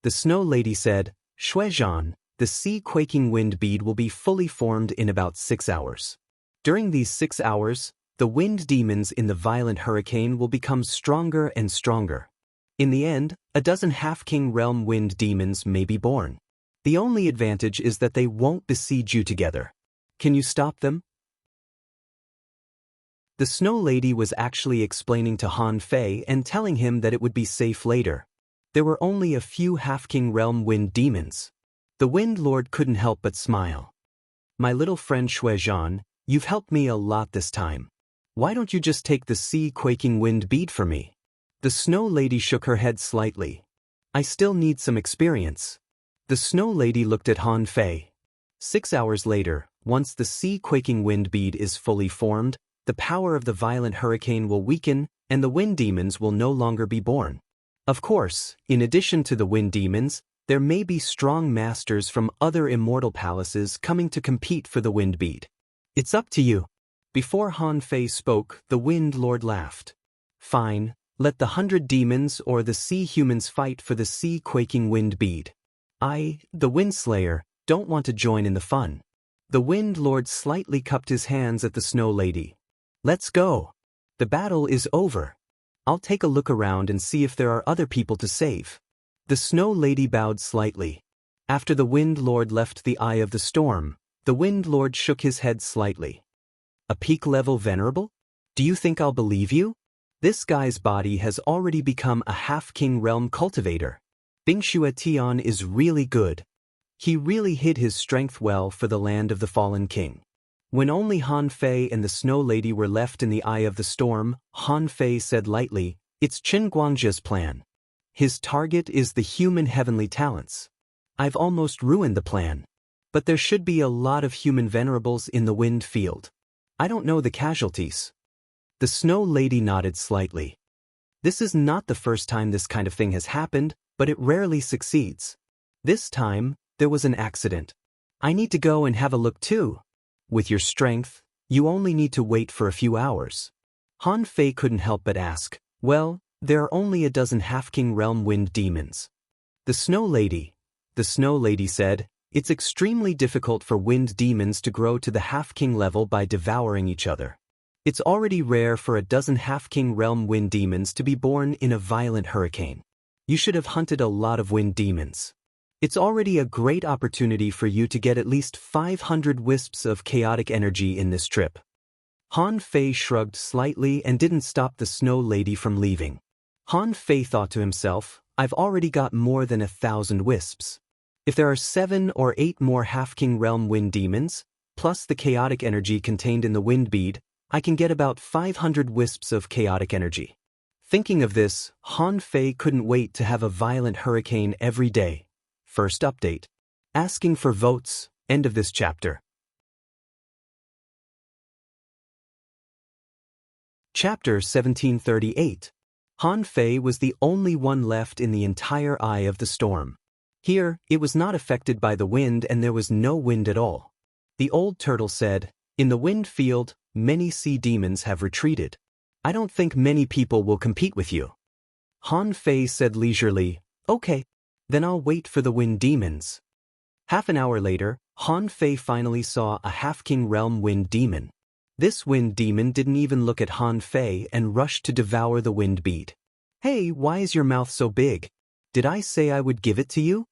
The Snow Lady said, "Shuizhan, the sea-quaking wind bead will be fully formed in about 6 hours. During these 6 hours, the wind demons in the violent hurricane will become stronger and stronger. In the end, a dozen half-king realm wind demons may be born. The only advantage is that they won't besiege you together. Can you stop them?" The Snow Lady was actually explaining to Han Fei and telling him that it would be safe later. There were only a few half-king realm wind demons. The Wind Lord couldn't help but smile. "My little friend Shuizhan, you've helped me a lot this time. Why don't you just take the sea-quaking wind bead for me?" The Snow Lady shook her head slightly. "I still need some experience." The Snow Lady looked at Han Fei. 6 hours later, once the sea-quaking wind bead is fully formed, the power of the violent hurricane will weaken, and the wind demons will no longer be born. Of course, in addition to the wind demons, there may be strong masters from other immortal palaces coming to compete for the wind bead. It's up to you. Before Han Fei spoke, the Wind Lord laughed. "Fine, let the 100 demons or the sea humans fight for the sea-quaking wind bead. I, the Wind Slayer, don't want to join in the fun." The Wind Lord slightly cupped his hands at the Snow Lady. "Let's go. The battle is over. I'll take a look around and see if there are other people to save." The Snow Lady bowed slightly. After the Wind Lord left the eye of the storm, the Wind Lord shook his head slightly. "A peak-level venerable? Do you think I'll believe you? This guy's body has already become a half-king realm cultivator. Bingxue Tian is really good. He really hid his strength well for the land of the fallen king." When only Han Fei and the Snow Lady were left in the eye of the storm, Han Fei said lightly, "It's Qin Guangzhe's plan. His target is the human heavenly talents. I've almost ruined the plan. But there should be a lot of human venerables in the wind field. I don't know the casualties." The Snow Lady nodded slightly. "This is not the first time this kind of thing has happened, but it rarely succeeds. This time, there was an accident. I need to go and have a look too." "With your strength, you only need to wait for a few hours." Han Fei couldn't help but ask, "Well, there are only a dozen half-king realm wind demons." The Snow Lady said, "It's extremely difficult for wind demons to grow to the half-king level by devouring each other. It's already rare for a dozen half-king realm wind demons to be born in a violent hurricane. You should have hunted a lot of wind demons. It's already a great opportunity for you to get at least 500 wisps of chaotic energy in this trip." Han Fei shrugged slightly and didn't stop the Snow Lady from leaving. Han Fei thought to himself, "I've already got more than 1,000 wisps. If there are 7 or 8 more half-king realm wind demons, plus the chaotic energy contained in the wind bead, I can get about 500 wisps of chaotic energy." Thinking of this, Han Fei couldn't wait to have a violent hurricane every day. First update. Asking for votes. End of this chapter. Chapter 1738. Han Fei was the only one left in the entire eye of the storm. Here, it was not affected by the wind and there was no wind at all. The old turtle said, "In the wind field, many sea demons have retreated. I don't think many people will compete with you." Han Fei said leisurely, "Okay, then I'll wait for the wind demons." Half an hour later, Han Fei finally saw a half-king realm wind demon. This wind demon didn't even look at Han Fei and rushed to devour the wind bead. "Hey, why is your mouth so big? Did I say I would give it to you?"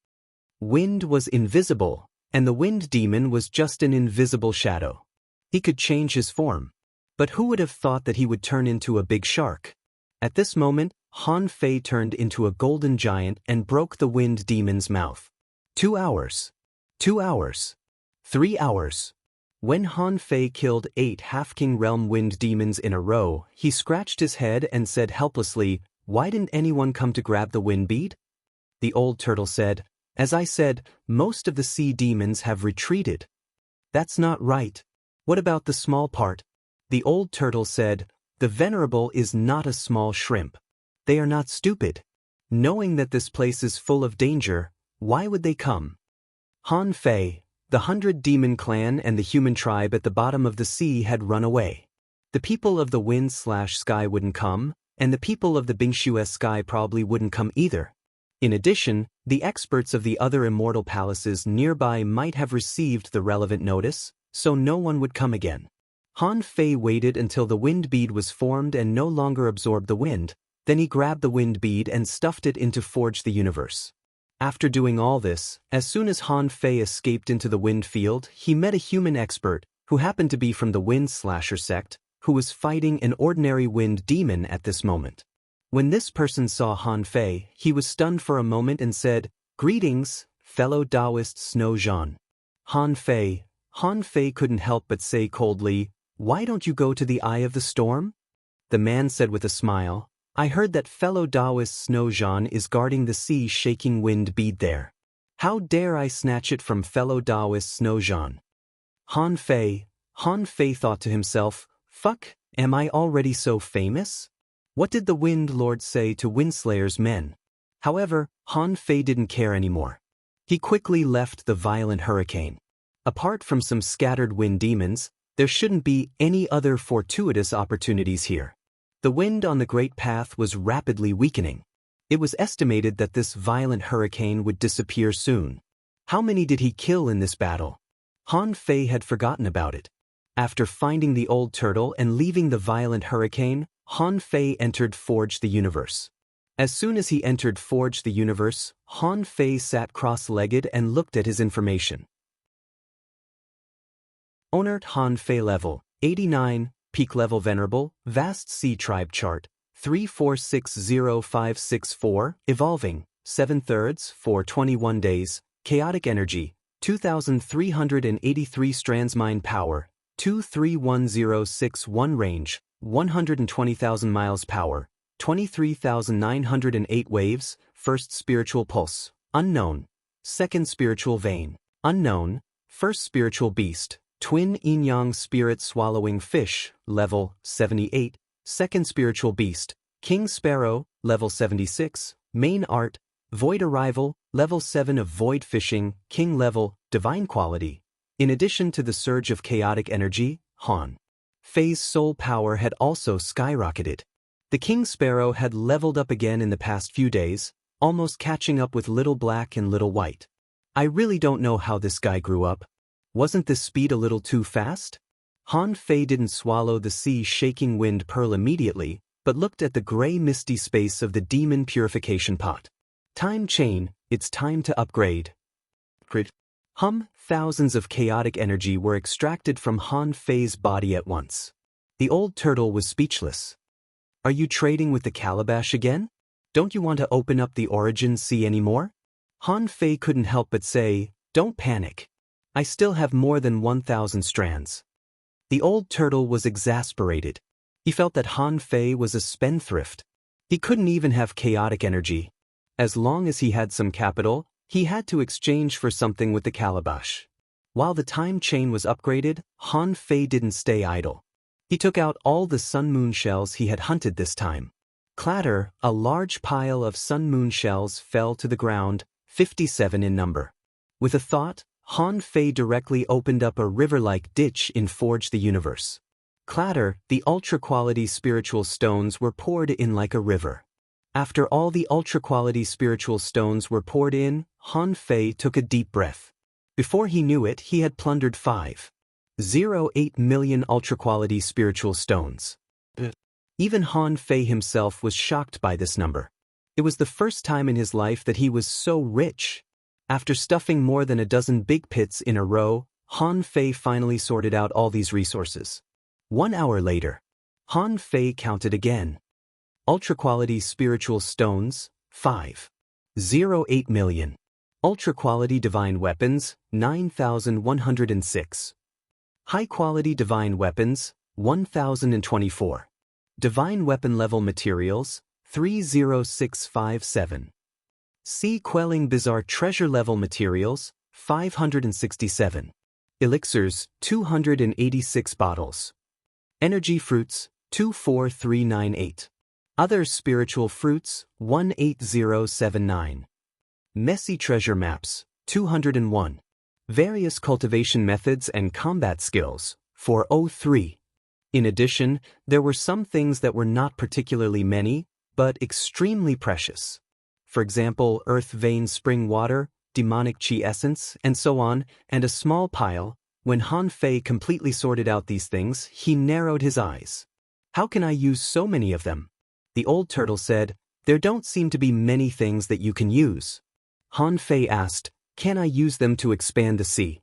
Wind was invisible, and the wind demon was just an invisible shadow. He could change his form. But who would have thought that he would turn into a big shark? At this moment, Han Fei turned into a golden giant and broke the wind demon's mouth. 2 hours. 2 hours. 3 hours. When Han Fei killed 8 half-king realm wind demons in a row, he scratched his head and said helplessly, "Why didn't anyone come to grab the wind bead?" The old turtle said, "As I said, most of the sea demons have retreated. That's not right. What about the small part? The old turtle said, the venerable is not a small shrimp. They are not stupid. Knowing that this place is full of danger, why would they come? Han Fei, the 100-demon clan and the human tribe at the bottom of the sea had run away. The people of the wind/sky wouldn't come, and the people of the Bingshu's sky probably wouldn't come either. In addition, the experts of the other immortal palaces nearby might have received the relevant notice, so no one would come again. Han Fei waited until the wind bead was formed and no longer absorbed the wind, then he grabbed the wind bead and stuffed it into Forge the Universe. After doing all this, as soon as Han Fei escaped into the wind field, he met a human expert, who happened to be from the Wind Slasher sect, who was fighting an ordinary wind demon at this moment. When this person saw Han Fei, he was stunned for a moment and said, "Greetings, fellow Taoist Snow Jean." Han Fei couldn't help but say coldly, "Why don't you go to the Eye of the Storm?" The man said with a smile, "I heard that fellow Taoist Snow Jean is guarding the sea-shaking wind bead there. How dare I snatch it from fellow Taoist Snow Jean?" Han Fei thought to himself, "Fuck, am I already so famous?" What did the Wind Lord say to Windslayer's men? However, Han Fei didn't care anymore. He quickly left the violent hurricane. Apart from some scattered wind demons, there shouldn't be any other fortuitous opportunities here. The wind on the Great Path was rapidly weakening. It was estimated that this violent hurricane would disappear soon. How many did he kill in this battle? Han Fei had forgotten about it. After finding the old turtle and leaving the violent hurricane, Han Fei entered Forge the Universe. As soon as he entered Forge the Universe, Han Fei sat cross-legged and looked at his information. Owner Han Fei level 89, peak level venerable, vast sea tribe chart 3460564, evolving 7/3 for 21 days, chaotic energy 2383 strands, mind power 231061, range 120,000 miles, power 23,908 waves, first spiritual pulse, unknown, second spiritual vein, unknown, first spiritual beast, twin yin-yang spirit swallowing fish, level 78, second spiritual beast, king sparrow, level 76, main art, void arrival, level 7 of void fishing, king level, divine quality. In addition to the surge of chaotic energy, Han Fei's soul power had also skyrocketed. The king sparrow had leveled up again in the past few days, almost catching up with Little Black and Little White. I really don't know how this guy grew up. Wasn't this speed a little too fast? Han Fei didn't swallow the sea-shaking wind pearl immediately, but looked at the gray misty space of the demon purification pot. Time chain, it's time to upgrade. Thousands of chaotic energy were extracted from Han Fei's body at once. The old turtle was speechless. Are you trading with the calabash again? Don't you want to open up the origin sea anymore? Han Fei couldn't help but say, don't panic. I still have more than 1,000 strands. The old turtle was exasperated. He felt that Han Fei was a spendthrift. He couldn't even have chaotic energy. As long as he had some capital, he had to exchange for something with the calabash. While the time chain was upgraded, Han Fei didn't stay idle. He took out all the sun moon shells he had hunted this time. Clatter, a large pile of sun moon shells fell to the ground, 57 in number. With a thought, Han Fei directly opened up a river-like ditch in Forge the Universe. Clatter, the ultra-quality spiritual stones were poured in like a river. After all the ultra-quality spiritual stones were poured in, Han Fei took a deep breath. Before he knew it, he had plundered 5.08 million ultra-quality spiritual stones. Even Han Fei himself was shocked by this number. It was the first time in his life that he was so rich. After stuffing more than a dozen big pits in a row, Han Fei finally sorted out all these resources. 1 hour later, Han Fei counted again. Ultra-quality spiritual stones, 5.08 million. Ultra-quality divine weapons, 9,106. High-quality divine weapons, 1,024. Divine weapon level materials, 30657. Sea quelling bizarre treasure level materials, 567. Elixirs, 286 bottles. Energy fruits, 24398. Other spiritual fruits, 18079. Messy treasure maps, 201. Various cultivation methods and combat skills, 403. In addition, there were some things that were not particularly many, but extremely precious. For example, earth vein spring water, demonic chi essence, and so on, and a small pile. When Han Fei completely sorted out these things, he narrowed his eyes. How can I use so many of them? The old turtle said, there don't seem to be many things that you can use. Han Fei asked, can I use them to expand the sea?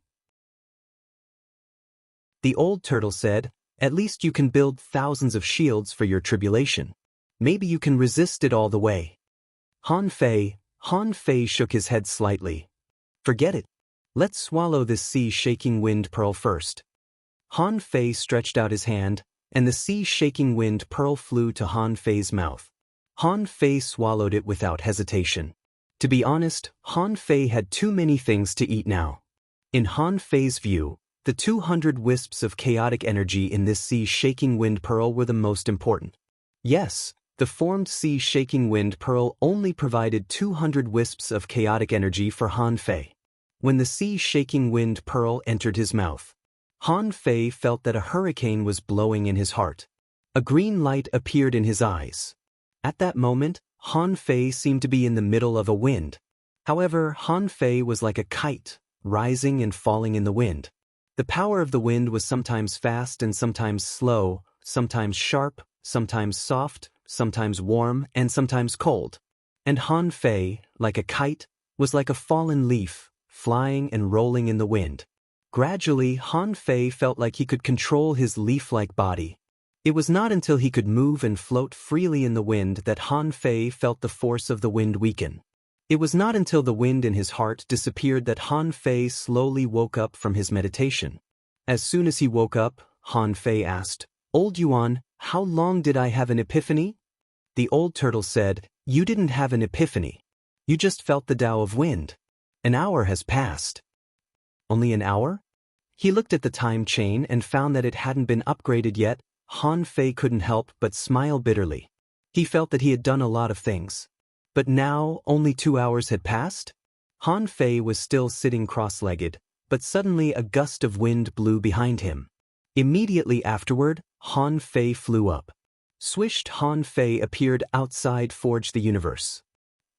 The old turtle said, at least you can build thousands of shields for your tribulation. Maybe you can resist it all the way. Han Fei shook his head slightly. Forget it. Let's swallow this sea-shaking wind pearl first. Han Fei stretched out his hand, and the sea-shaking wind pearl flew to Han Fei's mouth. Han Fei swallowed it without hesitation. To be honest, Han Fei had too many things to eat now. In Han Fei's view, the 200 wisps of chaotic energy in this sea-shaking wind pearl were the most important. Yes, the formed sea-shaking wind pearl only provided 200 wisps of chaotic energy for Han Fei. When the sea-shaking wind pearl entered his mouth, Han Fei felt that a hurricane was blowing in his heart. A green light appeared in his eyes. At that moment, Han Fei seemed to be in the middle of a wind. However, Han Fei was like a kite, rising and falling in the wind. The power of the wind was sometimes fast and sometimes slow, sometimes sharp, sometimes soft, sometimes warm, and sometimes cold. And Han Fei, like a kite, was like a fallen leaf, flying and rolling in the wind. Gradually, Han Fei felt like he could control his leaf-like body. It was not until he could move and float freely in the wind that Han Fei felt the force of the wind weaken. It was not until the wind in his heart disappeared that Han Fei slowly woke up from his meditation. As soon as he woke up, Han Fei asked, Old Yuan, how long did I have an epiphany? The old turtle said, you didn't have an epiphany. You just felt the Tao of wind. An hour has passed. Only an hour? He looked at the time chain and found that it hadn't been upgraded yet. Han Fei couldn't help but smile bitterly. He felt that he had done a lot of things. But now, only 2 hours had passed? Han Fei was still sitting cross-legged, but suddenly a gust of wind blew behind him. Immediately afterward, Han Fei flew up. Swished Han Fei appeared outside Forge the Universe.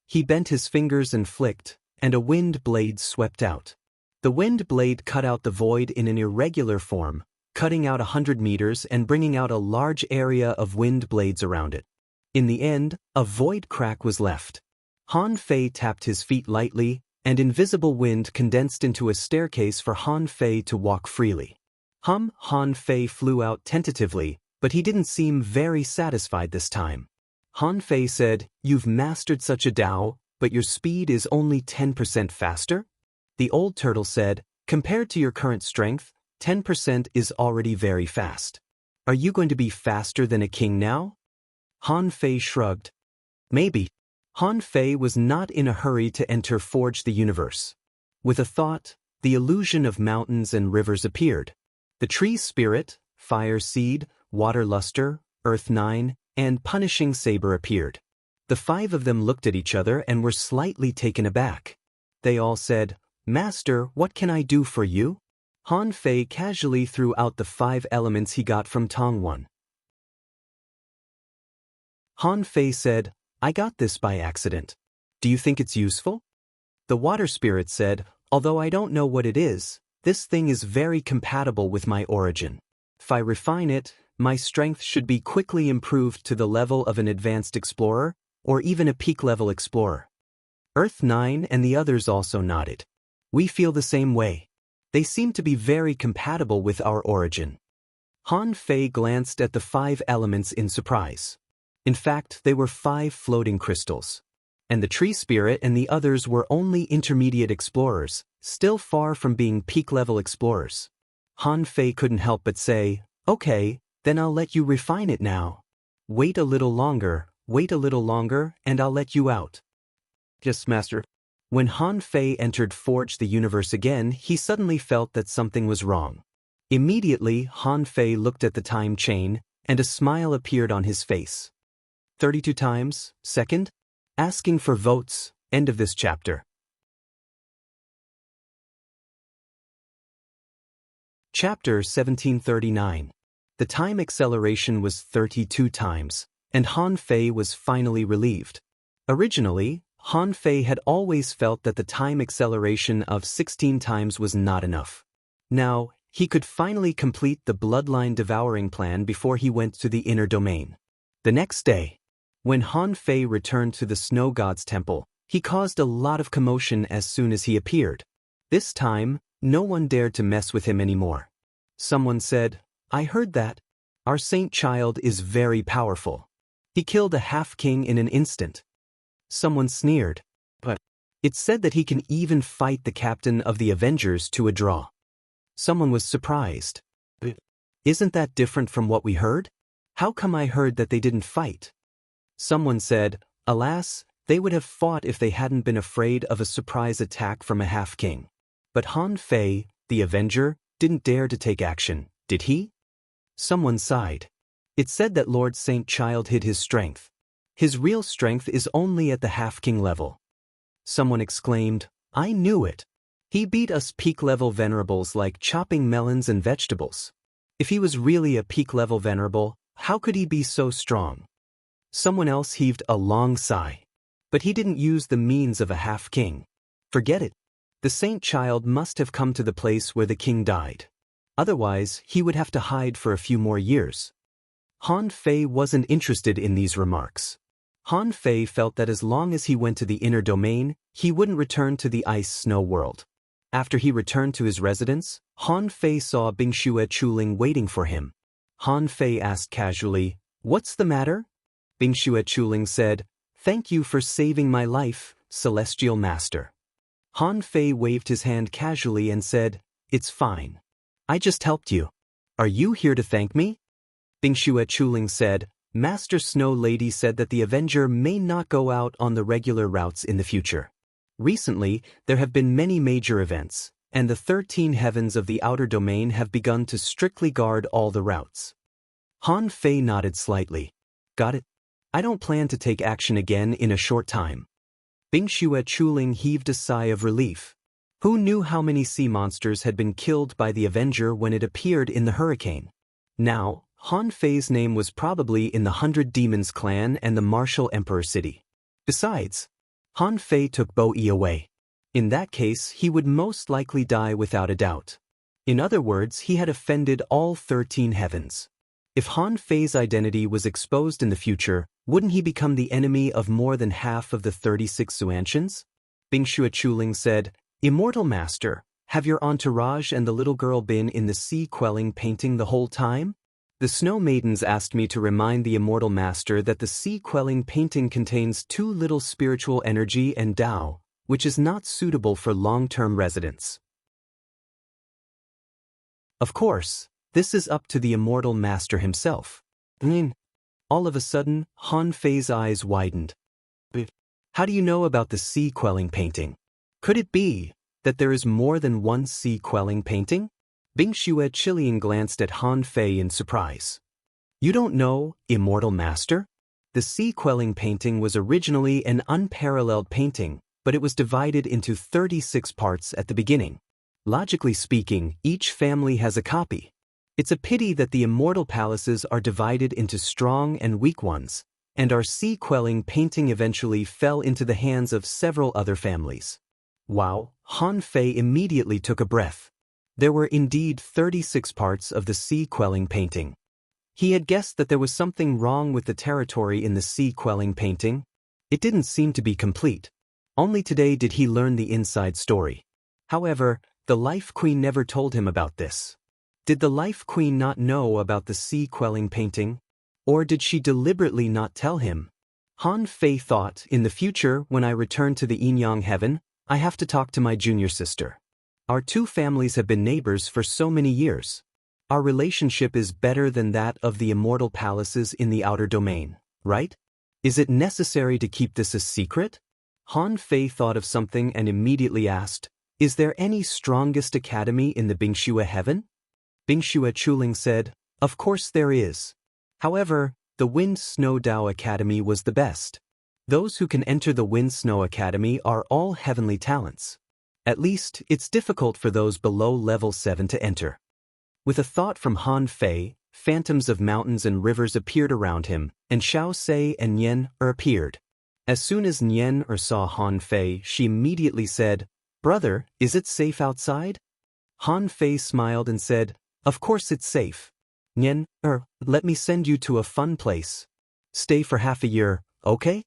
He bent his fingers and flicked, and a wind blade swept out. The wind blade cut out the void in an irregular form, cutting out 100 meters and bringing out a large area of wind blades around it. In the end, a void crack was left. Han Fei tapped his feet lightly, and invisible wind condensed into a staircase for Han Fei to walk freely. Han Fei flew out tentatively, but he didn't seem very satisfied this time. Han Fei said, you've mastered such a Tao, but your speed is only 10% faster? The old turtle said, compared to your current strength, 10% is already very fast. Are you going to be faster than a king now? Han Fei shrugged. Maybe. Han Fei was not in a hurry to enter Forge the Universe. With a thought, the illusion of mountains and rivers appeared. The tree spirit, fire seed, water luster, earth 9, and punishing saber appeared. The 5 of them looked at each other and were slightly taken aback. They all said, Master, what can I do for you? Han Fei casually threw out the 5 elements he got from Tongwon. Han Fei said, I got this by accident. Do you think it's useful? The water spirit said, although I don't know what it is, this thing is very compatible with my origin. If I refine it, my strength should be quickly improved to the level of an advanced explorer, or even a peak-level explorer. Earth 9 and the others also nodded. We feel the same way. They seem to be very compatible with our origin. Han Fei glanced at the 5 elements in surprise. In fact, they were 5 floating crystals. And the tree spirit and the others were only intermediate explorers, still far from being peak-level explorers. Han Fei couldn't help but say, okay, then I'll let you refine it now. Wait a little longer, and I'll let you out. Yes, Master. When Han Fei entered Forge the Universe again, he suddenly felt that something was wrong. Immediately, Han Fei looked at the time chain, and a smile appeared on his face. 32 times, second? Asking for votes, end of this chapter. Chapter 1739. The time acceleration was 32 times, and Han Fei was finally relieved. Originally, Han Fei had always felt that the time acceleration of 16 times was not enough. Now, he could finally complete the bloodline devouring plan before he went to the inner domain. The next day, when Han Fei returned to the Snow God's temple, he caused a lot of commotion as soon as he appeared. This time, no one dared to mess with him anymore. Someone said, "I heard that. Our saint child is very powerful. He killed a half-king in an instant." Someone sneered, "But it's said that he can even fight the captain of the Avengers to a draw." Someone was surprised. "But isn't that different from what we heard? How come I heard that they didn't fight?" Someone said, "Alas, they would have fought if they hadn't been afraid of a surprise attack from a half-king." But Han Fei, the Avenger, didn't dare to take action, did he? Someone sighed. It said that Lord Saint Child hid his strength. His real strength is only at the half-king level. Someone exclaimed, "I knew it. He beat us peak-level venerables like chopping melons and vegetables. If he was really a peak-level venerable, how could he be so strong?" Someone else heaved a long sigh. But he didn't use the means of a half-king. Forget it. The Saint Child must have come to the place where the king died. Otherwise, he would have to hide for a few more years. Han Fei wasn't interested in these remarks. Han Fei felt that as long as he went to the inner domain, he wouldn't return to the ice-snow world. After he returned to his residence, Han Fei saw Bingxue Chuling waiting for him. Han Fei asked casually, "What's the matter?" Bingxue Chuling said, "Thank you for saving my life, Celestial Master." Han Fei waved his hand casually and said, "It's fine. I just helped you. Are you here to thank me?" Bingxue Chuling said, "Master Snow Lady said that the Avenger may not go out on the regular routes in the future. Recently, there have been many major events, and the 13 heavens of the outer domain have begun to strictly guard all the routes." Han Fei nodded slightly. "Got it. I don't plan to take action again in a short time." Bingxue Chuling heaved a sigh of relief. Who knew how many sea monsters had been killed by the Avenger when it appeared in the hurricane? Now, Han Fei's name was probably in the 100 Demons clan and the Martial Emperor city. Besides, Han Fei took Bo Yi away. In that case, he would most likely die without a doubt. In other words, he had offended all 13 heavens. If Han Fei's identity was exposed in the future, wouldn't he become the enemy of more than half of the 36 Xuantians? Bingxue Chuling said, "Immortal Master, have your entourage and the little girl been in the sea-quelling painting the whole time?" The Snow Maidens asked me to remind the Immortal Master that the sea-quelling painting contains too little spiritual energy and Tao, which is not suitable for long-term residence. Of course, this is up to the Immortal Master himself. All of a sudden, Han Fei's eyes widened. "But how do you know about the sea-quelling painting? Could it be that there is more than one sea-quelling painting?" Bingxue Chuling glanced at Han Fei in surprise. "You don't know, Immortal Master? The sea-quelling painting was originally an unparalleled painting, but it was divided into 36 parts at the beginning. Logically speaking, each family has a copy. It's a pity that the immortal palaces are divided into strong and weak ones, and our sea-quelling painting eventually fell into the hands of several other families." Wow, Han Fei immediately took a breath. There were indeed 36 parts of the sea-quelling painting. He had guessed that there was something wrong with the territory in the sea-quelling painting. It didn't seem to be complete. Only today did he learn the inside story. However, the Life Queen never told him about this. Did the Life Queen not know about the sea-quelling painting? Or did she deliberately not tell him? Han Fei thought, in the future, when I return to the Yin-Yang heaven, I have to talk to my junior sister. Our two families have been neighbors for so many years. Our relationship is better than that of the immortal palaces in the outer domain, right? Is it necessary to keep this a secret? Han Fei thought of something and immediately asked, "Is there any strongest academy in the Bingxue heaven?" Bingxue Chuling said, "Of course there is. However, the Wind Snow Dao Academy was the best. Those who can enter the Wind Snow Academy are all heavenly talents. At least, it's difficult for those below level 7 to enter." With a thought from Han Fei, phantoms of mountains and rivers appeared around him, and Xiao Sei and Nian appeared. As soon as Nian saw Han Fei, she immediately said, "Brother, is it safe outside?" Han Fei smiled and said, "Of course it's safe. Nian, let me send you to a fun place. Stay for half a year, okay?"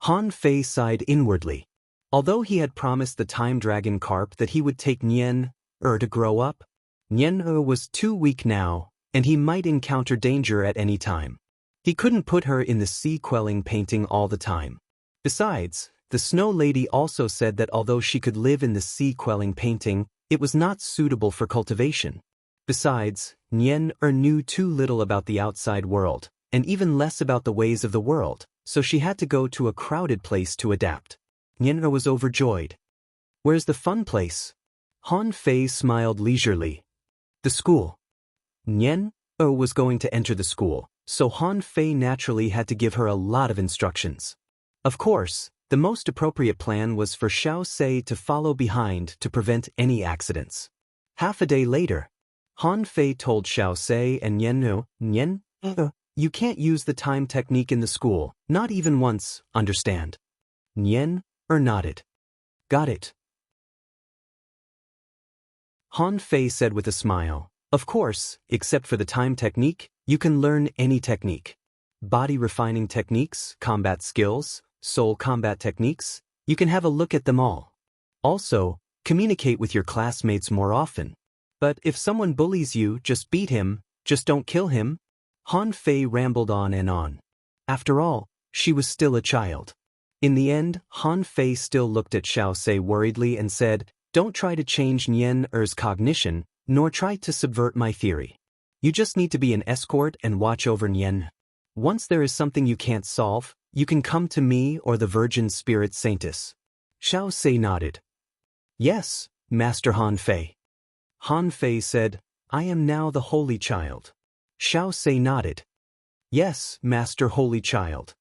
Han Fei sighed inwardly. Although he had promised the time dragon carp that he would take Nian to grow up, Nian was too weak now, and he might encounter danger at any time. He couldn't put her in the sea-quelling painting all the time. Besides, the Snow Lady also said that although she could live in the sea-quelling painting, it was not suitable for cultivation. Besides, Nian knew too little about the outside world, and even less about the ways of the world, so she had to go to a crowded place to adapt. Nian was overjoyed. "Where's the fun place?" Han Fei smiled leisurely. "The school." Nian was going to enter the school, so Han Fei naturally had to give her a lot of instructions. Of course, the most appropriate plan was for Xiao Sei to follow behind to prevent any accidents. Half a day later, Han Fei told Xiao Sei and Nian, "You can't use the time technique in the school, not even once, understand?" Nian nodded. "Got it." Han Fei said with a smile, "Of course, except for the time technique, you can learn any technique. Body refining techniques, combat skills, soul combat techniques, you can have a look at them all. Also, communicate with your classmates more often. But if someone bullies you, just beat him, just don't kill him." Han Fei rambled on and on. After all, she was still a child. In the end, Han Fei still looked at Xiao Sei worriedly and said, "Don't try to change Nian's cognition, nor try to subvert my theory. You just need to be an escort and watch over Nian. Once there is something you can't solve, you can come to me or the Virgin Spirit Saintess." Xiao Sei nodded. "Yes, Master Han Fei." Han Fei said, "I am now the Holy Child." Xiao Sei nodded. "Yes, Master Holy Child."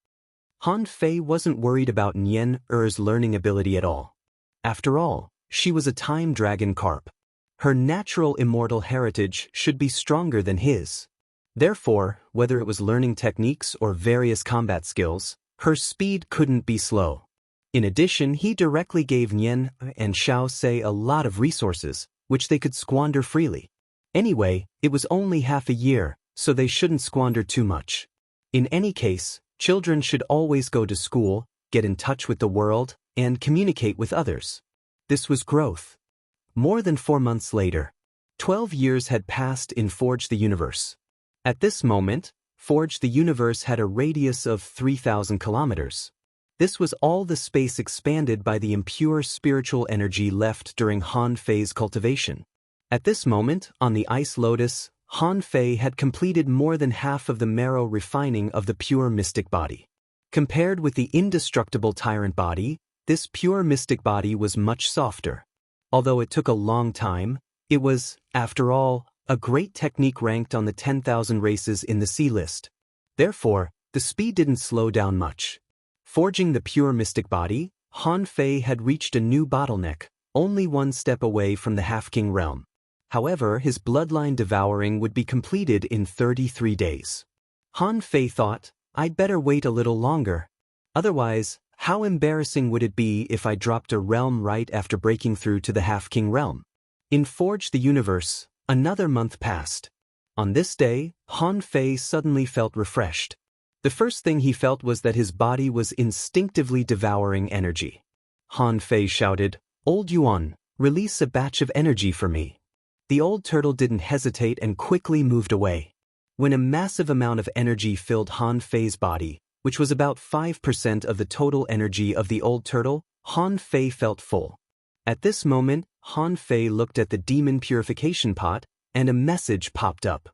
Han Fei wasn't worried about Nian's learning ability at all. After all, she was a time dragon carp. Her natural immortal heritage should be stronger than his. Therefore, whether it was learning techniques or various combat skills, her speed couldn't be slow. In addition, he directly gave Nian and Xiao Sei a lot of resources, which they could squander freely. Anyway, it was only half a year, so they shouldn't squander too much. In any case, children should always go to school, get in touch with the world, and communicate with others. This was growth. More than 4 months later, 12 years had passed in Forge the Universe. At this moment, Forge the Universe had a radius of 3,000 kilometers. This was all the space expanded by the impure spiritual energy left during Han Fei's cultivation. At this moment, on the Ice Lotus, Han Fei had completed more than half of the marrow refining of the pure mystic body. Compared with the indestructible tyrant body, this pure mystic body was much softer. Although it took a long time, it was, after all, a great technique ranked on the 10,000 races in the C list. Therefore, the speed didn't slow down much. Forging the pure mystic body, Han Fei had reached a new bottleneck, only one step away from the Half-King realm. However, his bloodline devouring would be completed in 33 days. Han Fei thought, "I'd better wait a little longer. Otherwise, how embarrassing would it be if I dropped a realm right after breaking through to the Half-King realm?" In Forge the Universe, another month passed. On this day, Han Fei suddenly felt refreshed. The first thing he felt was that his body was instinctively devouring energy. Han Fei shouted, "Old Yuan, release a batch of energy for me." The old turtle didn't hesitate and quickly moved away. When a massive amount of energy filled Han Fei's body, which was about 5% of the total energy of the old turtle, Han Fei felt full. At this moment, Han Fei looked at the demon purification pot, and a message popped up.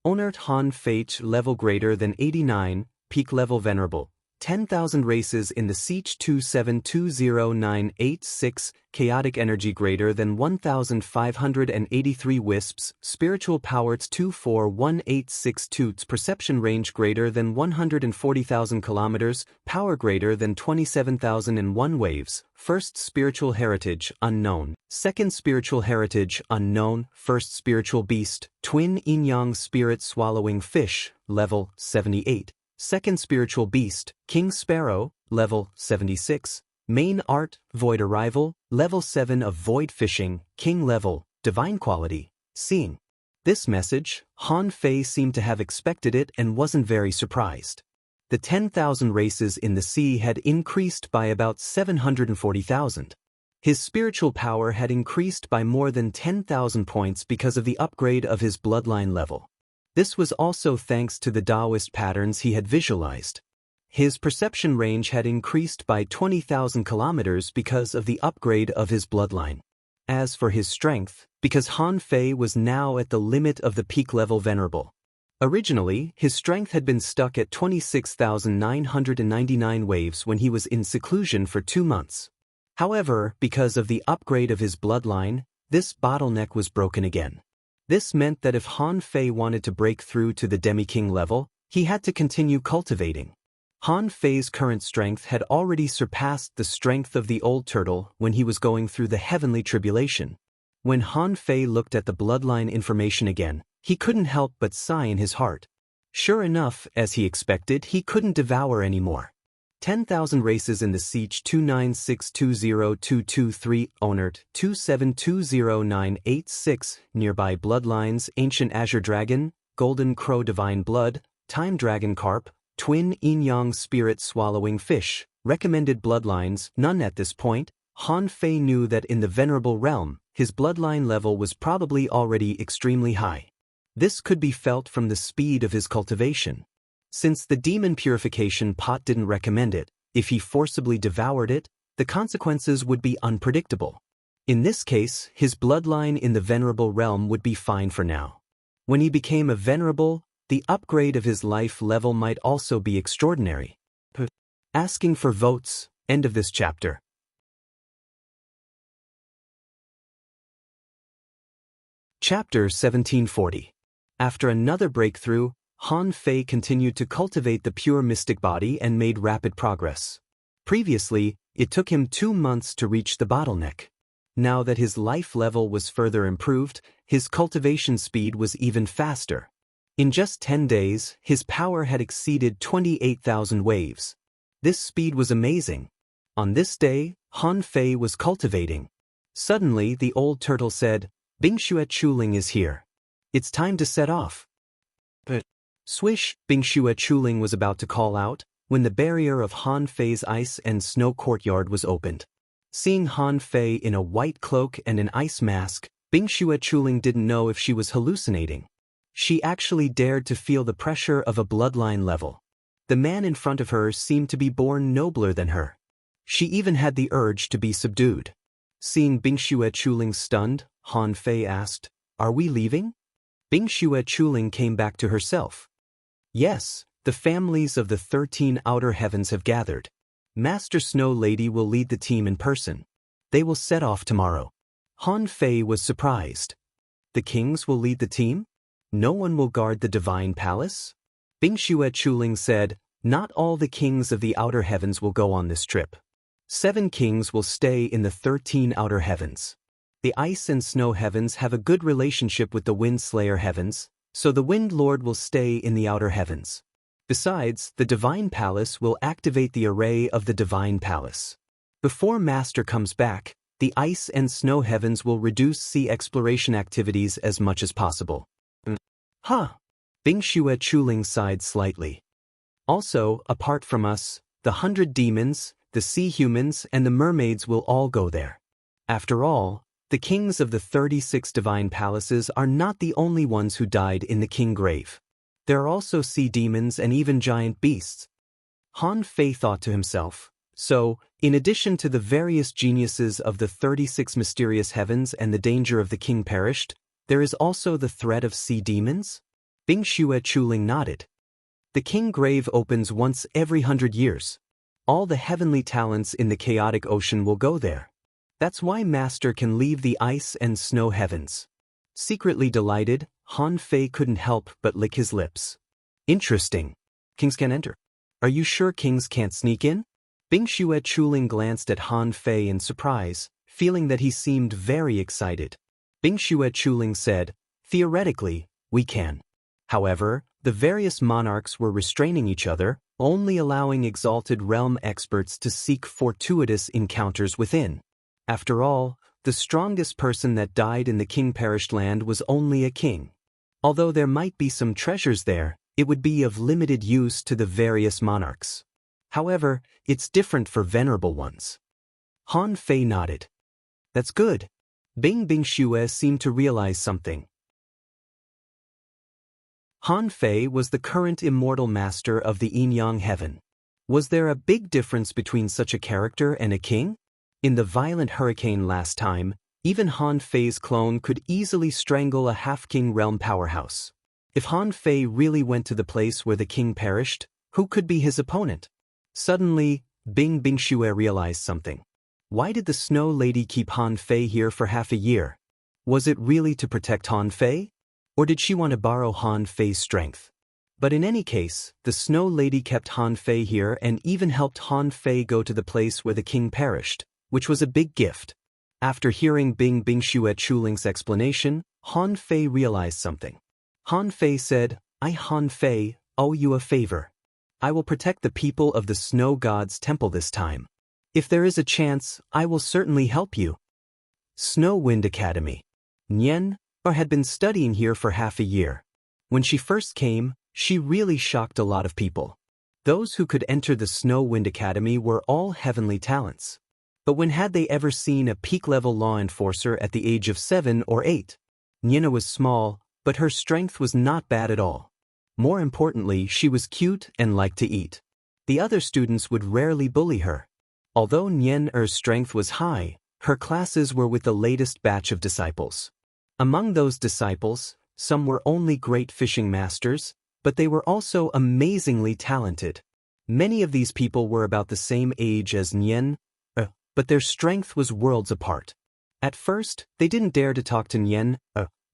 Onert Han Fei level greater than 89, peak level venerable. 10,000 races in the Siege 2720986, chaotic energy greater than 1,583 wisps, spiritual powers 24186 toots, perception range greater than 140,000 kilometers, power greater than 27,001 waves, first spiritual heritage, unknown, second spiritual heritage, unknown, first spiritual beast, twin yin-yang spirit swallowing fish, level 78. Second spiritual beast, King Sparrow, level 76. Main art, Void Arrival, level 7 of Void Fishing, King level, Divine Quality. Seeing this message, Han Fei seemed to have expected it and wasn't very surprised. The 10,000 races in the sea had increased by about 740,000. His spiritual power had increased by more than 10,000 points because of the upgrade of his bloodline level. This was also thanks to the Taoist patterns he had visualized. His perception range had increased by 20,000 kilometers because of the upgrade of his bloodline. As for his strength, because Han Fei was now at the limit of the peak level venerable. Originally, his strength had been stuck at 26,999 waves when he was in seclusion for 2 months. However, because of the upgrade of his bloodline, this bottleneck was broken again. This meant that if Han Fei wanted to break through to the Demi-King level, he had to continue cultivating. Han Fei's current strength had already surpassed the strength of the old turtle when he was going through the heavenly tribulation. When Han Fei looked at the bloodline information again, he couldn't help but sigh in his heart. Sure enough, as he expected, he couldn't devour anymore. 10,000 races in the Siege 296202223, Onert 2720986, nearby bloodlines, Ancient Azure Dragon, Golden Crow Divine Blood, Time Dragon Carp, Twin Yin-Yang Spirit Swallowing Fish, recommended bloodlines, none at this point. Han Fei knew that in the Venerable Realm, his bloodline level was probably already extremely high. This could be felt from the speed of his cultivation. Since the demon purification pot didn't recommend it, if he forcibly devoured it, the consequences would be unpredictable. In this case, his bloodline in the Venerable Realm would be fine for now. When he became a Venerable, the upgrade of his life level might also be extraordinary. Asking for votes, end of this chapter. Chapter 1740. After another breakthrough, Han Fei continued to cultivate the pure mystic body and made rapid progress. Previously, it took him 2 months to reach the bottleneck. Now that his life level was further improved, his cultivation speed was even faster. In just 10 days, his power had exceeded 28,000 waves. This speed was amazing. On this day, Han Fei was cultivating. Suddenly, the old turtle said, "Bingxue Chuling is here. It's time to set off." But swish, Bingxue Chuling was about to call out, when the barrier of Han Fei's ice and snow courtyard was opened. Seeing Han Fei in a white cloak and an ice mask, Bingxue Chuling didn't know if she was hallucinating. She actually dared to feel the pressure of a bloodline level. The man in front of her seemed to be born nobler than her. She even had the urge to be subdued. Seeing Bingxue Chuling stunned, Han Fei asked, "Are we leaving?" Bingxue Chuling came back to herself. "Yes, the families of the 13 outer heavens have gathered. Master Snow Lady will lead the team in person. They will set off tomorrow." Han Fei was surprised. The kings will lead the team? No one will guard the divine palace? Bingxue Chuling said, "Not all the kings of the outer heavens will go on this trip. 7 kings will stay in the 13 outer heavens. The ice and snow heavens have a good relationship with the wind slayer heavens, so the wind lord will stay in the outer heavens. Besides, the divine palace will activate the array of the divine palace. Before Master comes back, the ice and snow heavens will reduce sea exploration activities as much as possible." Huh. Bingxue Chuling sighed slightly. "Also, apart from us, the 100 demons, the sea humans, and the mermaids will all go there. After all, the kings of the 36 divine palaces are not the only ones who died in the king grave. There are also sea demons and even giant beasts." Han Fei thought to himself, so, in addition to the various geniuses of the 36 mysterious heavens and the danger of the king perished, there is also the threat of sea demons? Bingxue Chuling nodded. The king grave opens once every 100 years. All the heavenly talents in the chaotic ocean will go there. That's why Master can leave the ice and snow heavens. Secretly delighted, Han Fei couldn't help but lick his lips. Interesting. Kings can enter. Are you sure kings can't sneak in? Bing Xue Chuling glanced at Han Fei in surprise, feeling that he seemed very excited. Bing Xue Chuling said, theoretically, we can. However, the various monarchs were restraining each other, only allowing exalted realm experts to seek fortuitous encounters within. After all, the strongest person that died in the king-perished land was only a king. Although there might be some treasures there, it would be of limited use to the various monarchs. However, it's different for venerable ones. Han Fei nodded. That's good. Bing Xue seemed to realize something. Han Fei was the current immortal master of the Yin-Yang heaven. Was there a big difference between such a character and a king? In the violent hurricane last time, even Han Fei's clone could easily strangle a half-king realm powerhouse. If Han Fei really went to the place where the king perished, who could be his opponent? Suddenly, Bing Xue realized something. Why did the Snow Lady keep Han Fei here for half a year? Was it really to protect Han Fei? Or did she want to borrow Han Fei's strength? But in any case, the Snow Lady kept Han Fei here and even helped Han Fei go to the place where the king perished, which was a big gift. After hearing Bing Xue Chuling's explanation, Han Fei realized something. Han Fei said, I, Han Fei, owe you a favor. I will protect the people of the Snow God's temple this time. If there is a chance, I will certainly help you. Snow Wind Academy. Nian had been studying here for half a year. When she first came, she really shocked a lot of people. Those who could enter the Snow Wind Academy were all heavenly talents. But when had they ever seen a peak-level law enforcer at the age of 7 or 8? Nian was small, but her strength was not bad at all. More importantly, she was cute and liked to eat. The other students would rarely bully her. Although Nian's strength was high, her classes were with the latest batch of disciples. Among those disciples, some were only great fishing masters, but they were also amazingly talented. Many of these people were about the same age as Nian, but their strength was worlds apart. At first, they didn't dare to talk to Nian,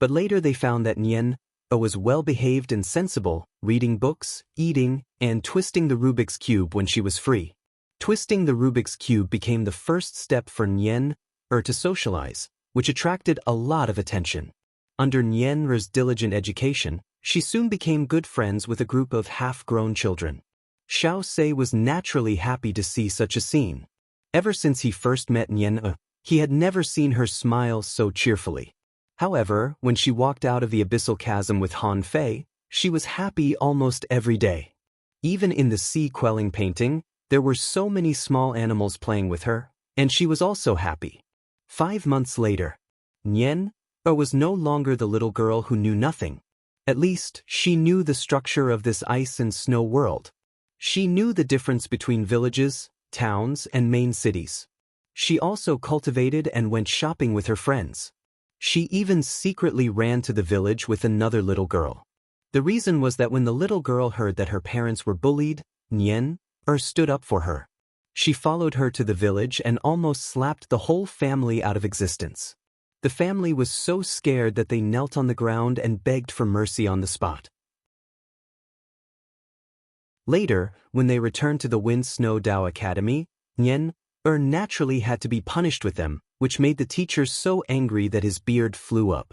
but later they found that Nian was well-behaved and sensible, reading books, eating, and twisting the Rubik's Cube when she was free. Twisting the Rubik's Cube became the first step for Nian to socialize, which attracted a lot of attention. Under Nian's diligent education, she soon became good friends with a group of half-grown children. Xiao Sei was naturally happy to see such a scene. Ever since he first met Nian, he had never seen her smile so cheerfully. However, when she walked out of the abyssal chasm with Han Fei, she was happy almost every day. Even in the sea-quelling painting, there were so many small animals playing with her, and she was also happy. 5 months later, Nian was no longer the little girl who knew nothing. At least, she knew the structure of this ice and snow world. She knew the difference between villages, towns, and main cities. She also cultivated and went shopping with her friends. She even secretly ran to the village with another little girl. The reason was that when the little girl heard that her parents were bullied, Nian stood up for her. She followed her to the village and almost slapped the whole family out of existence. The family was so scared that they knelt on the ground and begged for mercy on the spot. Later, when they returned to the Wind Snow Dao Academy, Nian naturally had to be punished with them, which made the teacher so angry that his beard flew up.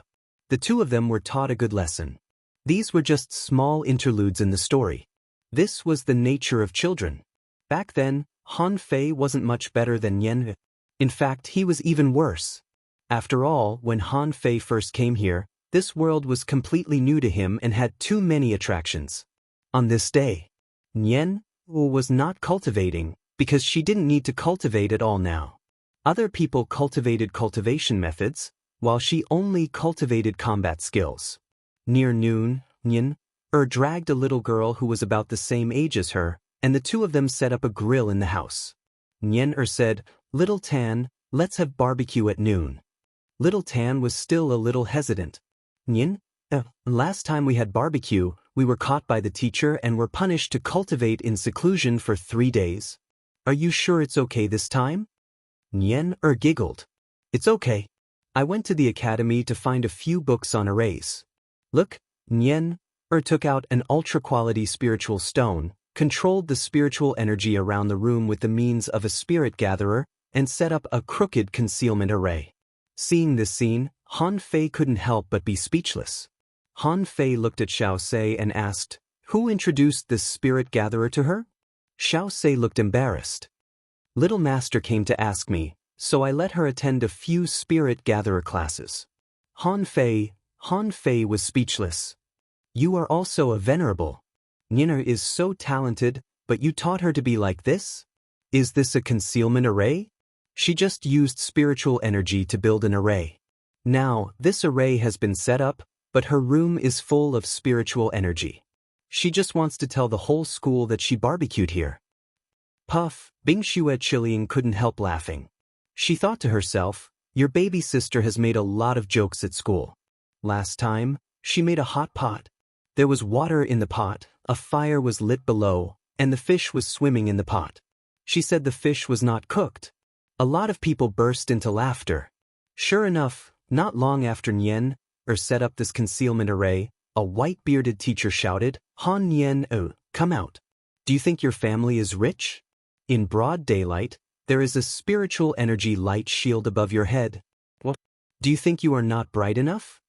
The two of them were taught a good lesson. These were just small interludes in the story. This was the nature of children. Back then, Han Fei wasn't much better than Nian. In fact, he was even worse. After all, when Han Fei first came here, this world was completely new to him and had too many attractions. On this day, Nian was not cultivating, because she didn't need to cultivate at all now. Other people cultivated cultivation methods, while she only cultivated combat skills. Near noon, Nian dragged a little girl who was about the same age as her, and the two of them set up a grill in the house. Nian said, "Little Tan, let's have barbecue at noon." Little Tan was still a little hesitant. "Nian, Last time we had barbecue, we were caught by the teacher and were punished to cultivate in seclusion for 3 days. Are you sure it's okay this time? Nyen giggled. It's okay. I went to the academy to find a few books on arrays. Look, Nyen took out an ultra-quality spiritual stone, controlled the spiritual energy around the room with the means of a spirit gatherer, and set up a crooked concealment array. Seeing this scene, Han Fei couldn't help but be speechless. Han Fei looked at Xiao Sei and asked, "Who introduced this spirit gatherer to her?" Xiao Sei looked embarrassed. "Little Master came to ask me, so I let her attend a few spirit gatherer classes." Han Fei was speechless. "You are also a venerable. Nina is so talented, but you taught her to be like this? Is this a concealment array?" She just used spiritual energy to build an array. Now, this array has been set up, but her room is full of spiritual energy. She just wants to tell the whole school that she barbecued here. Puff, Bing Xue Chiliang couldn't help laughing. She thought to herself, your baby sister has made a lot of jokes at school. Last time, she made a hot pot. There was water in the pot, a fire was lit below, and the fish was swimming in the pot. She said the fish was not cooked. A lot of people burst into laughter. Sure enough, not long after Nyen set up this concealment array, a white-bearded teacher shouted, "Han Nyen, come out. Do you think your family is rich? In broad daylight, there is a spiritual energy light shield above your head. What? Do you think you are not bright enough?"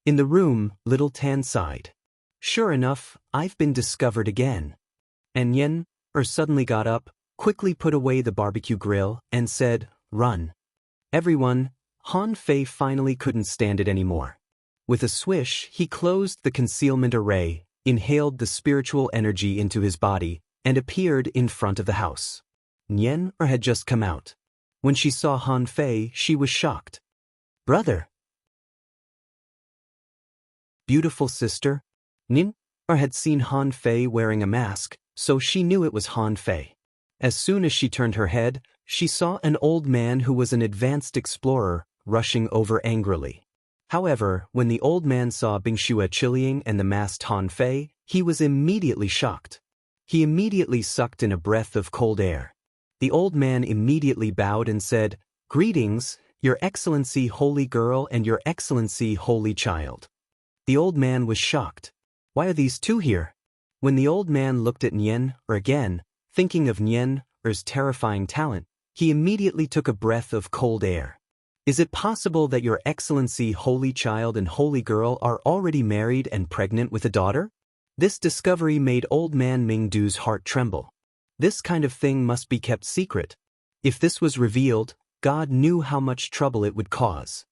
In the room, little Tan sighed. "Sure enough, I've been discovered again." And Nyen suddenly got up, quickly put away the barbecue grill, and said, "Run." Everyone, Han Fei finally couldn't stand it anymore. With a swish, he closed the concealment array, inhaled the spiritual energy into his body, and appeared in front of the house. Nyen had just come out. When she saw Han Fei, she was shocked. "Brother." "Beautiful sister." Nyen had seen Han Fei wearing a mask, so she knew it was Han Fei. As soon as she turned her head, she saw an old man who was an advanced explorer, rushing over angrily. However, when the old man saw Bing Xue Chiliang and the masked Han Fei, he was immediately shocked. He immediately sucked in a breath of cold air. The old man immediately bowed and said, "Greetings, Your Excellency Holy Girl and Your Excellency Holy Child." The old man was shocked. Why are these two here? When the old man looked at Nyen again, thinking of Nyen's terrifying talent, he immediately took a breath of cold air. "Is it possible that Your Excellency Holy Child and Holy Girl are already married and pregnant with a daughter?" This discovery made old man Mingdu's heart tremble. This kind of thing must be kept secret. If this was revealed, God knew how much trouble it would cause.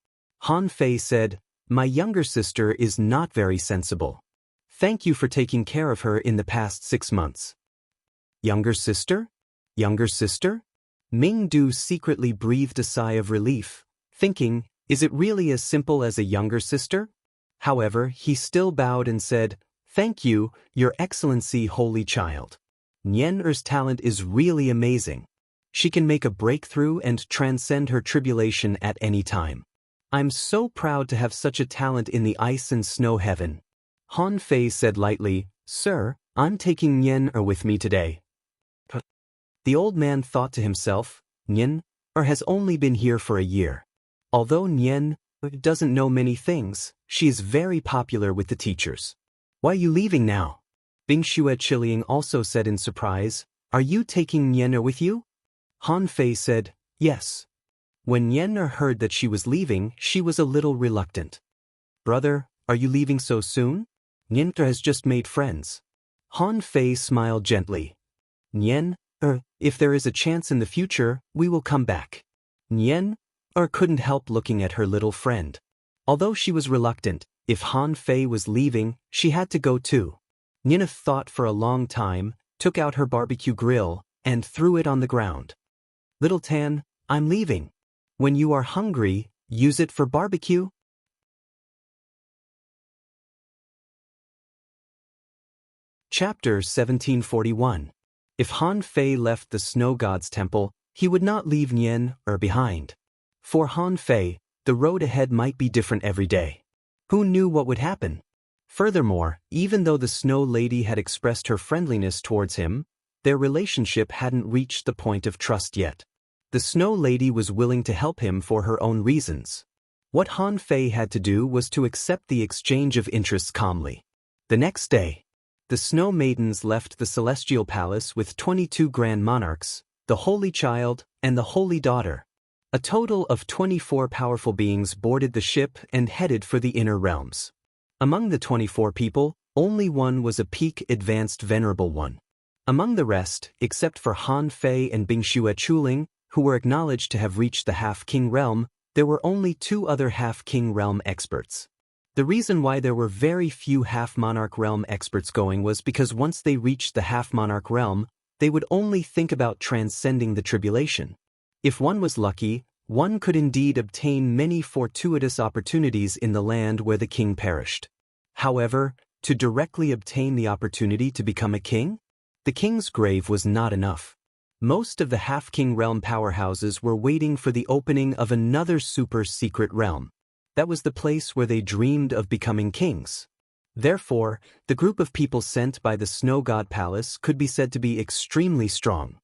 Han Fei said, "My younger sister is not very sensible. Thank you for taking care of her in the past 6 months." Younger sister? Younger sister? Mingdu secretly breathed a sigh of relief, thinking, is it really as simple as a younger sister? However, he still bowed and said, "Thank you, Your Excellency Holy Child. Nyen's talent is really amazing. She can make a breakthrough and transcend her tribulation at any time. I'm so proud to have such a talent in the ice and snow heaven." Han Fei said lightly, "Sir, I'm taking Nyen with me today." The old man thought to himself, Nyen has only been here for a year. Although Nyen doesn't know many things, she is very popular with the teachers. "Why are you leaving now?" Bing Xue Chiliang also said in surprise, "Are you taking Nyen with you?" Han Fei said, "Yes." When Nyen heard that she was leaving, she was a little reluctant. "Brother, are you leaving so soon? Nyen has just made friends." Han Fei smiled gently. "Nyen, if there is a chance in the future, we will come back." Nyen couldn't help looking at her little friend. Although she was reluctant, if Han Fei was leaving, she had to go too. Nyen thought for a long time, took out her barbecue grill, and threw it on the ground. "Little Tan, I'm leaving. When you are hungry, use it for barbecue." Chapter 1741. If Han Fei left the snow god's temple, he would not leave Nyen behind. For Han Fei, the road ahead might be different every day. Who knew what would happen? Furthermore, even though the Snow Lady had expressed her friendliness towards him, their relationship hadn't reached the point of trust yet. The Snow Lady was willing to help him for her own reasons. What Han Fei had to do was to accept the exchange of interests calmly. The next day, the Snow Maidens left the Celestial Palace with 22 Grand Monarchs, the Holy Child, and the Holy Daughter. A total of 24 powerful beings boarded the ship and headed for the inner realms. Among the 24 people, only one was a peak advanced venerable one. Among the rest, except for Han Fei and Bingxue Chuling, who were acknowledged to have reached the half-king realm, there were only 2 other half-king realm experts. The reason why there were very few half-monarch realm experts going was because once they reached the half-monarch realm, they would only think about transcending the tribulation. If one was lucky, one could indeed obtain many fortuitous opportunities in the land where the king perished. However, to directly obtain the opportunity to become a king? The king's grave was not enough. Most of the half-king realm powerhouses were waiting for the opening of another super-secret realm. That was the place where they dreamed of becoming kings. Therefore, the group of people sent by the Snow God Palace could be said to be extremely strong.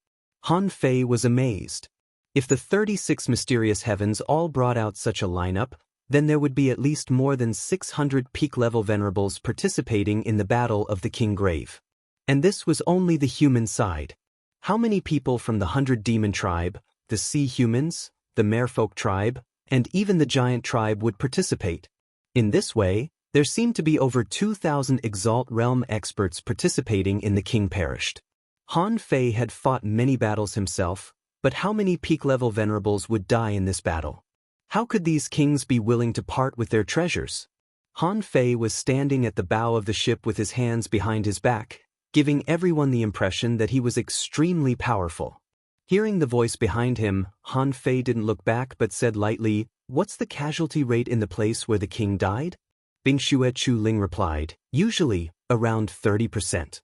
Han Fei was amazed. If the 36 mysterious heavens all brought out such a lineup, then there would be at least more than 600 peak-level venerables participating in the battle of the King Grave. And this was only the human side. How many people from the 100 Demon tribe, the Sea Humans, the Merfolk tribe, and even the Giant tribe would participate? In this way, there seemed to be over 2,000 Exalt Realm experts participating in the King Perished. Han Fei had fought many battles himself, but how many peak-level venerables would die in this battle? How could these kings be willing to part with their treasures? Han Fei was standing at the bow of the ship with his hands behind his back, giving everyone the impression that he was extremely powerful. Hearing the voice behind him, Han Fei didn't look back but said lightly, "What's the casualty rate in the place where the king died?" Bingxue Chuling replied, "Usually, around 30%.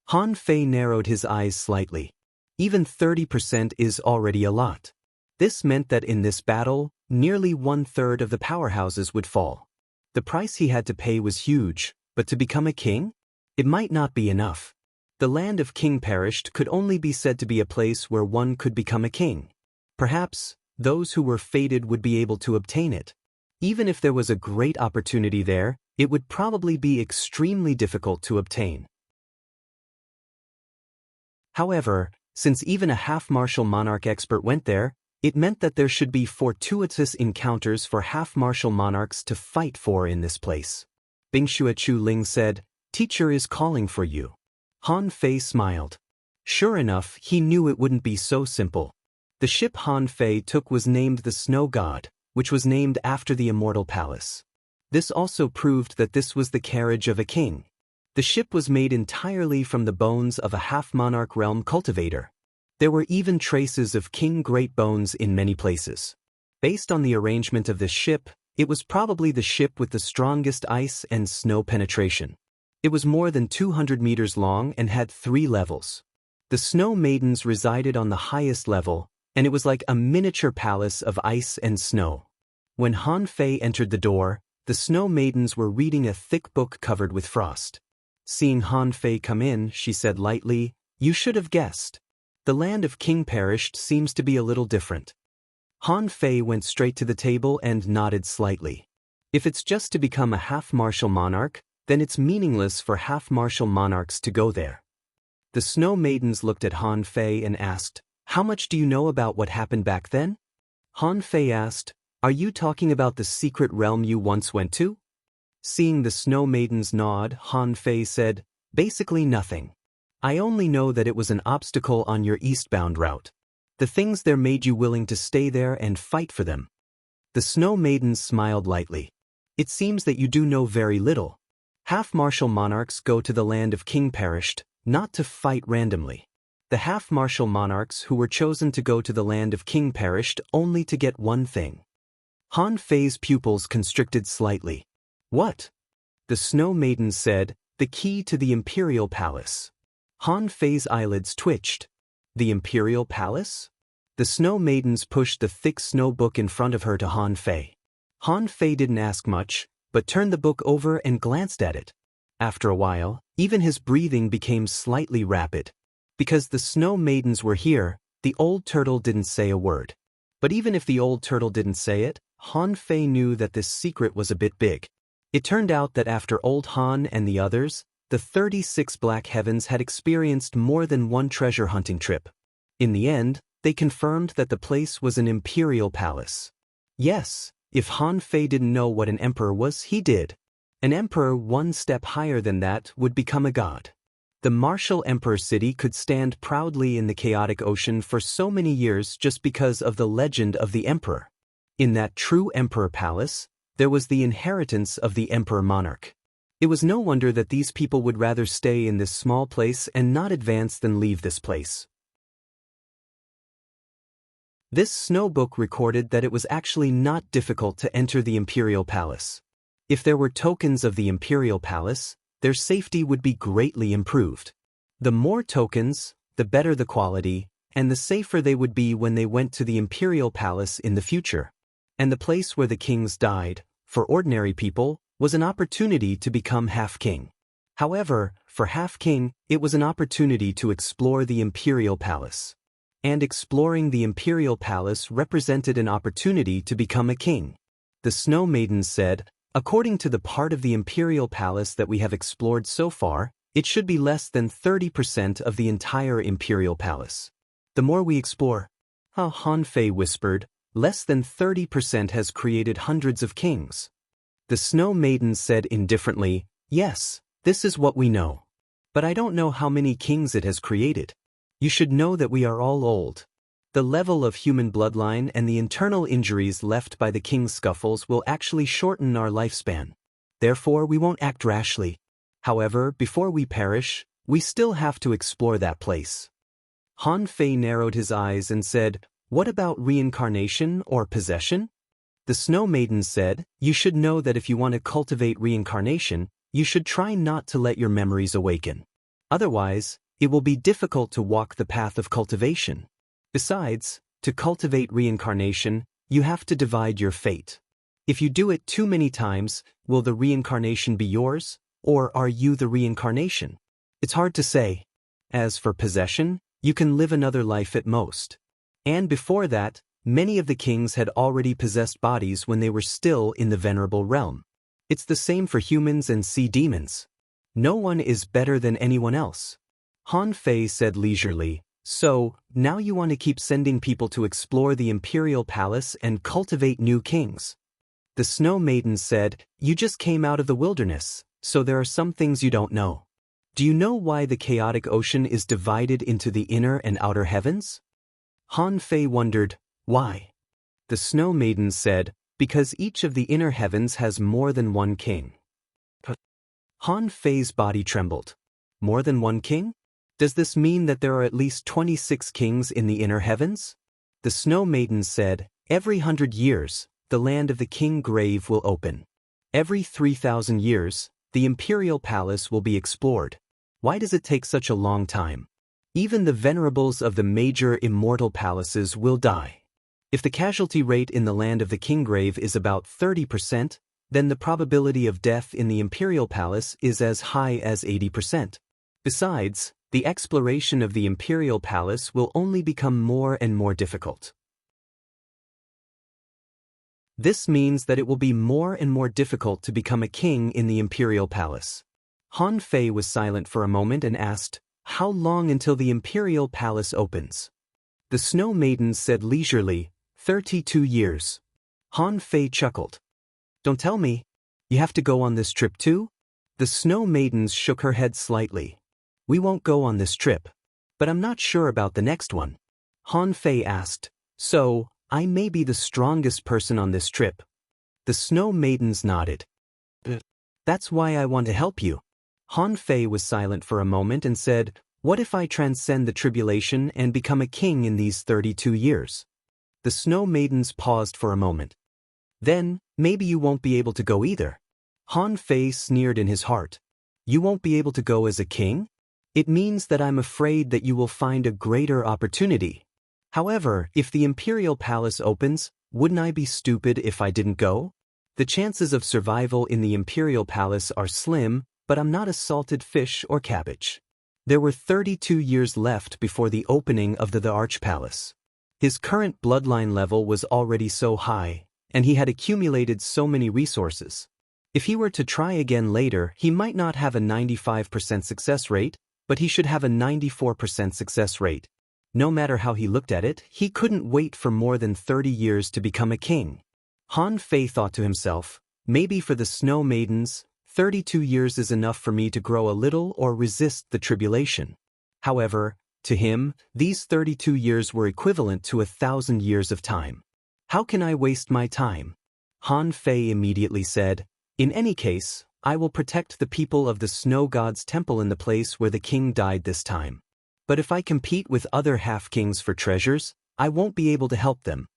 Han Fei narrowed his eyes slightly. Even 30% is already a lot. This meant that in this battle, nearly 1/3 of the powerhouses would fall. The price he had to pay was huge, but to become a king? It might not be enough. The land of King Perished could only be said to be a place where one could become a king. Perhaps, those who were fated would be able to obtain it. Even if there was a great opportunity there, it would probably be extremely difficult to obtain. However, since even a half-martial monarch expert went there, it meant that there should be fortuitous encounters for half-martial monarchs to fight for in this place. Bingxue Chuling said, "Teacher is calling for you." Han Fei smiled. Sure enough, he knew it wouldn't be so simple. The ship Han Fei took was named the Snow God, which was named after the Immortal Palace. This also proved that this was the carriage of a king. The ship was made entirely from the bones of a half-monarch realm cultivator. There were even traces of king great bones in many places. Based on the arrangement of this ship, it was probably the ship with the strongest ice and snow penetration. It was more than 200 meters long and had 3 levels. The Snow Maidens resided on the highest level, and it was like a miniature palace of ice and snow. When Han Fei entered the door, the Snow Maidens were reading a thick book covered with frost. Seeing Han Fei come in, she said lightly, "You should have guessed. The land of King Perished seems to be a little different." Han Fei went straight to the table and nodded slightly. If it's just to become a half-martial monarch, then it's meaningless for half-martial monarchs to go there. The Snow Maidens looked at Han Fei and asked, "How much do you know about what happened back then?" Han Fei asked, "Are you talking about the secret realm you once went to?" Seeing the Snow Maidens nod, Han Fei said, "Basically nothing. I only know that it was an obstacle on your eastbound route. The things there made you willing to stay there and fight for them." The Snow Maidens smiled lightly. "It seems that you do know very little. Half-martial monarchs go to the land of King Perished, not to fight randomly. The half-martial monarchs who were chosen to go to the land of King Perished only to get one thing." Han Fei's pupils constricted slightly. "What?" The Snow Maidens said, "The key to the Imperial Palace." Han Fei's eyelids twitched. The Imperial Palace? The Snow Maidens pushed the thick snow book in front of her to Han Fei. Han Fei didn't ask much, but turned the book over and glanced at it. After a while, even his breathing became slightly rapid. Because the snow maidens were here, the old turtle didn't say a word. But even if the old turtle didn't say it, Han Fei knew that this secret was a bit big. It turned out that after old Han and the others, the 36 Black Heavens had experienced more than one treasure hunting trip. In the end, they confirmed that the place was an imperial palace. Yes, if Han Fei didn't know what an emperor was, he did. An emperor one step higher than that would become a god. The martial emperor city could stand proudly in the chaotic ocean for so many years just because of the legend of the emperor. In that true emperor palace, there was the inheritance of the emperor monarch. It was no wonder that these people would rather stay in this small place and not advance than leave this place. This snow book recorded that it was actually not difficult to enter the imperial palace. If there were tokens of the imperial palace, their safety would be greatly improved. The more tokens, the better the quality, and the safer they would be when they went to the imperial palace in the future. And the place where the kings died, for ordinary people, was an opportunity to become half-king. However, for half-king, it was an opportunity to explore the imperial palace. And exploring the imperial palace represented an opportunity to become a king. The Snow Maidens said, "According to the part of the imperial palace that we have explored so far, it should be less than 30% of the entire imperial palace. The more we explore," Han Fei whispered, "less than 30% has created hundreds of kings." The Snow Maidens said indifferently, "Yes, this is what we know. But I don't know how many kings it has created. You should know that we are all old. The level of human bloodline and the internal injuries left by the king's scuffles will actually shorten our lifespan. Therefore, we won't act rashly. However, before we perish, we still have to explore that place." Han Fei narrowed his eyes and said, "What about reincarnation or possession?" The Snow Maiden said, "You should know that if you want to cultivate reincarnation, you should try not to let your memories awaken. Otherwise, it will be difficult to walk the path of cultivation. Besides, to cultivate reincarnation, you have to divide your fate. If you do it too many times, will the reincarnation be yours, or are you the reincarnation? It's hard to say. As for possession, you can live another life at most. And before that, many of the kings had already possessed bodies when they were still in the venerable realm. It's the same for humans and sea demons. No one is better than anyone else." Han Fei said leisurely, "So, now you want to keep sending people to explore the imperial palace and cultivate new kings." The Snow Maiden said, "You just came out of the wilderness, so there are some things you don't know. Do you know why the chaotic ocean is divided into the inner and outer heavens?" Han Fei wondered, "Why?" The Snow Maiden said, "Because each of the inner heavens has more than one king." Han Fei's body trembled. More than one king? Does this mean that there are at least 26 kings in the inner heavens? The Snow Maiden said, "Every 100 years, the land of the king grave will open. Every 3,000 years, the imperial palace will be explored. Why does it take such a long time? Even the venerables of the major immortal palaces will die. If the casualty rate in the land of the king grave is about 30%, then the probability of death in the imperial palace is as high as 80%. Besides, the exploration of the imperial palace will only become more and more difficult. This means that it will be more and more difficult to become a king in the imperial palace." Han Fei was silent for a moment and asked, "How long until the imperial palace opens?" The Snow Maiden said leisurely, 32 years. Han Fei chuckled. "Don't tell me. You have to go on this trip too?" The Snow Maidens shook her head slightly. "We won't go on this trip. But I'm not sure about the next one." Han Fei asked, "So, I may be the strongest person on this trip?" The Snow Maidens nodded. "That's why I want to help you." Han Fei was silent for a moment and said, "What if I transcend the tribulation and become a king in these 32 years?" The Snow Maidens paused for a moment. "Then, maybe you won't be able to go either." Han Fei sneered in his heart. "You won't be able to go as a king? It means that I'm afraid that you will find a greater opportunity. However, if the imperial palace opens, wouldn't I be stupid if I didn't go? The chances of survival in the imperial palace are slim, but I'm not a salted fish or cabbage. There were 32 years left before the opening of the Arch Palace. His current bloodline level was already so high, and he had accumulated so many resources. If he were to try again later, he might not have a 95% success rate, but he should have a 94% success rate. No matter how he looked at it, he couldn't wait for more than 30 years to become a king. Han Fei thought to himself, maybe for the Snow Maidens, 32 years is enough for me to grow a little or resist the tribulation. However, to him, these 32 years were equivalent to 1,000 years of time. How can I waste my time? Han Fei immediately said, in any case, I will protect the people of the Snow God's temple in the place where the king died this time. But if I compete with other half-kings for treasures, I won't be able to help them.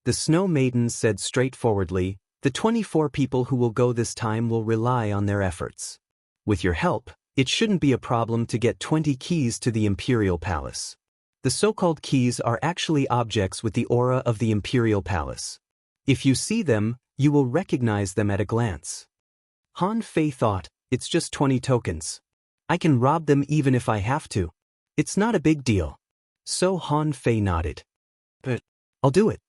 The Snow Maidens said straightforwardly, the 24 people who will go this time will rely on their efforts. With your help, it shouldn't be a problem to get 20 keys to the Imperial Palace. The so-called keys are actually objects with the aura of the Imperial Palace. If you see them, you will recognize them at a glance. Han Fei thought, it's just 20 tokens. I can rob them even if I have to. It's not a big deal. So Han Fei nodded. But I'll do it.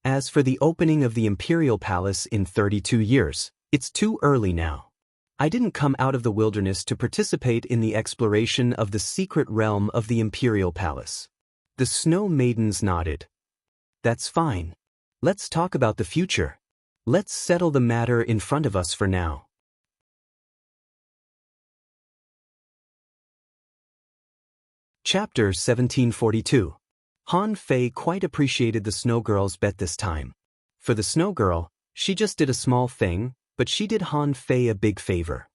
As for the opening of the Imperial Palace in 32 years, it's too early now. I didn't come out of the wilderness to participate in the exploration of the secret realm of the Imperial Palace. The Snow Maidens nodded. That's fine. Let's talk about the future. Let's settle the matter in front of us for now. Chapter 1742. Han Fei quite appreciated the Snow Girl's bet this time. For the Snow Girl, she just did a small thing, but she did Han Fei a big favor.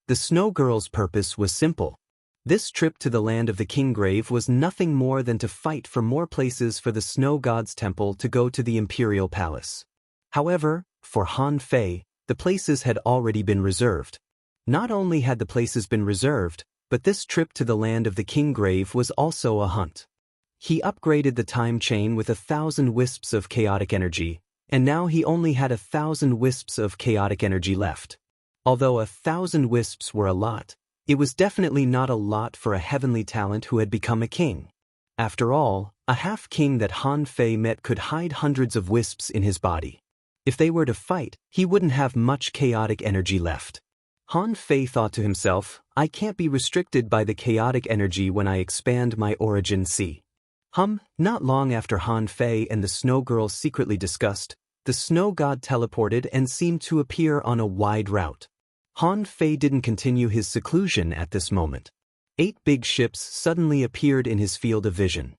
The Snow Girl's purpose was simple. This trip to the land of the King Grave was nothing more than to fight for more places for the Snow God's temple to go to the Imperial Palace. However, for Han Fei, the places had already been reserved. Not only had the places been reserved, but this trip to the land of the King Grave was also a hunt. He upgraded the time chain with 1,000 wisps of chaotic energy, and now he only had 1,000 wisps of chaotic energy left. Although 1,000 wisps were a lot, it was definitely not a lot for a heavenly talent who had become a king. After all, a half-king that Han Fei met could hide hundreds of wisps in his body. If they were to fight, he wouldn't have much chaotic energy left. Han Fei thought to himself, I can't be restricted by the chaotic energy when I expand my origin sea. Not long after Han Fei and the Snow Girl secretly discussed, the Snow God teleported and seemed to appear on a wide route. Han Fei didn't continue his seclusion at this moment. 8 big ships suddenly appeared in his field of vision.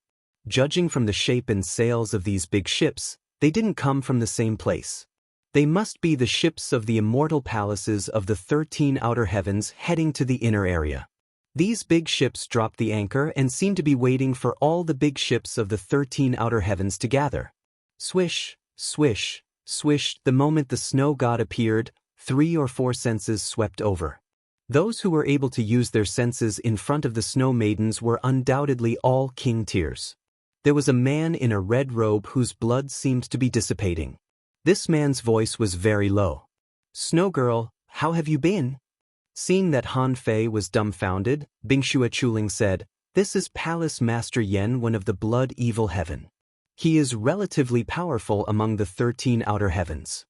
Judging from the shape and sails of these big ships, they didn't come from the same place. They must be the ships of the immortal palaces of the 13 outer heavens heading to the inner area. These big ships dropped the anchor and seemed to be waiting for all the big ships of the 13 outer heavens to gather. Swish, swish, swish, the moment the Snow God appeared, 3 or 4 senses swept over. Those who were able to use their senses in front of the Snow Maidens were undoubtedly all king tiers. There was a man in a red robe whose blood seemed to be dissipating. This man's voice was very low. Snow Girl, how have you been? Seeing that Han Fei was dumbfounded, Bingxue Chuling said, this is Palace Master Yen, one of the Blood Evil Heaven. He is relatively powerful among the 13 outer heavens.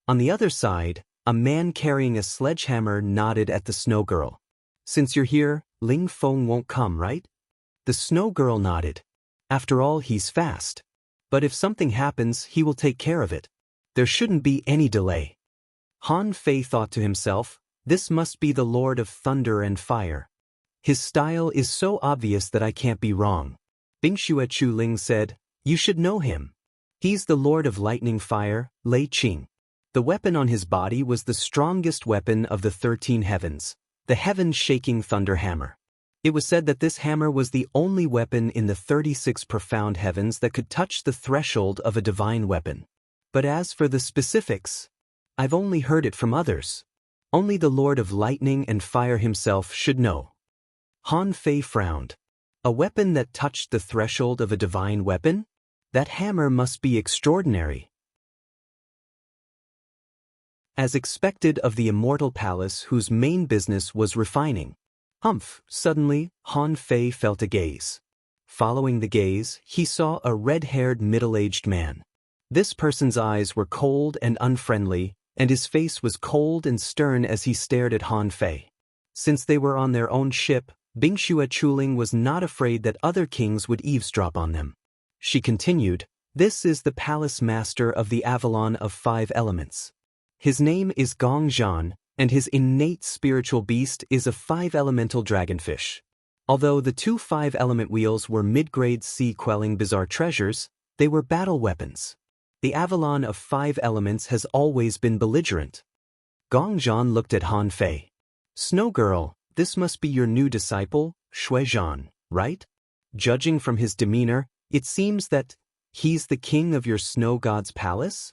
On the other side, a man carrying a sledgehammer nodded at the Snow Girl. Since you're here, Ling Feng won't come, right? The Snow Girl nodded. After all, he's fast. But if something happens, he will take care of it. There shouldn't be any delay. Han Fei thought to himself, this must be the Lord of Thunder and Fire. His style is so obvious that I can't be wrong. Bingxue Chuling said, you should know him. He's the Lord of Lightning Fire, Lei Qing. The weapon on his body was the strongest weapon of the 13 heavens, the heaven-shaking thunder hammer. It was said that this hammer was the only weapon in the 36 profound heavens that could touch the threshold of a divine weapon. But as for the specifics, I've only heard it from others. Only the Lord of Lightning and Fire himself should know. Han Fei frowned. A weapon that touched the threshold of a divine weapon? That hammer must be extraordinary. as expected of the immortal palace whose main business was refining. Humph! Suddenly, Han Fei felt a gaze. Following the gaze, he saw a red-haired middle-aged man. This person's eyes were cold and unfriendly, and his face was cold and stern as he stared at Han Fei. Since they were on their own ship, Bingxue Chuling was not afraid that other kings would eavesdrop on them. She continued, "This is the palace master of the Avalon of 5 elements. His name is Gong Zhan, and his innate spiritual beast is a 5-elemental dragonfish. Although the 2 5-element wheels were mid-grade sea-quelling bizarre treasures, they were battle weapons. The Avalon of 5 elements has always been belligerent." Gong Zhan looked at Han Fei. "Snow Girl, this must be your new disciple, Shui Zhan, right? Judging from his demeanor, it seems that he's the king of your snow god's palace?"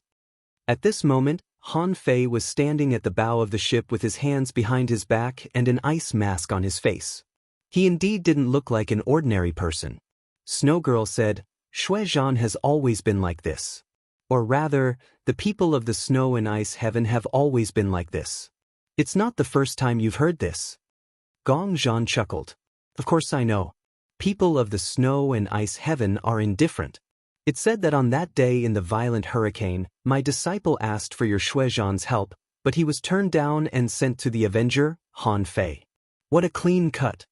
At this moment, Han Fei was standing at the bow of the ship with his hands behind his back and an ice mask on his face. He indeed didn't look like an ordinary person. Snow Girl said, "Shui Zhan has always been like this. Or rather, the people of the snow and ice heaven have always been like this. It's not the first time you've heard this." Gong Zhan chuckled. "Of course I know. People of the snow and ice heaven are indifferent. It's said that on that day in the violent hurricane, my disciple asked for your Shui Zhan's help, but he was turned down and sent to the Avenger, Han Fei. What a clean cut."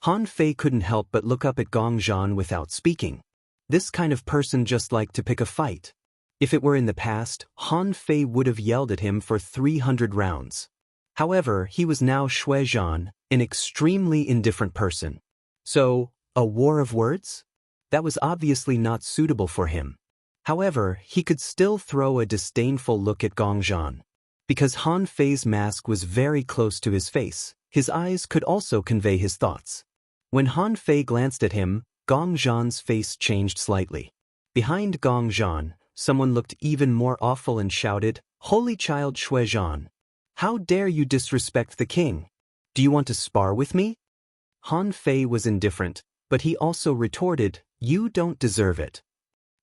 Han Fei couldn't help but look up at Gong Zhan without speaking. This kind of person just liked to pick a fight. If it were in the past, Han Fei would have yelled at him for 300 rounds. However, he was now Shui Zhan, an extremely indifferent person. So, a war of words? That was obviously not suitable for him. However, he could still throw a disdainful look at Gong Zhan. Because Han Fei's mask was very close to his face, his eyes could also convey his thoughts. When Han Fei glanced at him, Gong Zhan's face changed slightly. Behind Gong Zhan, someone looked even more awful and shouted, "Holy child Shui Zhan! How dare you disrespect the king? Do you want to spar with me?" Han Fei was indifferent, but he also retorted, "You don't deserve it."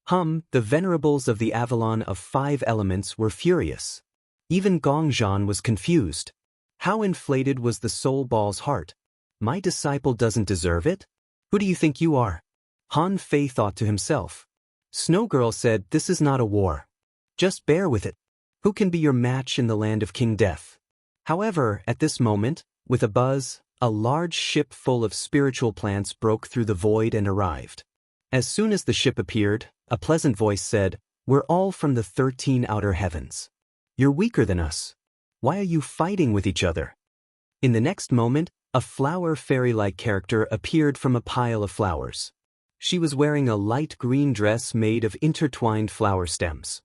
The venerables of the Avalon of 5 elements were furious. Even Gong Zhan was confused. How inflated was the soul ball's heart? My disciple doesn't deserve it? Who do you think you are? Han Fei thought to himself. Snow Girl said, "This is not a war. Just bear with it. Who can be your match in the land of King Death?" However, at this moment, with a buzz, a large ship full of spiritual plants broke through the void and arrived. As soon as the ship appeared, a pleasant voice said, "We're all from the 13 outer heavens. You're weaker than us. Why are you fighting with each other?" In the next moment, a flower fairy-like character appeared from a pile of flowers. She was wearing a light green dress made of intertwined flower stems.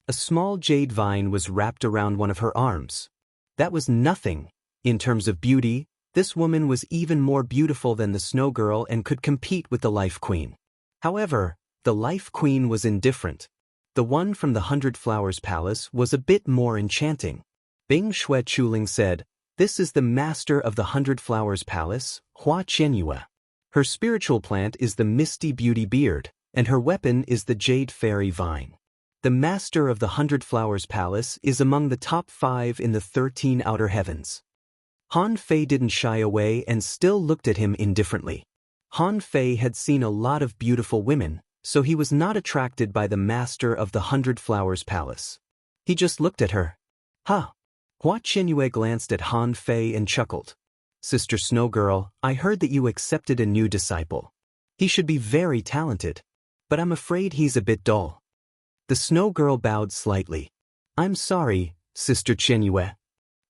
A small jade vine was wrapped around one of her arms. That was nothing. In terms of beauty, this woman was even more beautiful than the Snow Girl and could compete with the Life Queen. However, the Life Queen was indifferent. The one from the 100 Flowers Palace was a bit more enchanting. Bingxue Chuling said, "This is the master of the 100 Flowers Palace, Hua Qianyue. Her spiritual plant is the Misty Beauty Beard, and her weapon is the Jade Fairy Vine. The master of the 100 Flowers Palace is among the top 5 in the 13 outer heavens." Han Fei didn't shy away and still looked at him indifferently. Han Fei had seen a lot of beautiful women, so he was not attracted by the master of the 100 Flowers Palace. He just looked at her. Hua Qianyue glanced at Han Fei and chuckled. "Sister Snow Girl, I heard that you accepted a new disciple. He should be very talented, but I'm afraid he's a bit dull." The Snow Girl bowed slightly. "I'm sorry, Sister Qianyue."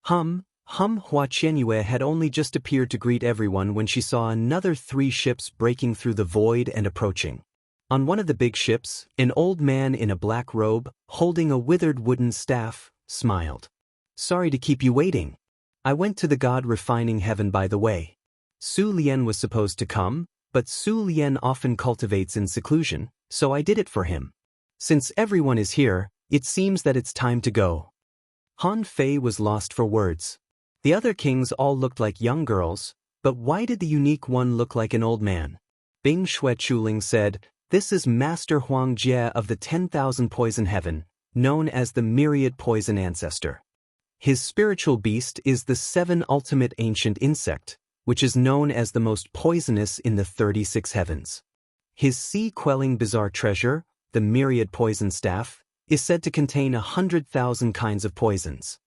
Hua Qianyue had only just appeared to greet everyone when she saw another 3 ships breaking through the void and approaching. On one of the big ships, an old man in a black robe, holding a withered wooden staff, smiled. "Sorry to keep you waiting. I went to the god refining heaven by the way. Su Lian was supposed to come, but Su Lian often cultivates in seclusion, so I did it for him. Since everyone is here, it seems that it's time to go." Han Fei was lost for words. The other kings all looked like young girls, but why did the unique one look like an old man? Bingxue Chuling said, "This is Master Huang Jie of the 10,000 Poison Heaven, known as the myriad poison ancestor. His spiritual beast is the 7 ultimate ancient insect, which is known as the most poisonous in the 36 heavens. His sea-quelling bizarre treasure, the myriad poison staff, is said to contain 100,000 kinds of poisons.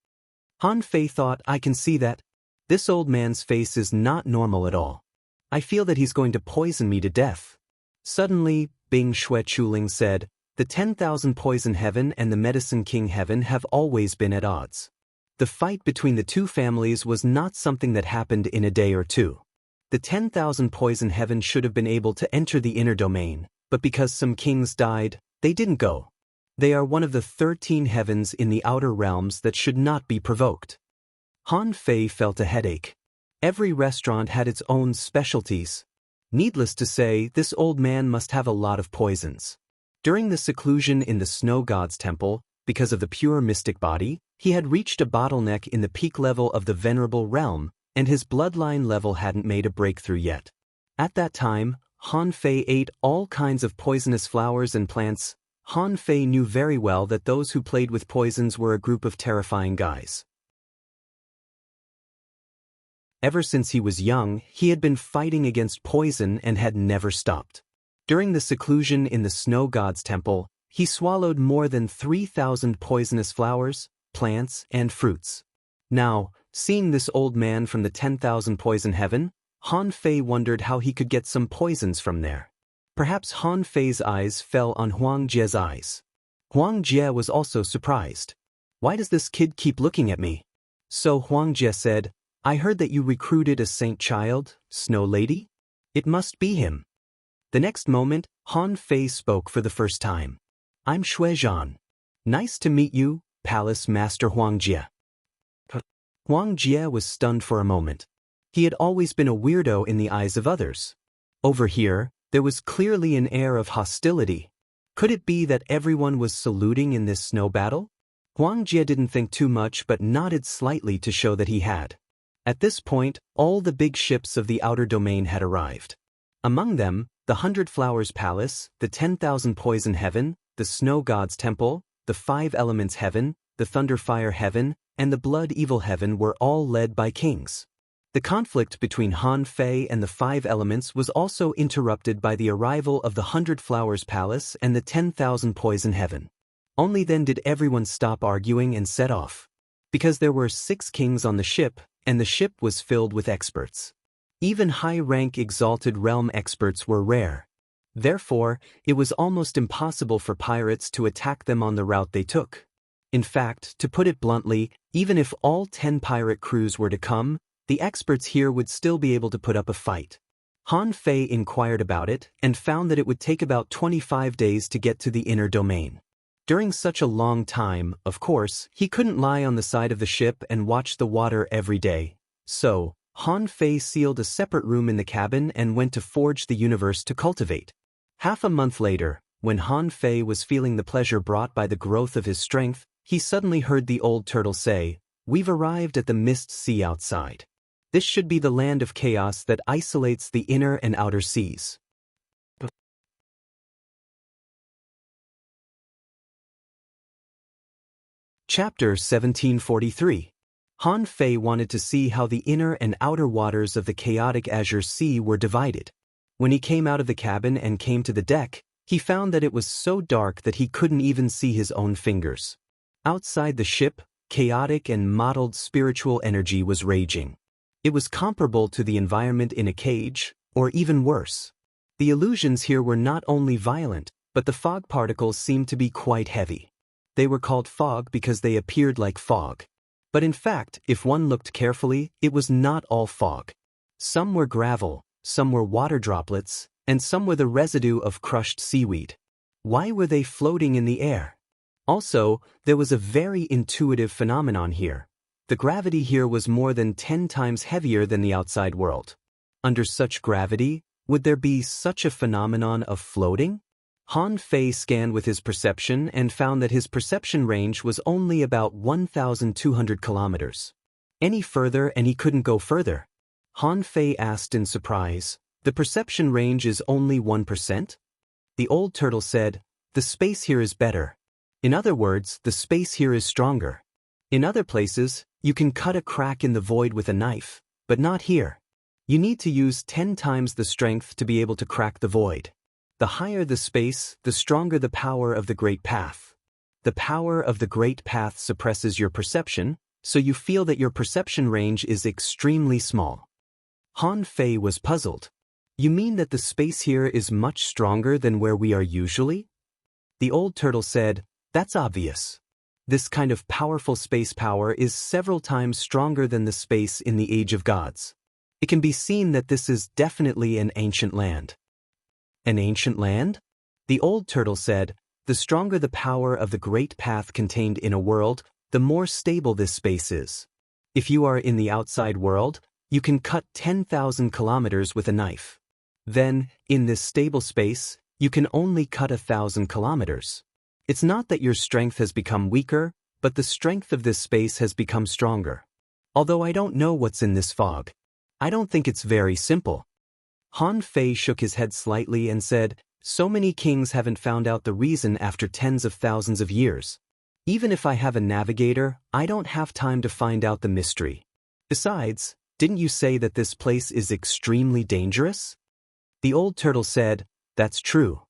Han Fei thought, I can see that. This old man's face is not normal at all. I feel that he's going to poison me to death. Suddenly, Bing Shui Chuling said, the 10,000 poison heaven and the medicine king heaven have always been at odds. The fight between the two families was not something that happened in a day or two. The 10,000 poison heaven should have been able to enter the inner domain, but because some kings died, they didn't go. They are one of the 13 heavens in the outer realms that should not be provoked. Han Fei felt a headache. Every restaurant had its own specialties. Needless to say, this old man must have a lot of poisons. During the seclusion in the snow god's temple, because of the pure mystic body, he had reached a bottleneck in the peak level of the venerable realm, and his bloodline level hadn't made a breakthrough yet. At that time, Han Fei ate all kinds of poisonous flowers and plants. Han Fei knew very well that those who played with poisons were a group of terrifying guys. Ever since he was young, he had been fighting against poison and had never stopped. During the seclusion in the snow god's temple, he swallowed more than 3,000 poisonous flowers, plants, and fruits. Now, seeing this old man from the 10,000 poison heaven, Han Fei wondered how he could get some poisons from there. Perhaps Han Fei's eyes fell on Huang Jie's eyes. Huang Jie was also surprised. Why does this kid keep looking at me? So Huang Jie said, I heard that you recruited a saint child, Snow Lady? It must be him. The next moment, Han Fei spoke for the first time. I'm Shui Zhan. Nice to meet you, Palace Master Huang Jie. Huang Jie was stunned for a moment. He had always been a weirdo in the eyes of others. Over here, there was clearly an air of hostility. Could it be that everyone was saluting in this snow battle? Huang Jie didn't think too much but nodded slightly to show that he had. At this point, all the big ships of the outer domain had arrived. Among them, the 100 Flowers Palace, the 10,000 Poison Heaven, the Snow God's Temple, the 5 Elements Heaven, the Thunder Fire Heaven, and the Blood Evil Heaven were all led by kings. The conflict between Han Fei and the 5 Elements was also interrupted by the arrival of the 100 Flowers Palace and the 10,000 Poison Heaven. Only then did everyone stop arguing and set off. Because there were 6 kings on the ship, and the ship was filled with experts. Even high-rank exalted realm experts were rare. Therefore, it was almost impossible for pirates to attack them on the route they took. In fact, to put it bluntly, even if all 10 pirate crews were to come, the experts here would still be able to put up a fight. Han Fei inquired about it and found that it would take about 25 days to get to the inner domain. During such a long time, of course, he couldn't lie on the side of the ship and watch the water every day. So, Han Fei sealed a separate room in the cabin and went to forge the universe to cultivate. Half a month later, when Han Fei was feeling the pleasure brought by the growth of his strength, he suddenly heard the old turtle say, "We've arrived at the mist sea outside. This should be the land of chaos that isolates the inner and outer seas." Chapter 1743. Han Fei wanted to see how the inner and outer waters of the chaotic Azure Sea were divided. When he came out of the cabin and came to the deck, he found that it was so dark that he couldn't even see his own fingers. Outside the ship, chaotic and mottled spiritual energy was raging. It was comparable to the environment in a cage, or even worse. The illusions here were not only violent, but the fog particles seemed to be quite heavy. They were called fog because they appeared like fog. But in fact, if one looked carefully, it was not all fog. Some were gravel, some were water droplets, and some were the residue of crushed seaweed. Why were they floating in the air? Also, there was a very intuitive phenomenon here. The gravity here was more than 10 times heavier than the outside world. Under such gravity, would there be such a phenomenon of floating? Han Fei scanned with his perception and found that his perception range was only about 1,200 kilometers. Any further and he couldn't go further. Han Fei asked in surprise, "The perception range is only 1%? The old turtle said, "The space here is better. In other words, the space here is stronger. In other places, you can cut a crack in the void with a knife, but not here. You need to use 10 times the strength to be able to crack the void. The higher the space, the stronger the power of the Great Path. The power of the Great Path suppresses your perception, so you feel that your perception range is extremely small. Han Fei was puzzled. You mean that the space here is much stronger than where we are usually? The old turtle said, that's obvious. This kind of powerful space power is several times stronger than the space in the Age of Gods. It can be seen that this is definitely an ancient land. An ancient land? The old turtle said, the stronger the power of the Great Path contained in a world, the more stable this space is. If you are in the outside world, you can cut 10,000 kilometers with a knife. Then, in this stable space, you can only cut 1,000 kilometers. It's not that your strength has become weaker, but the strength of this space has become stronger. Although I don't know what's in this fog. I don't think it's very simple. Han Fei shook his head slightly and said, so many kings haven't found out the reason after tens of thousands of years. Even if I have a navigator, I don't have time to find out the mystery. Besides, didn't you say that this place is extremely dangerous? The old turtle said, that's true.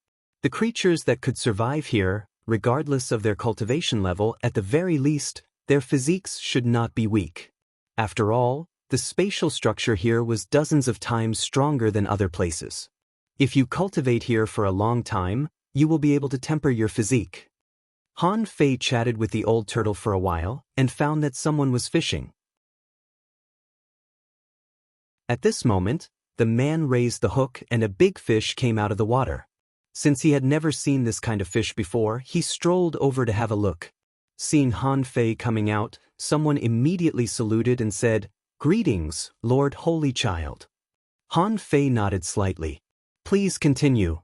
The creatures that could survive here, regardless of their cultivation level, at the very least, their physiques should not be weak. After all, the spatial structure here was dozens of times stronger than other places. If you cultivate here for a long time, you will be able to temper your physique. Han Fei chatted with the old turtle for a while and found that someone was fishing. At this moment, the man raised the hook and a big fish came out of the water. Since he had never seen this kind of fish before, he strolled over to have a look. Seeing Han Fei coming out, someone immediately saluted and said, greetings, Lord Holy Child. Han Fei nodded slightly. Please continue.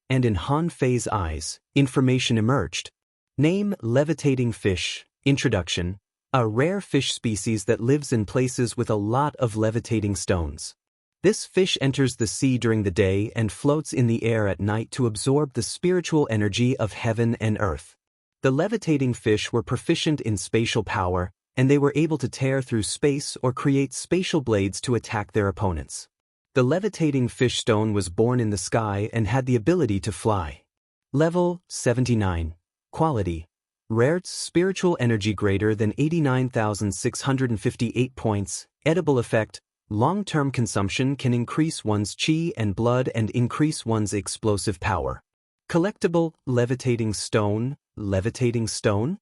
And in Han Fei's eyes, information emerged. Name levitating fish. Introduction. A rare fish species that lives in places with a lot of levitating stones. This fish enters the sea during the day and floats in the air at night to absorb the spiritual energy of heaven and earth. The levitating fish were proficient in spatial power, and they were able to tear through space or create spatial blades to attack their opponents. The levitating fish stone was born in the sky and had the ability to fly. Level 79. Quality. Rare spiritual energy greater than 89,658 points. Edible effect. Long-term consumption can increase one's chi and blood and increase one's explosive power. Collectible. Levitating stone. Levitating stone?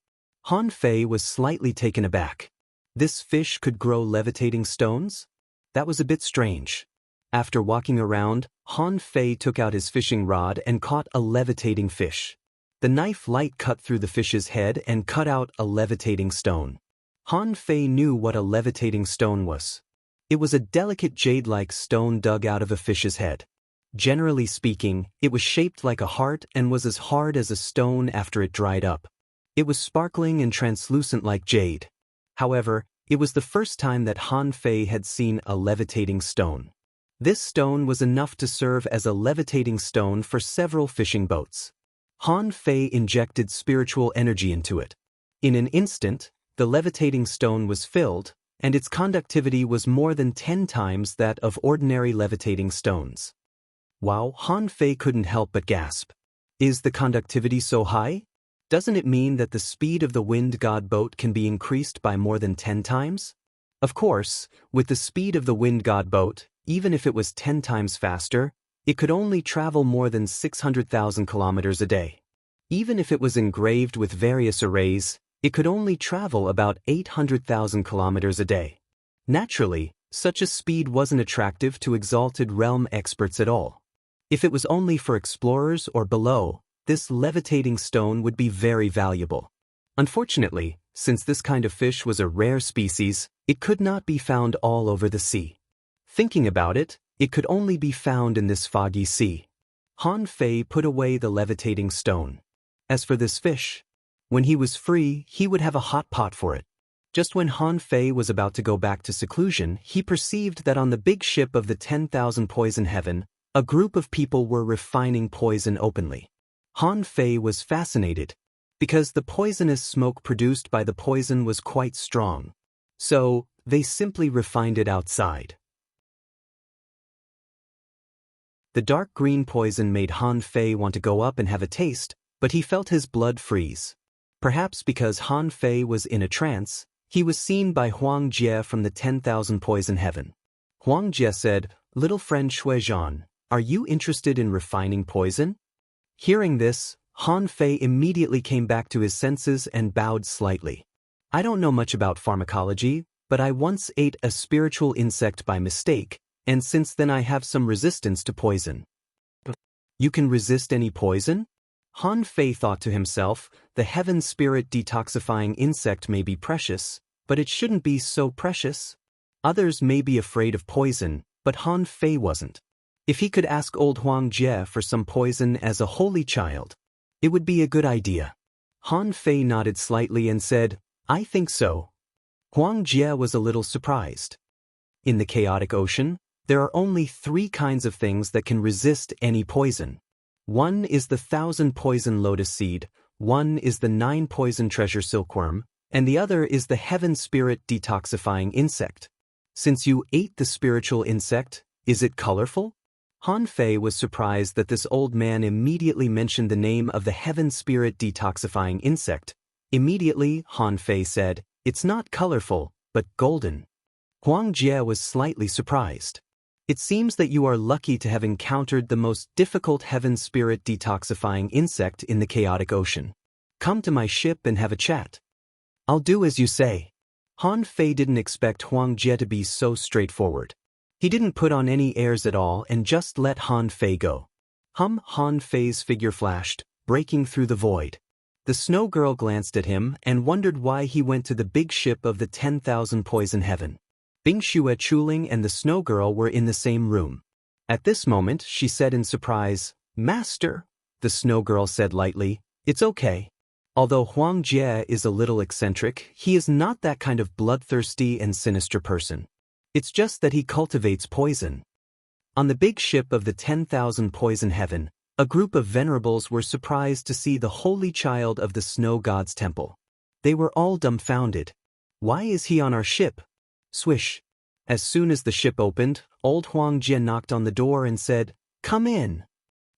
Han Fei was slightly taken aback. This fish could grow levitating stones? That was a bit strange. After walking around, Han Fei took out his fishing rod and caught a levitating fish. The knife light cut through the fish's head and cut out a levitating stone. Han Fei knew what a levitating stone was. It was a delicate jade-like stone dug out of a fish's head. Generally speaking, it was shaped like a heart and was as hard as a stone after it dried up. It was sparkling and translucent like jade. However, it was the first time that Han Fei had seen a levitating stone. This stone was enough to serve as a levitating stone for several fishing boats. Han Fei injected spiritual energy into it. In an instant, the levitating stone was filled, and its conductivity was more than 10 times that of ordinary levitating stones. Wow, Han Fei couldn't help but gasp. Is the conductivity so high? Doesn't it mean that the speed of the wind god boat can be increased by more than 10 times? Of course, with the speed of the wind god boat, even if it was 10 times faster, it could only travel more than 600,000 kilometers a day. Even if it was engraved with various arrays, it could only travel about 800,000 kilometers a day. Naturally, such a speed wasn't attractive to exalted realm experts at all. If it was only for explorers or below, this levitating stone would be very valuable. Unfortunately, since this kind of fish was a rare species, it could not be found all over the sea. Thinking about it, it could only be found in this foggy sea. Han Fei put away the levitating stone. As for this fish, when he was free, he would have a hot pot for it. Just when Han Fei was about to go back to seclusion, he perceived that on the big ship of the 10,000 Poison Heaven, a group of people were refining poison openly. Han Fei was fascinated. because the poisonous smoke produced by the poison was quite strong. So, they simply refined it outside. The dark green poison made Han Fei want to go up and have a taste, but he felt his blood freeze. Perhaps because Han Fei was in a trance, he was seen by Huang Jie from the 10,000 poison heaven. Huang Jie said, "Little friend Shuizhan, are you interested in refining poison?" Hearing this, Han Fei immediately came back to his senses and bowed slightly. "I don't know much about pharmacology, but I once ate a spiritual insect by mistake, and since then I have some resistance to poison." "You can resist any poison?" Han Fei thought to himself, the heaven spirit detoxifying insect may be precious, but it shouldn't be so precious. Others may be afraid of poison, but Han Fei wasn't. If he could ask old Huang Jie for some poison as a holy child, it would be a good idea. Han Fei nodded slightly and said, "I think so." Huang Jie was a little surprised. In the chaotic ocean, there are only 3 kinds of things that can resist any poison. One is the 1,000 poison lotus seed, one is the 9 poison treasure silkworm, and the other is the heaven spirit detoxifying insect. Since you ate the spiritual insect, is it colorful? Han Fei was surprised that this old man immediately mentioned the name of the heaven spirit detoxifying insect. Immediately, Han Fei said, "It's not colorful, but golden." Huang Jie was slightly surprised. "It seems that you are lucky to have encountered the most difficult heaven spirit detoxifying insect in the chaotic ocean. Come to my ship and have a chat." "I'll do as you say." Han Fei didn't expect Huang Jie to be so straightforward. He didn't put on any airs at all and just let Han Fei go. Han Fei's figure flashed, breaking through the void. The snow girl glanced at him and wondered why he went to the big ship of the 10,000 poison heaven. Bing Xue Chuling and the snow girl were in the same room. At this moment, she said in surprise, "Master." The snow girl said lightly, "It's okay." Although Huang Jie is a little eccentric, he is not that kind of bloodthirsty and sinister person. It's just that he cultivates poison. On the big ship of the 10,000 poison heaven, a group of venerables were surprised to see the holy child of the snow god's temple. They were all dumbfounded. "Why is he on our ship?" Swish. As soon as the ship opened, old Huang Jie knocked on the door and said, "Come in."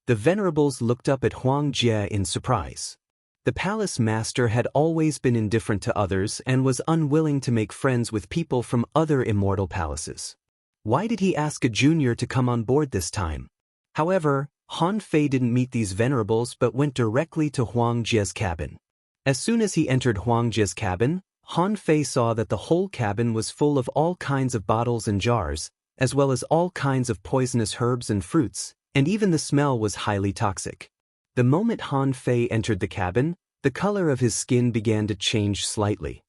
The venerables looked up at Huang Jie in surprise. The palace master had always been indifferent to others and was unwilling to make friends with people from other immortal palaces. Why did he ask a junior to come on board this time? However, Han Fei didn't meet these venerables but went directly to Huang Jie's cabin. As soon as he entered Huang Jie's cabin, Han Fei saw that the whole cabin was full of all kinds of bottles and jars, as well as all kinds of poisonous herbs and fruits, and even the smell was highly toxic. The moment Han Fei entered the cabin, the color of his skin began to change slightly.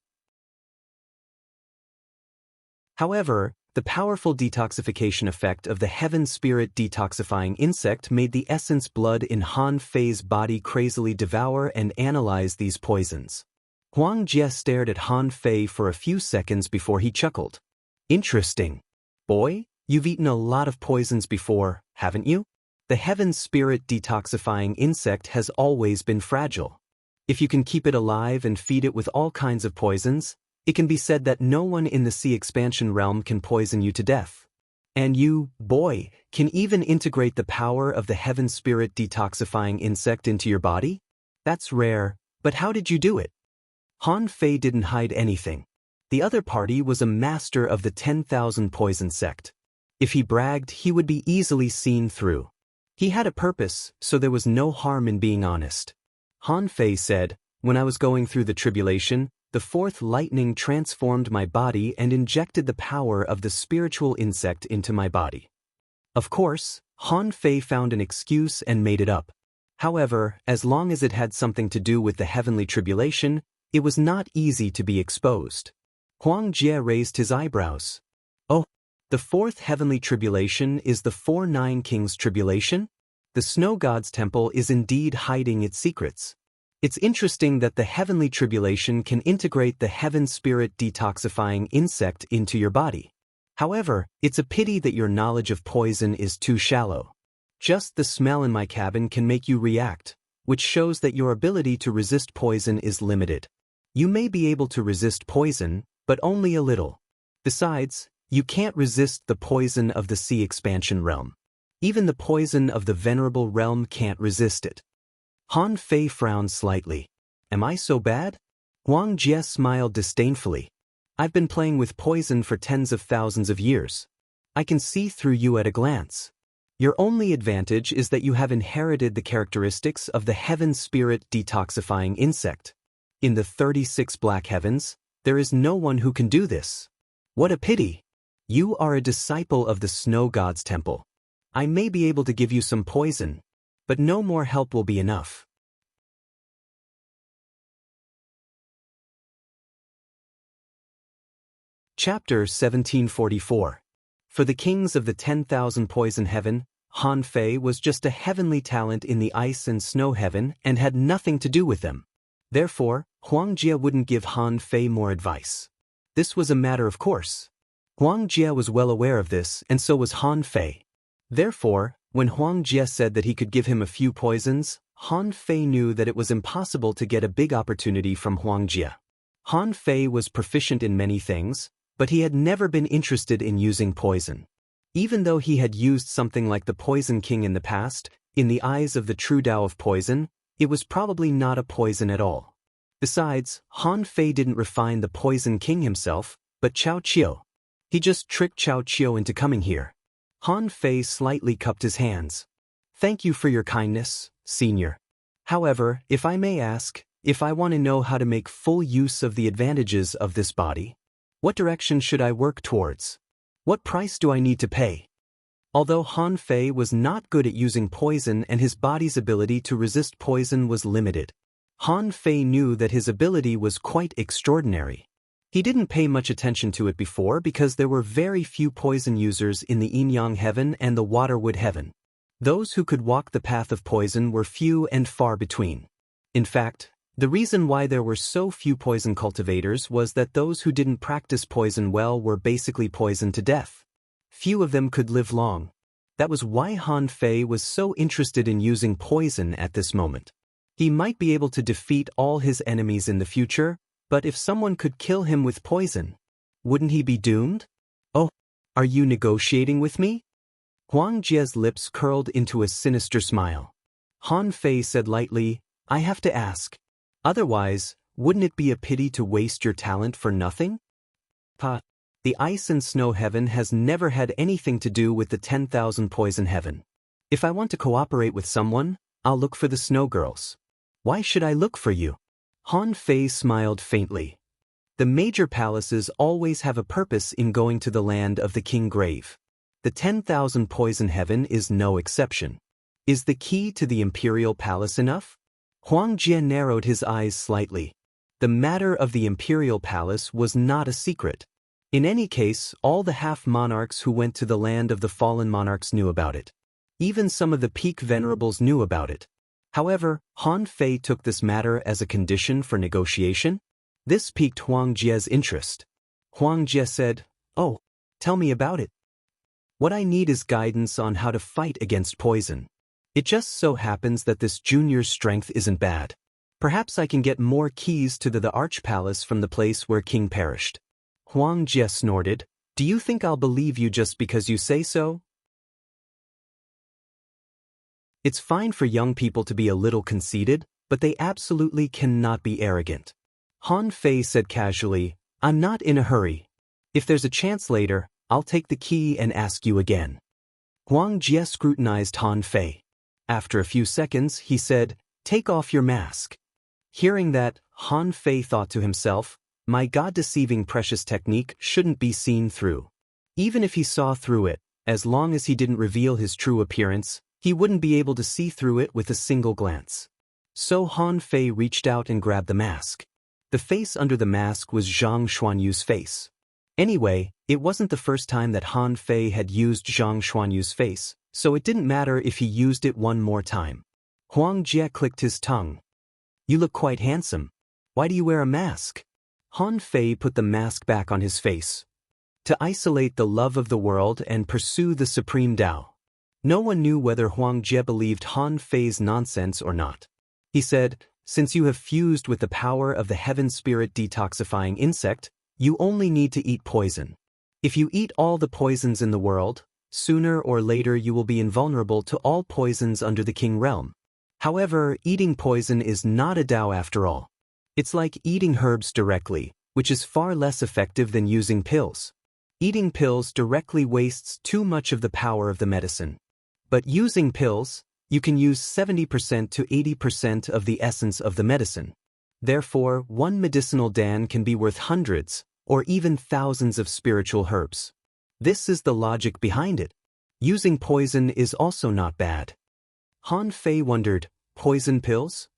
However, the powerful detoxification effect of the heaven spirit detoxifying insect made the essence blood in Han Fei's body crazily devour and analyze these poisons. Huang Jie stared at Han Fei for a few seconds before he chuckled. "Interesting. Boy, you've eaten a lot of poisons before, haven't you? The heaven spirit detoxifying insect has always been fragile. If you can keep it alive and feed it with all kinds of poisons, it can be said that no one in the sea expansion realm can poison you to death. And you, boy, can even integrate the power of the heaven spirit detoxifying insect into your body? That's rare, but how did you do it?" Han Fei didn't hide anything. The other party was a master of the 10,000 poison sect. If he bragged, he would be easily seen through. He had a purpose, so there was no harm in being honest. Han Fei said, "When I was going through the tribulation, the 4th lightning transformed my body and injected the power of the spiritual insect into my body." Of course, Han Fei found an excuse and made it up. However, as long as it had something to do with the heavenly tribulation, it was not easy to be exposed. Huang Jie raised his eyebrows. "Oh, the 4th heavenly tribulation is the 4 Nine Kings tribulation? The snow god's temple is indeed hiding its secrets. It's interesting that the heavenly tribulation can integrate the heaven spirit detoxifying insect into your body. However, it's a pity that your knowledge of poison is too shallow. Just the smell in my cabin can make you react. which shows that your ability to resist poison is limited. You may be able to resist poison, but only a little. Besides, you can't resist the poison of the sea expansion realm. Even the poison of the venerable realm can't resist it. Han Fei frowned slightly. Am I so bad? Huang Jie smiled disdainfully. I've been playing with poison for tens of thousands of years. I can see through you at a glance. Your only advantage is that you have inherited the characteristics of the heaven spirit detoxifying insect. In the 36 black heavens, there is no one who can do this. What a pity! You are a disciple of the snow god's temple. I may be able to give you some poison, but no more help will be enough. Chapter 1744. For the kings of the 10,000 poison heaven, Han Fei was just a heavenly talent in the ice and snow heaven and had nothing to do with them. Therefore, Huang Jie wouldn't give Han Fei more advice. This was a matter of course. Huang Jie was well aware of this, and so was Han Fei. Therefore, when Huang Jie said that he could give him a few poisons, Han Fei knew that it was impossible to get a big opportunity from Huang Jie. Han Fei was proficient in many things, but he had never been interested in using poison. Even though he had used something like the Poison King in the past, in the eyes of the true Tao of poison, it was probably not a poison at all. Besides, Han Fei didn't refine the Poison King himself, but Cao Qiu. He just tricked Cao Qiu into coming here. Han Fei slightly cupped his hands. Thank you for your kindness, senior. However, if I may ask, if I want to know how to make full use of the advantages of this body, what direction should I work towards? What price do I need to pay? Although Han Fei was not good at using poison and his body's ability to resist poison was limited, Han Fei knew that his ability was quite extraordinary. He didn't pay much attention to it before because there were very few poison users in the Yin-Yang heaven and the Waterwood heaven. Those who could walk the path of poison were few and far between. In fact, the reason why there were so few poison cultivators was that those who didn't practice poison well were basically poisoned to death. Few of them could live long. That was why Han Fei was so interested in using poison at this moment. He might be able to defeat all his enemies in the future, but if someone could kill him with poison, wouldn't he be doomed? Oh, are you negotiating with me? Huang Jie's lips curled into a sinister smile. Han Fei said lightly, I have to ask. Otherwise, wouldn't it be a pity to waste your talent for nothing? The ice and snow heaven has never had anything to do with the 10,000 poison heaven. If I want to cooperate with someone, I'll look for the snow girls. Why should I look for you? Han Fei smiled faintly. The major palaces always have a purpose in going to the land of the king grave. The 10,000 poison heaven is no exception. Is the key to the imperial palace enough? Huang Jie narrowed his eyes slightly. The matter of the imperial palace was not a secret. In any case, all the half-monarchs who went to the land of the fallen monarchs knew about it. Even some of the peak venerables knew about it. However, Han Fei took this matter as a condition for negotiation. This piqued Huang Jie's interest. Huang Jie said, Oh, tell me about it. What I need is guidance on how to fight against poison. It just so happens that this junior's strength isn't bad. Perhaps I can get more keys to the Arch Palace from the place where King perished. Huang Jie snorted. Do you think I'll believe you just because you say so? It's fine for young people to be a little conceited, but they absolutely cannot be arrogant. Han Fei said casually, I'm not in a hurry. If there's a chance later, I'll take the key and ask you again. Huang Jie scrutinized Han Fei. After a few seconds, he said, Take off your mask. Hearing that, Han Fei thought to himself, my God-deceiving precious technique shouldn't be seen through. Even if he saw through it, as long as he didn't reveal his true appearance, he wouldn't be able to see through it with a single glance. So Han Fei reached out and grabbed the mask. The face under the mask was Zhang Xuanyu's face. Anyway, it wasn't the first time that Han Fei had used Zhang Xuanyu's face, so it didn't matter if he used it one more time. Huang Jie clicked his tongue. You look quite handsome. Why do you wear a mask? Han Fei put the mask back on his face. To isolate the love of the world and pursue the supreme Tao. No one knew whether Huang Jie believed Han Fei's nonsense or not. He said, "Since you have fused with the power of the heaven spirit detoxifying insect, you only need to eat poison. If you eat all the poisons in the world, sooner or later you will be invulnerable to all poisons under the king realm. However, eating poison is not a Tao after all. It's like eating herbs directly, which is far less effective than using pills. Eating pills directly wastes too much of the power of the medicine. But using pills, you can use 70% to 80% of the essence of the medicine. Therefore, one medicinal dan can be worth hundreds, or even thousands of spiritual herbs. This is the logic behind it. Using poison is also not bad." Han Fei wondered, "Poison pills?"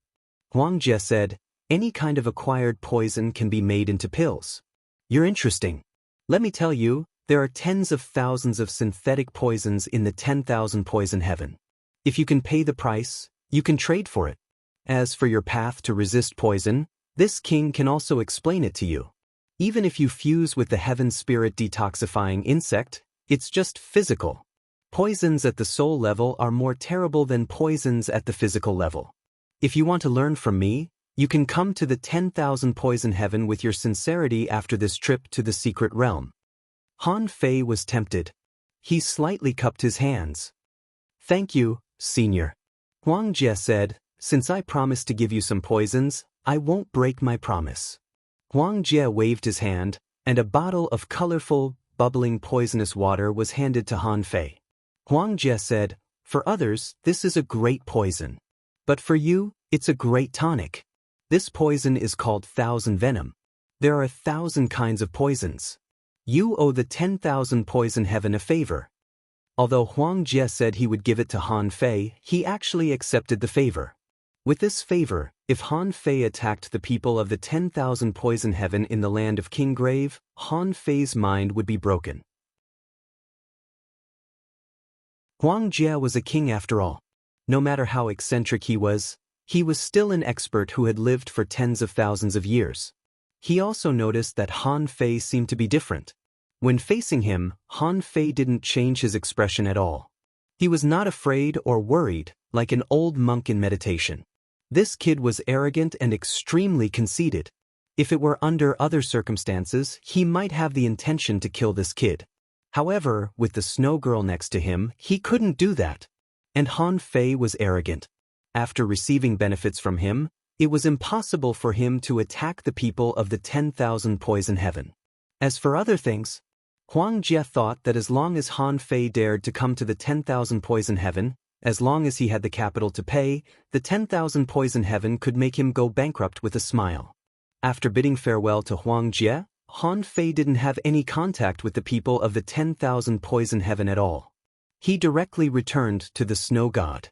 Huang Jie said, "Any kind of acquired poison can be made into pills." "You're interesting. Let me tell you, there are tens of thousands of synthetic poisons in the 10,000 poison heaven. If you can pay the price, you can trade for it. As for your path to resist poison, this king can also explain it to you. Even if you fuse with the heaven spirit detoxifying insect, it's just physical. Poisons at the soul level are more terrible than poisons at the physical level. If you want to learn from me, you can come to the 10,000 poison heaven with your sincerity after this trip to the secret realm." Han Fei was tempted. He slightly cupped his hands. "Thank you, Senior." Huang Jie said, "Since I promised to give you some poisons, I won't break my promise." Huang Jie waved his hand, and a bottle of colorful, bubbling poisonous water was handed to Han Fei. Huang Jie said, "For others, this is a great poison. But for you, it's a great tonic. This poison is called thousand venom. There are 1,000 kinds of poisons. You owe the 10,000 poison heaven a favor." Although Huang Jie said he would give it to Han Fei, he actually accepted the favor. With this favor, if Han Fei attacked the people of the 10,000 poison heaven in the land of King Grave, Han Fei's mind would be broken. Huang Jie was a king after all. No matter how eccentric he was still an expert who had lived for tens of thousands of years. He also noticed that Han Fei seemed to be different. When facing him, Han Fei didn't change his expression at all. He was not afraid or worried, like an old monk in meditation. This kid was arrogant and extremely conceited. If it were under other circumstances, he might have the intention to kill this kid. However, with the snow girl next to him, he couldn't do that. And Han Fei was arrogant. After receiving benefits from him, it was impossible for him to attack the people of the 10,000 poison heaven. As for other things, Huang Jie thought that as long as Han Fei dared to come to the 10,000 poison heaven, as long as he had the capital to pay, the 10,000 poison heaven could make him go bankrupt with a smile. After bidding farewell to Huang Jie, Han Fei didn't have any contact with the people of the 10,000 poison heaven at all. He directly returned to the snow god.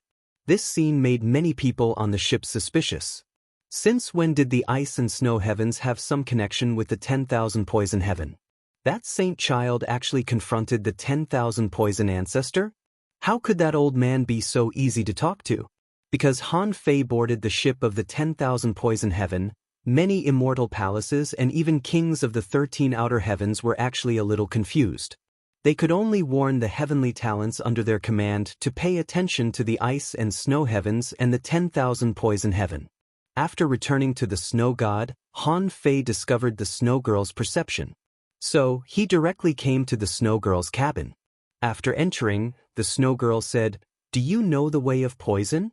This scene made many people on the ship suspicious. Since when did the ice and snow heavens have some connection with the 10,000 poison heaven? That saint child actually confronted the 10,000 poison ancestor? How could that old man be so easy to talk to? Because Han Fei boarded the ship of the 10,000 poison heaven, many immortal palaces and even kings of the 13 outer heavens were actually a little confused. They could only warn the heavenly talents under their command to pay attention to the ice and snow heavens and the 10,000 poison heaven. After returning to the snow god, Han Fei discovered the snow girl's perception. So, he directly came to the snow girl's cabin. After entering, the snow girl said, "Do you know the way of poison?"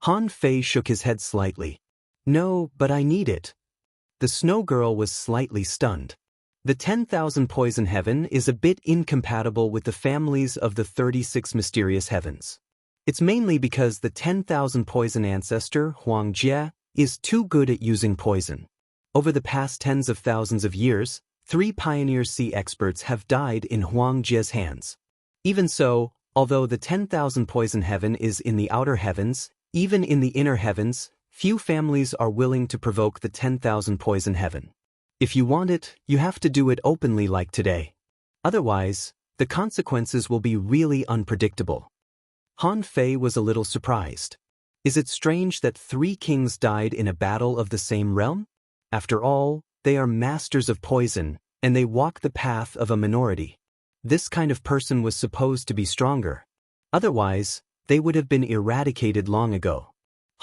Han Fei shook his head slightly. "No, but I need it." The snow girl was slightly stunned. The 10,000 poison heaven is a bit incompatible with the families of the 36 mysterious heavens. It's mainly because the 10,000 poison ancestor, Huang Jie, is too good at using poison. Over the past tens of thousands of years, 3 pioneer sea experts have died in Huang Jie's hands. Even so, although the 10,000 poison heaven is in the outer heavens, even in the inner heavens, few families are willing to provoke the 10,000 poison heaven. If you want it, you have to do it openly like today. Otherwise, the consequences will be really unpredictable. Han Fei was a little surprised. Is it strange that 3 kings died in a battle of the same realm? After all, they are masters of poison, and they walk the path of a minority. This kind of person was supposed to be stronger. Otherwise, they would have been eradicated long ago.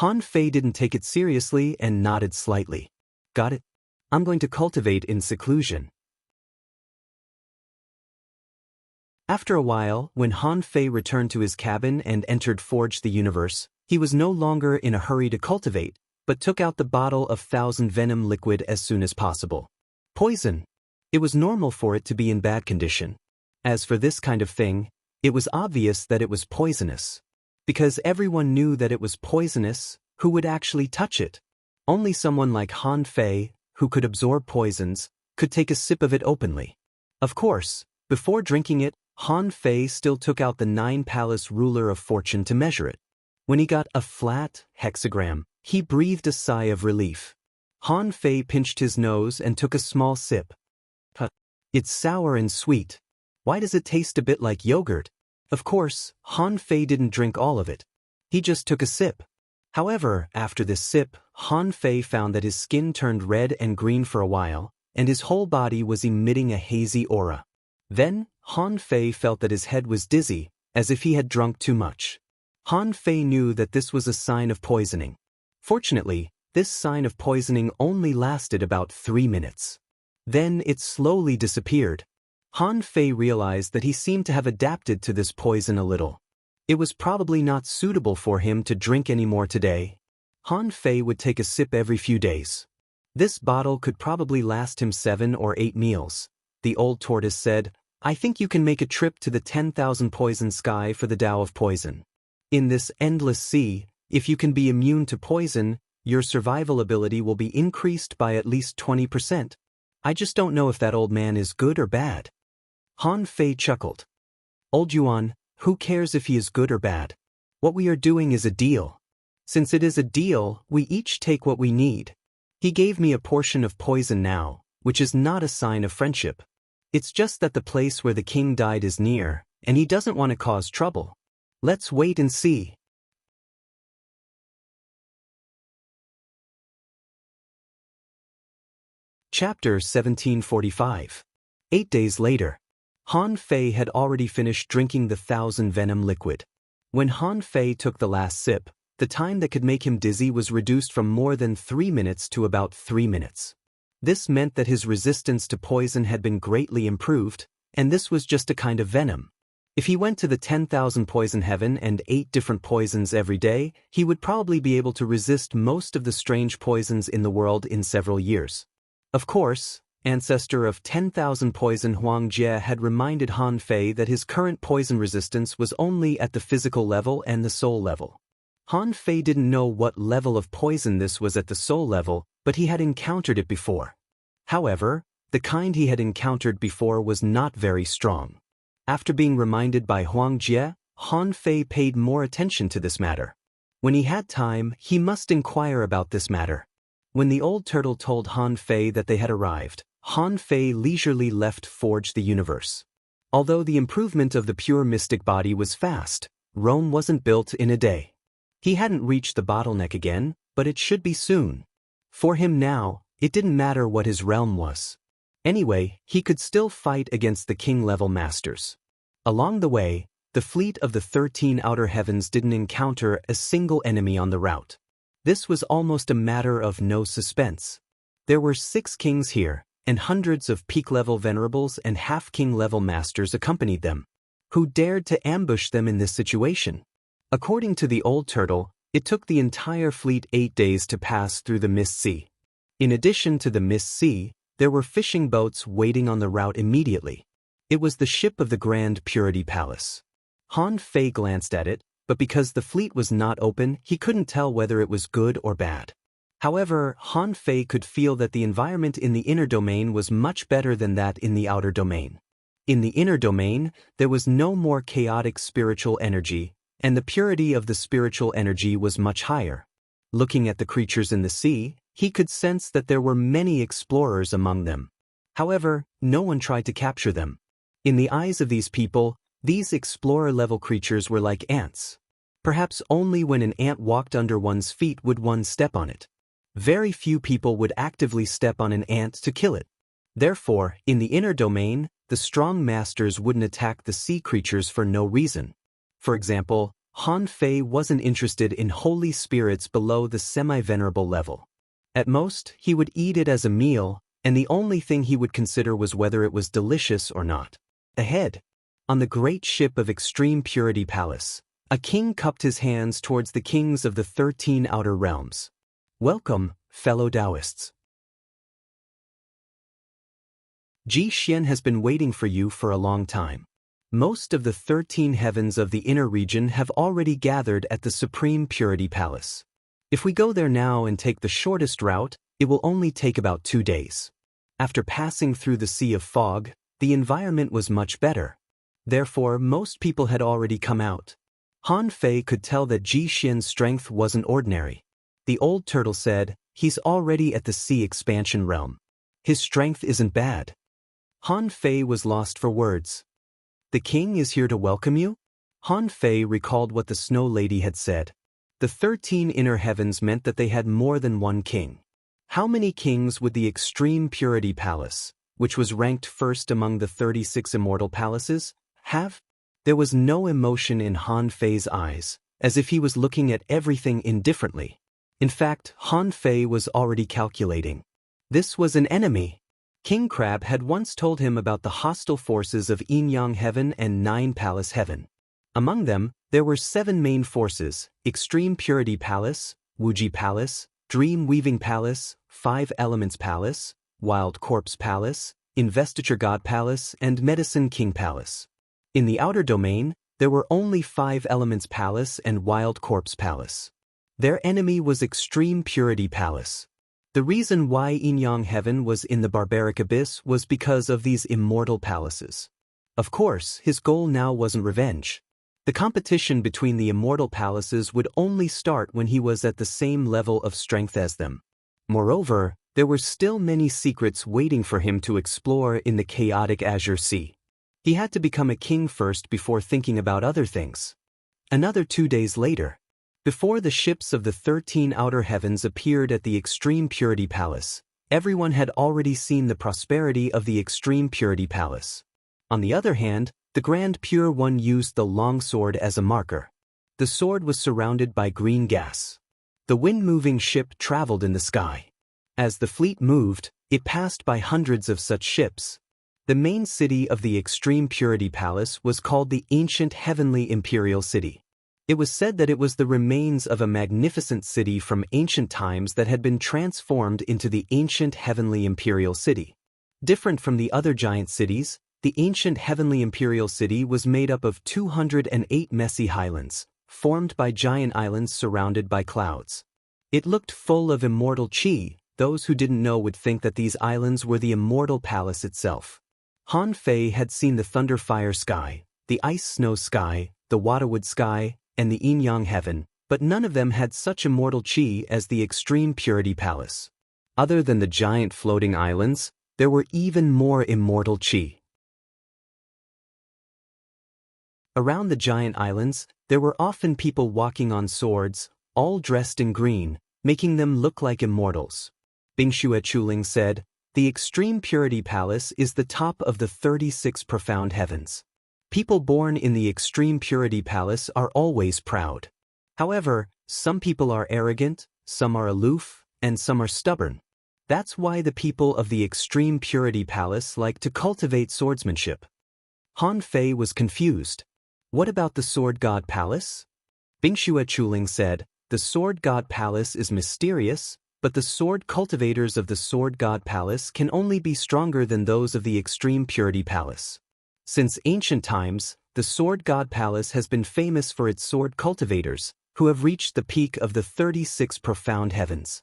Han Fei didn't take it seriously and nodded slightly. Got it? I'm going to cultivate in seclusion. After a while, when Han Fei returned to his cabin and entered Forge the Universe, he was no longer in a hurry to cultivate, but took out the bottle of thousand venom liquid as soon as possible. Poison. It was normal for it to be in bad condition. As for this kind of thing, it was obvious that it was poisonous. Because everyone knew that it was poisonous, who would actually touch it? Only someone like Han Fei, who could absorb poisons, could take a sip of it openly. Of course, before drinking it, Han Fei still took out the 9-palace ruler of fortune to measure it. When he got a flat hexagram, he breathed a sigh of relief. Han Fei pinched his nose and took a small sip. It's sour and sweet. Why does it taste a bit like yogurt? Of course, Han Fei didn't drink all of it. He just took a sip. However, after this sip, Han Fei found that his skin turned red and green for a while, and his whole body was emitting a hazy aura. Then, Han Fei felt that his head was dizzy, as if he had drunk too much. Han Fei knew that this was a sign of poisoning. Fortunately, this sign of poisoning only lasted about 3 minutes. Then it slowly disappeared. Han Fei realized that he seemed to have adapted to this poison a little. It was probably not suitable for him to drink anymore today. Han Fei would take a sip every few days. This bottle could probably last him 7 or 8 meals. The old tortoise said, I think you can make a trip to the 10,000 poison sky for the Tao of poison. In this endless sea, if you can be immune to poison, your survival ability will be increased by at least 20%. I just don't know if that old man is good or bad. Han Fei chuckled. Old Yuan, who cares if he is good or bad? What we are doing is a deal. Since it is a deal, we each take what we need. He gave me a portion of poison now, which is not a sign of friendship. It's just that the place where the king died is near, and he doesn't want to cause trouble. Let's wait and see. Chapter 1745. 8 days later. Han Fei had already finished drinking the 1000 venom liquid. When Han Fei took the last sip, the time that could make him dizzy was reduced from more than 3 minutes to about 3 minutes. This meant that his resistance to poison had been greatly improved, and this was just a kind of venom. If he went to the 10,000 poison heaven and ate different poisons every day, he would probably be able to resist most of the strange poisons in the world in several years. Of course, ancestor of 10,000 poison Huang Jie had reminded Han Fei that his current poison resistance was only at the physical level and the soul level. Han Fei didn't know what level of poison this was at the soul level, but he had encountered it before. However, the kind he had encountered before was not very strong. After being reminded by Huang Jie, Han Fei paid more attention to this matter. When he had time, he must inquire about this matter. When the old turtle told Han Fei that they had arrived, Han Fei leisurely left Forge the Universe. Although the improvement of the pure mystic body was fast, Rome wasn't built in a day. He hadn't reached the bottleneck again, but it should be soon. For him now, it didn't matter what his realm was. Anyway, he could still fight against the king-level masters. Along the way, the fleet of the 13 outer heavens didn't encounter a single enemy on the route. This was almost a matter of no suspense. There were 6 kings here, and hundreds of peak-level venerables and half-king-level masters accompanied them. Who dared to ambush them in this situation? According to the old turtle, it took the entire fleet 8 days to pass through the Mist Sea. In addition to the Mist Sea, there were fishing boats waiting on the route immediately. It was the ship of the Grand Purity Palace. Han Fei glanced at it, but because the fleet was not open, he couldn't tell whether it was good or bad. However, Han Fei could feel that the environment in the inner domain was much better than that in the outer domain. In the inner domain, there was no more chaotic spiritual energy, and the purity of the spiritual energy was much higher. Looking at the creatures in the sea, he could sense that there were many explorers among them. However, no one tried to capture them. In the eyes of these people, these explorer-level creatures were like ants. Perhaps only when an ant walked under one's feet would one step on it. Very few people would actively step on an ant to kill it. Therefore, in the inner domain, the strong masters wouldn't attack the sea creatures for no reason. For example, Han Fei wasn't interested in holy spirits below the semi-venerable level. At most, he would eat it as a meal, and the only thing he would consider was whether it was delicious or not. Ahead, on the great ship of Extreme Purity Palace, a king cupped his hands towards the kings of the 13 outer realms. Welcome, fellow Taoists. Ji Xian has been waiting for you for a long time. Most of the 13 heavens of the inner region have already gathered at the Supreme Purity Palace. If we go there now and take the shortest route, it will only take about 2 days. After passing through the sea of fog, the environment was much better. Therefore, most people had already come out. Han Fei could tell that Ji Xian's strength wasn't ordinary. The old turtle said, "He's already at the sea expansion realm. His strength isn't bad." Han Fei was lost for words. "The king is here to welcome you?" Han Fei recalled what the Snow Lady had said. The 13 inner heavens meant that they had more than one king. How many kings would the Extreme Purity Palace, which was ranked first among the 36 immortal palaces, have? There was no emotion in Han Fei's eyes, as if he was looking at everything indifferently. In fact, Han Fei was already calculating. This was an enemy. King Crab had once told him about the hostile forces of Yin Yang Heaven and 9 Palace Heaven. Among them, there were 7 main forces: Extreme Purity Palace, Wuji Palace, Dream Weaving Palace, 5 Elements Palace, Wild Corpse Palace, Investiture God Palace, and Medicine King Palace. In the outer domain, there were only 5 Elements Palace and Wild Corpse Palace. Their enemy was Extreme Purity Palace. The reason why Yin Yang Heaven was in the barbaric abyss was because of these immortal palaces. Of course, his goal now wasn't revenge. The competition between the immortal palaces would only start when he was at the same level of strength as them. Moreover, there were still many secrets waiting for him to explore in the chaotic Azure Sea. He had to become a king first before thinking about other things. Another 2 days later, before the ships of the 13 outer heavens appeared at the Extreme Purity Palace, everyone had already seen the prosperity of the Extreme Purity Palace. On the other hand, the Grand Pure One used the long sword as a marker. The sword was surrounded by green gas. The wind-moving ship traveled in the sky. As the fleet moved, it passed by hundreds of such ships. The main city of the Extreme Purity Palace was called the Ancient Heavenly Imperial City. It was said that it was the remains of a magnificent city from ancient times that had been transformed into the Ancient Heavenly Imperial City. Different from the other giant cities, the Ancient Heavenly Imperial City was made up of 208 messy highlands, formed by giant islands surrounded by clouds. It looked full of immortal chi. Those who didn't know would think that these islands were the immortal palace itself. Han Fei had seen the thunder fire sky, the ice snow sky, the waterwood sky, and the Yin Yang Heaven, but none of them had such immortal chi as the Extreme Purity Palace. Other than the giant floating islands, there were even more immortal chi. Around the giant islands, there were often people walking on swords, all dressed in green, making them look like immortals. Bingxue Chuling said, "The Extreme Purity Palace is the top of the 36 profound heavens. People born in the Extreme Purity Palace are always proud. However, some people are arrogant, some are aloof, and some are stubborn. That's why the people of the Extreme Purity Palace like to cultivate swordsmanship." Han Fei was confused. What about the Sword God Palace? Bingxue Chuling said, "The Sword God Palace is mysterious, but the sword cultivators of the Sword God Palace can only be stronger than those of the Extreme Purity Palace. Since ancient times, the Sword God Palace has been famous for its sword cultivators, who have reached the peak of the 36 profound heavens.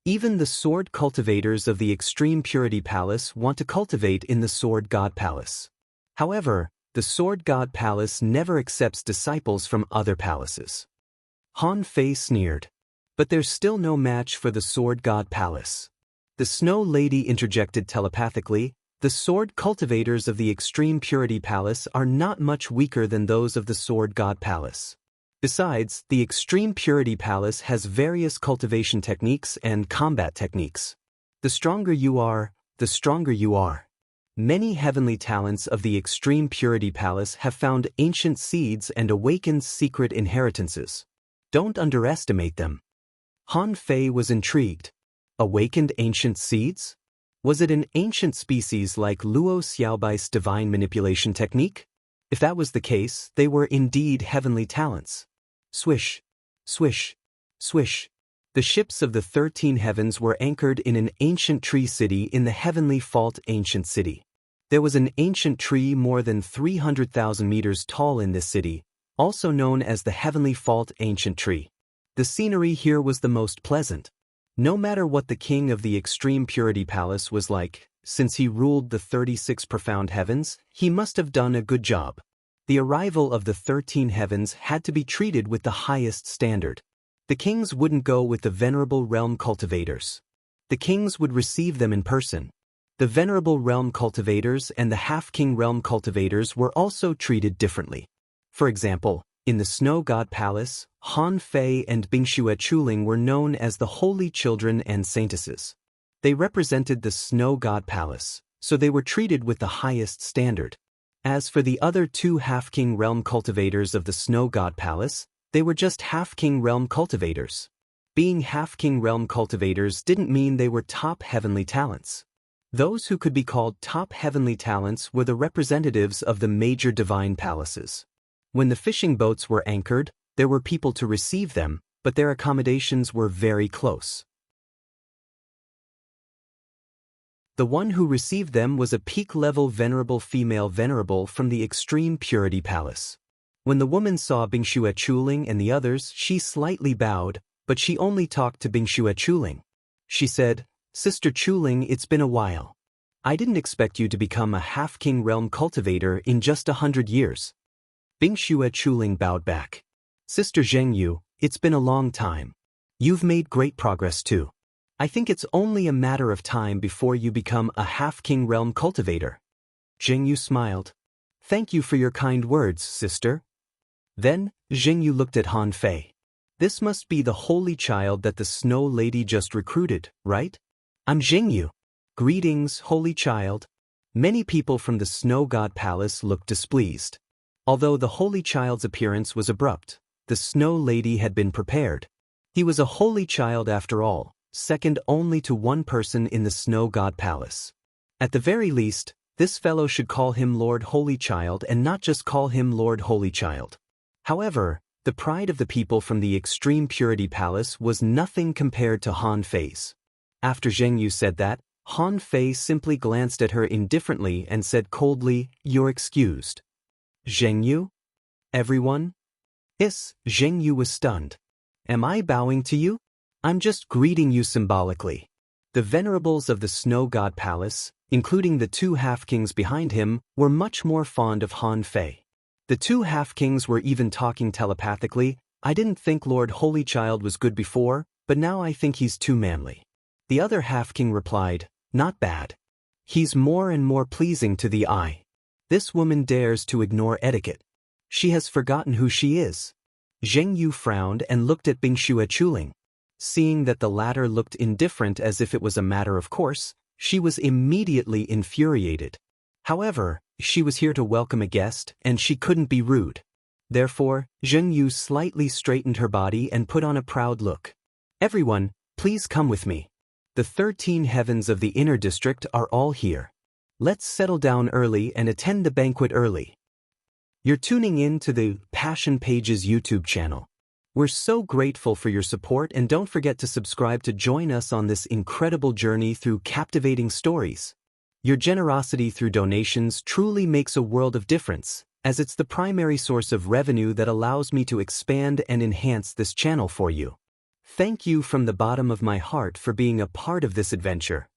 Even the sword cultivators of the Extreme Purity Palace want to cultivate in the Sword God Palace. However, the Sword God Palace never accepts disciples from other palaces." Han Fei sneered. "But there's still no match for the Sword God Palace." The Snow Lady interjected telepathically, "The sword cultivators of the Extreme Purity Palace are not much weaker than those of the Sword God Palace. Besides, the Extreme Purity Palace has various cultivation techniques and combat techniques. The stronger you are, the stronger you are." Many heavenly talents of the Extreme Purity Palace have found ancient seeds and awakened secret inheritances. Don't underestimate them. Han Fei was intrigued. Awakened ancient seeds? Was it an ancient species like Luo Xiaobai's divine manipulation technique? If that was the case, they were indeed heavenly talents. Swish, swish, swish. The ships of the 13 heavens were anchored in an ancient tree city in the heavenly fault ancient city. There was an ancient tree more than 300,000 meters tall in this city, also known as the heavenly fault ancient tree. The scenery here was the most pleasant. No matter what the king of the Extreme Purity Palace was like, since he ruled the 36 profound heavens, he must have done a good job. The arrival of the 13 heavens had to be treated with the highest standard. The kings wouldn't go with the venerable realm cultivators. The kings would receive them in person. The venerable realm cultivators and the half-king realm cultivators were also treated differently. For example, in the Snow God Palace, Han Fei and Bingxue Chuling were known as the Holy Children and Saintesses. They represented the Snow God Palace, so they were treated with the highest standard. As for the other two half-king realm cultivators of the Snow God Palace, they were just half-king realm cultivators. Being half-king realm cultivators didn't mean they were top heavenly talents. Those who could be called top heavenly talents were the representatives of the major divine palaces. When the fishing boats were anchored, there were people to receive them, but their accommodations were very close. The one who received them was a peak-level venerable female venerable from the Extreme Purity Palace. When the woman saw Bingxue Chuling and the others, she slightly bowed, but she only talked to Bingxue Chuling. She said, "Sister Chuling, it's been a while. I didn't expect you to become a half-king realm cultivator in just 100 years. Bingxue Chuling bowed back. "Sister Zhengyu, it's been a long time. You've made great progress too. I think it's only a matter of time before you become a half-king realm cultivator." Zhengyu smiled. "Thank you for your kind words, sister." Then, Zhengyu looked at Han Fei. "This must be the holy child that the Snow Lady just recruited, right?" "I'm Zhengyu." "Greetings, holy child." Many people from the Snow God Palace looked displeased. Although the holy child's appearance was abrupt, the Snow Lady had been prepared. He was a holy child after all, second only to one person in the Snow God Palace. At the very least, this fellow should call him Lord Holy Child and not just call him Lord Holy Child. However, the pride of the people from the Extreme Purity Palace was nothing compared to Han Fei's. After Zhengyu said that, Han Fei simply glanced at her indifferently and said coldly, "You're excused." "Zhengyu? Everyone?" Yes, Zhengyu was stunned. "Am I bowing to you? I'm just greeting you symbolically." The venerables of the Snow God Palace, including the two half-kings behind him, were much more fond of Han Fei. The two half-kings were even talking telepathically. "I didn't think Lord Holy Child was good before, but now I think he's too manly." The other half-king replied, "Not bad. He's more and more pleasing to the eye." This woman dares to ignore etiquette. She has forgotten who she is. Zhengyu frowned and looked at Bingxue Chuling. Seeing that the latter looked indifferent as if it was a matter of course, she was immediately infuriated. However, she was here to welcome a guest, and she couldn't be rude. Therefore, Zhengyu slightly straightened her body and put on a proud look. "Everyone, please come with me. The 13 heavens of the inner district are all here. Let's settle down early and attend the banquet early." You're tuning in to the Passion Pages YouTube channel. We're so grateful for your support, and don't forget to subscribe to join us on this incredible journey through captivating stories. Your generosity through donations truly makes a world of difference, as it's the primary source of revenue that allows me to expand and enhance this channel for you. Thank you from the bottom of my heart for being a part of this adventure.